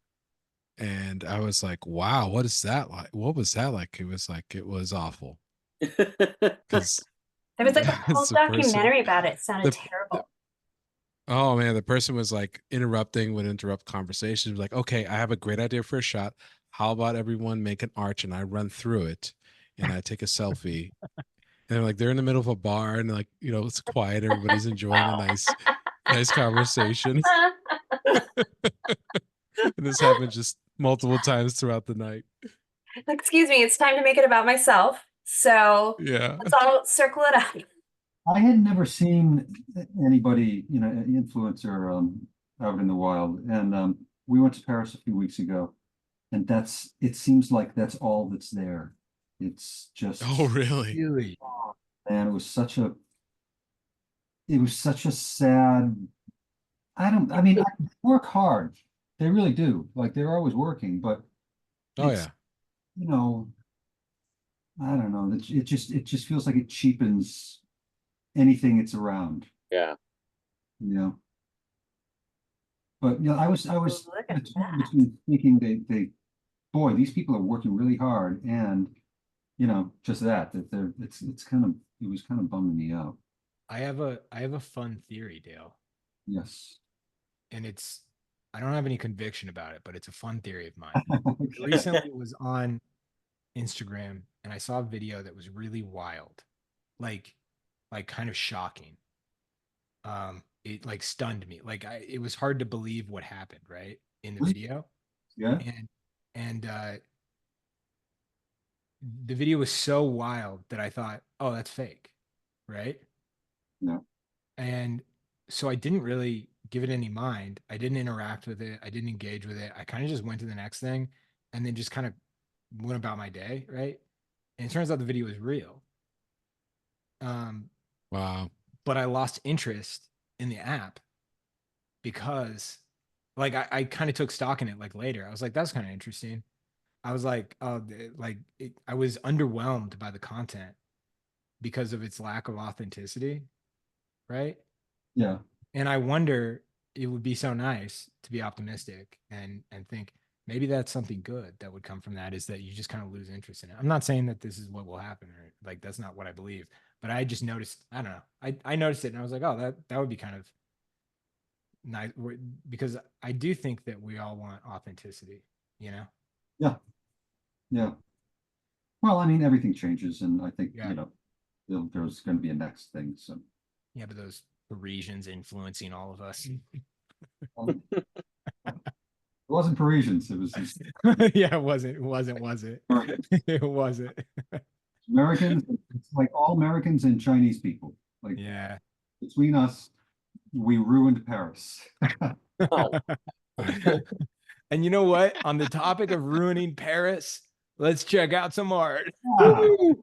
And I was like, wow, what is that like? What was that like? It was like, it was awful. Because There was like a whole documentary about it. It sounded the- terrible. oh man, the person was like would interrupt conversations. Like, okay, I have a great idea for a shot. How about everyone make an arch and I run through it and I take a selfie? And they're like, they're in the middle of a bar and like, you know, it's quiet. Everybody's enjoying a nice conversation. And this happened just multiple times throughout the night. Excuse me, it's time to make it about myself. So Yeah. let's all circle it up. I had never seen anybody, you know, an influencer out in the wild, and we went to Paris a few weeks ago, and it seems like that's all that's there. It's just, Oh, really? really? and it was such a sad. I mean, I work hard. They really do. Like they're always working, but Oh it's, yeah. you know, I don't know. It just feels like it cheapens anything it's around, Yeah. you know. But you know, I was Look at torn that. between thinking boy, these people are working really hard, and you know, just that it was kind of bumming me out. I have a fun theory, Dale. Yes. And I don't have any conviction about it, but it's a fun theory of mine. Okay. Recently was on Instagram and I saw a video that was really wild, like kind of shocking. It like stunned me. Like it was hard to believe what happened, right? In the video. Yeah. And the video was so wild that I thought, oh, that's fake, right? No. And so I didn't really give it any mind. I didn't interact with it. I didn't engage with it. I kind of just went to the next thing and then just kind of went about my day, right? And it turns out the video was real. Wow. But I lost interest in the app because like I kind of took stock in it like later. I was like, that's kind of interesting. I was like, oh, I was underwhelmed by the content because of its lack of authenticity, right? Yeah. And I wonder, it would be so nice to be optimistic and think maybe that's something good that would come from that, is that you just kind of lose interest in it. I'm not saying that this is what will happen, or like that's not what I believe, but I just noticed, I don't know, I noticed it and I was like, oh, that would be kind of nice, because I do think that we all want authenticity, you know? Yeah. Yeah. Well, I mean, everything changes, and I think, Yeah. you know, there's going to be a next thing. So, Yeah, but those Parisians influencing all of us. well, wasn't Parisians. It was just Yeah, it wasn't. Was it? It wasn't. Americans. It's like all Americans and Chinese people. Like Yeah. between us, we ruined Paris. Oh, And you know what? On the topic of ruining Paris, let's check out some art. No,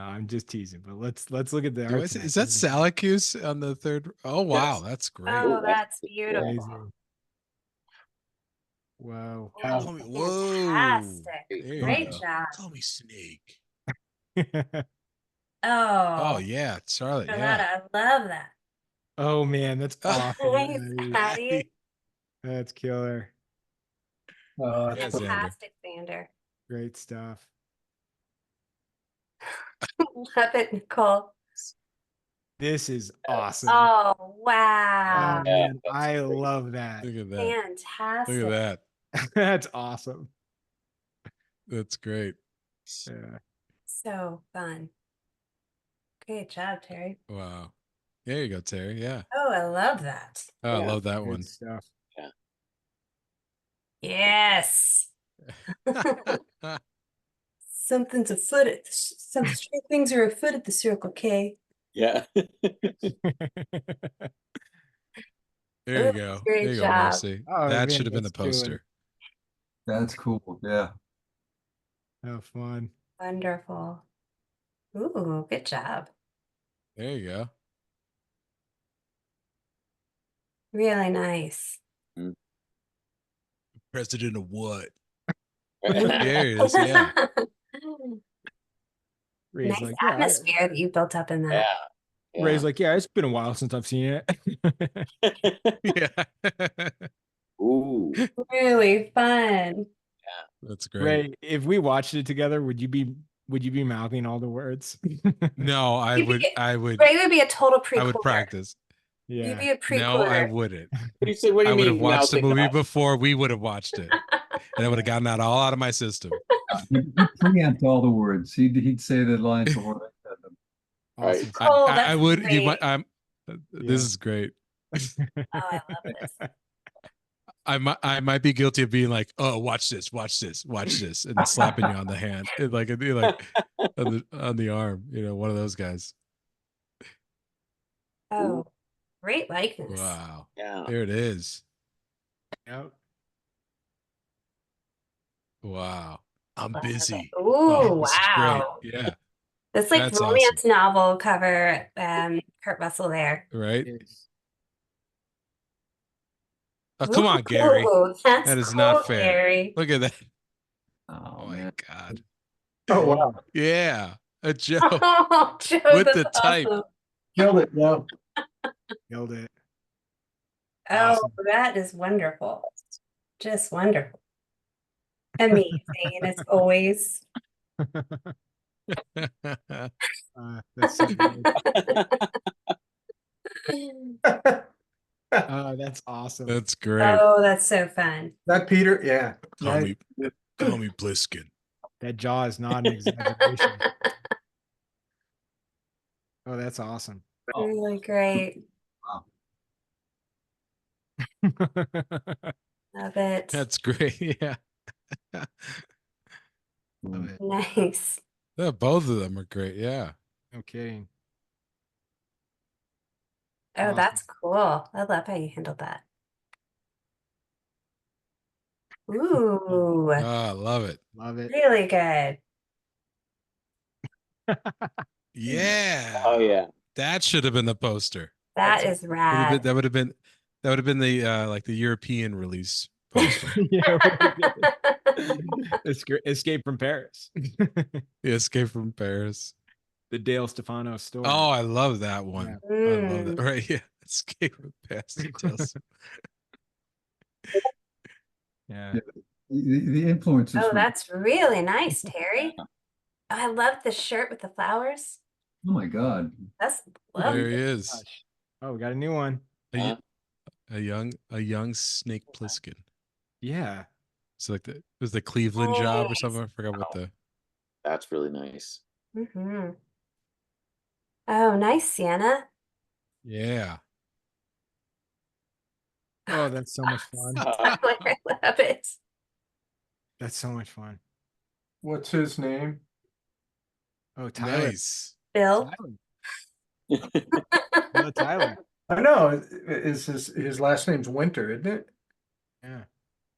I'm just teasing, but let's look at the art. Is tonight. that Salacuse on the third? Oh wow, that's great. Oh, that's that's beautiful. Amazing. Wow. Oh, Call me- whoa. fantastic. There you Great go. job. Call me Snake. Oh, Oh yeah, Charlotte. Renata, Yeah. I love that. Oh man, that's awesome. Nice, Patty. That's killer. Uh, Yeah, Xander. Fantastic, Xander. Great stuff. Love it, Nicole. This is awesome. Oh, wow. Oh, man, I love that. Look at that. Fantastic. Look at that. That's awesome. That's great. Yeah. So fun. Great job, Terry. Wow. There you go, Terry. Yeah. Oh, I love that. Oh, I Yeah. love that Good one. stuff. Yes. Something's afoot at some strange things are afoot at the Circle K. yeah. There you Ooh, go. great There you go, job. Marcy. Oh, That man, should have been the let's do it. poster. That's cool. Yeah. Have fun. Wonderful. Ooh, good job. There you go. Really nice. President of what? Yeah. There he is. Yeah. Ray's Nice like, yeah, atmosphere that you built up in that. Ray's like, yeah, it's been a while since I've seen it. Yeah. Ooh. Really fun. That's great. Ray, if we watched it together, would you be mouthing all the words? No, I You'd be- would Ray would be a total I pre-quoter. would practice. You'd Yeah. be a pre-quoter. No, I wouldn't. What do you say? What do I you would mean? have watched the mouthing movie off? before we would have watched it. And I would have gotten that all out of my system. He'd preempt all the words. He'd say the lines before they said them. Awesome. Oh, I that's would you might great. this Yeah. is great. Oh, I love this. I might be guilty of being like, oh, watch this, and slapping you on the hand. Like it'd be like on the arm, one of those guys. Oh, great likeness. Wow. Yeah. There it is. Yep. Wow. I'm Love busy. it. Oh, Ooh, this is wow. great. Yeah. That's like That's romance novel cover, Kurt Russell there. Right. Oh, come on, Gary. Ooh, that's That is cool, not fair. Gary. Look at that. Oh, Oh my man. God. oh, wow. Yeah. A Joe Oh, Joe, with that's the type. awesome. Killed it. Yeah. Killed it. Oh, Awesome. that is wonderful. Just wonderful. Amazing, as always. That's so good. That's awesome. That's great. Oh, that's so fun. That Peter, yeah. Call Nice. me Bliskin. That jaw is not an exaggeration. Oh, that's awesome. Really great. Love it. That's great. Yeah. Love it. Nice. Yeah, both of them are great. Yeah. No kidding. Oh, Awesome. that's cool. I love how you handled that. Ooh, I love it. Love it. really good. Yeah. Oh yeah. That should have been the poster. That is rad. That would have been the like the European release poster. Yeah. Escape from Paris. The Escape from Paris. The Dale Stephanos story. Oh, I love that one. I love that. Mm. Right. Yeah. Escape from Paris. Yeah. The influences. Oh, from- that's really nice, Terry. Oh, I love the shirt with the flowers. Oh my God. That's There lovely. he is. Gosh. Oh, we got a new one. A young Snake Plissken. Yeah. So like it was the Cleveland job or Nice. something. I forgot what the That's really nice. Mm-hmm. Oh, nice, Sienna. yeah. Oh, that's so much fun. Tyler, I love it. That's so much fun. What's his name? Oh, Tyler. Nice. Bill. Tyler. No, Tyler. I know, is his last name's Winter, isn't it? Yeah.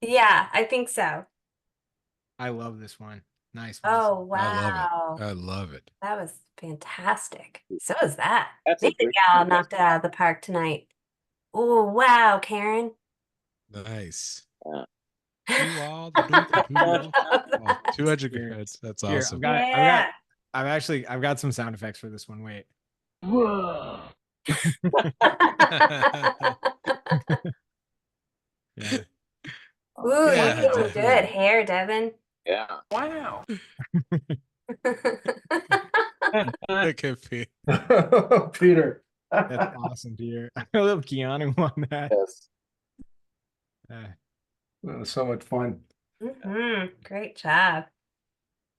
Yeah, I think so. I love this one. Nice. Oh, I love wow. it. I love it. That was fantastic. So was that. That's a Maybe great y'all podcast. knocked it out of the park tonight. Oh, wow, Karen. Nice. Yeah. Do all the do the do. Oh, two Here. educated. That's Here, awesome. Yeah. I've got some sound effects for this one. Wait. Whoa. Yeah. Ooh, Yeah, you're doing Devin. good hair, Devin. Yeah. Wow. Look at me. Peter. That's awesome, Peter. I love Keanu on that. Yes. That was so much fun. Great job.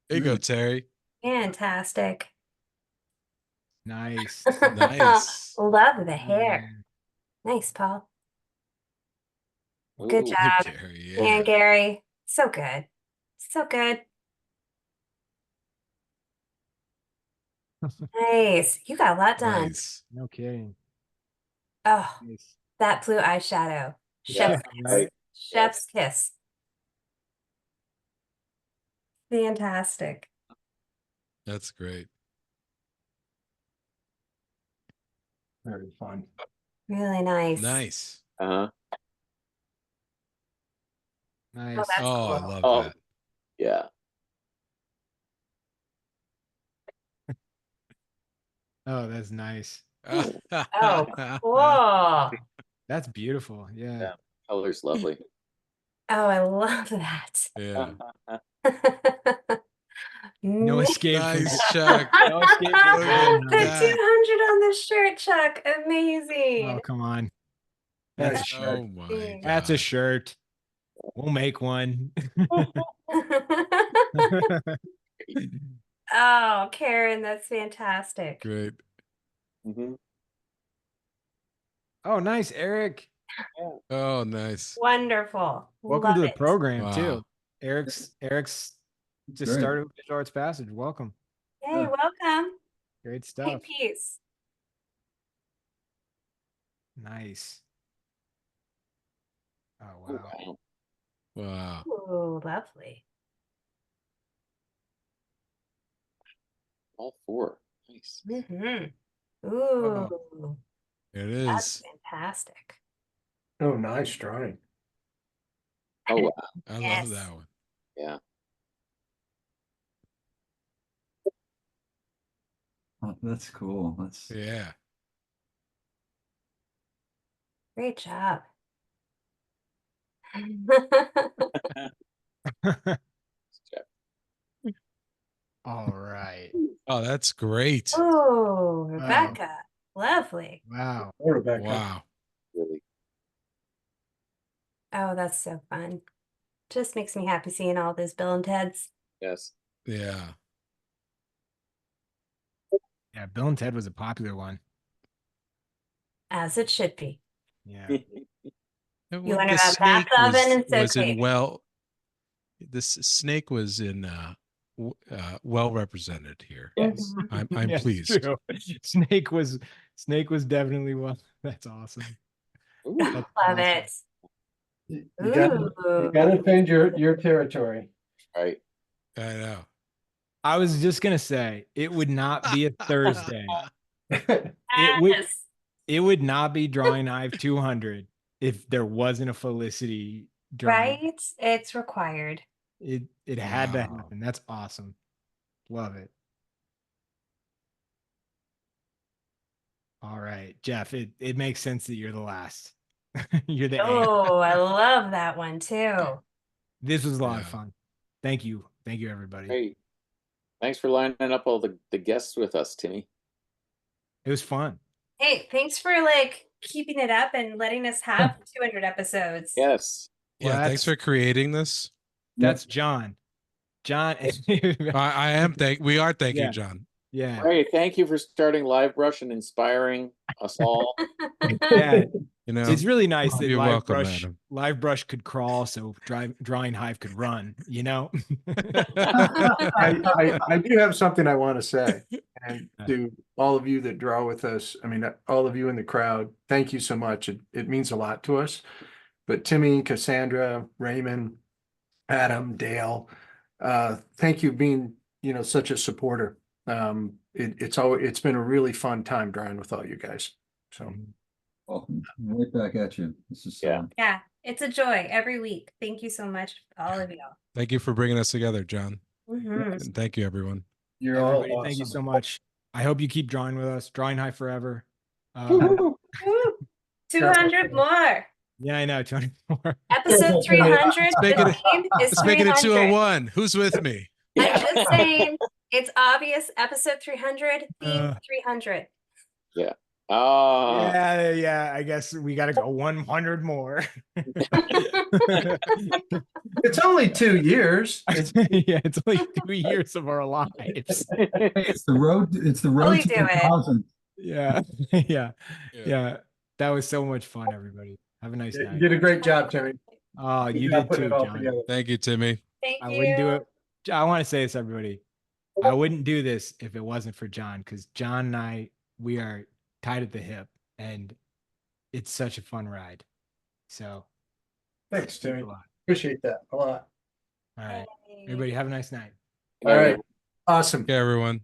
There you go, Terry. Fantastic. Nice. Nice. Love the hair. Nice, Paul. Good Ooh. job. Terry, And yeah. Gary. So good. So good. Nice. You got a lot done. Nice. No kidding. Oh, Nice. that blue eyeshadow. Yeah, Chef's kiss. right? Chef's kiss. Fantastic. That's great. Very fun. Really nice. Nice. Uh-huh. Nice. that's Oh, I cool. love Oh. that. Yeah. Oh, that's nice. Oh, cool. That's beautiful. Yeah. Yeah. Color's lovely. Oh, I love that. Yeah. No escape from Nice, Chuck. no escape from Look at golden The nuggets. that. 200 on the shirt, Chuck. Amazing. Oh, come on. That's a Nice shirt. Oh my God. That's a shirt. We'll make one. Oh, Karen, that's fantastic. Great. Mhm. Oh, nice, Eric. Oh, nice. Wonderful. Welcome Love to the it. program Wow. too. Eric's just Great. started with Visual Arts Passage. Welcome. Hey, welcome. Great Hey, stuff. peace. Nice. Oh Ooh, wow. wow. Wow. Ooh, lovely. All four. Nice. Ooh, It that's is. fantastic. Oh, nice drawing. Oh, wow. I Yes. love that one. Yeah. Oh, that's cool. That's Yeah. Great job. All right. Oh, that's great. Oh, Rebecca. Lovely. Wow. Oh, Rebecca. Wow. Really. Oh, that's so fun. Just makes me happy seeing all those Bill and Ted's. Yes. Yeah. Yeah, Bill and Ted was a popular one. As it should be. Yeah. You learn about bath oven and was soak in baby. this snake was in well represented here. Yes. I'm Yes, pleased. true. Snake was definitely one. That's awesome. Ooh. That's Love awesome. it. You gotta defend your territory. Right. I know. I was just gonna say it would not be a Thursday. It would not be Drawing Hive 200 if there wasn't a Felicity drawing. Right? It's required. It had to Wow. happen. That's awesome. Love it. All right, Jeff, it makes sense that you're the last. You're the A. Oh, I love that one too. This was a lot of Yeah. fun. Thank you. Thank you, everybody. Great. Thanks for lining up all the guests with us, Timmy. It was fun. Hey, thanks for like keeping it up and letting us have 200 episodes. Yes. Well, Yeah. Thanks for creating this. That's John. John. I am we are thanking Yeah. John. Yeah. Ray, thank you for starting Live Brush and inspiring us all. Yeah. You know, It's really nice that you're welcome, Adam. Live Brush could crawl so Drawing Hive could run, you know? I do have something I want to say, and to all of you that draw with us, I mean, all of you in the crowd, thank you so much. It means a lot to us. But Timmy, Cassandra, Raymond, Adam, Dale, thank you being, such a supporter. It's been a really fun time drawing with all you guys. So Well, right back at you. This is Yeah, it's a joy every week. Thank you so much, all of y'all. Thank you for bringing us together, John. Mhm. And thank you, everyone. you're Everybody, all thank you awesome. so much. I hope you keep drawing with us. Drawing Hive forever. Woo! 200 more. Yeah, I know. 24. Episode 300. Let's make it- The theme is Let's make it a 300. 201. Who's with me? I'm just saying, it's obvious. Episode 300, theme 300. Yeah. I guess we got to go 100 more. It's only 2 years. It's only 2 years of our lives. It's the road. It's the road Totally to do it. 1,000. Yeah. That was so much fun, everybody. Have a nice You night. did a great job, Timmy. Oh, Good you job did putting too, it all John. together. Thank you, Timmy. Thank I you. wouldn't do it. I want to say this, everybody. I wouldn't do this if it wasn't for John, because John and I, we are tied at the hip, and it's such a fun ride. So Thanks, Timmy. a lot. Appreciate that a lot. All right. Everybody have a nice night. All right. Awesome. Okay, everyone.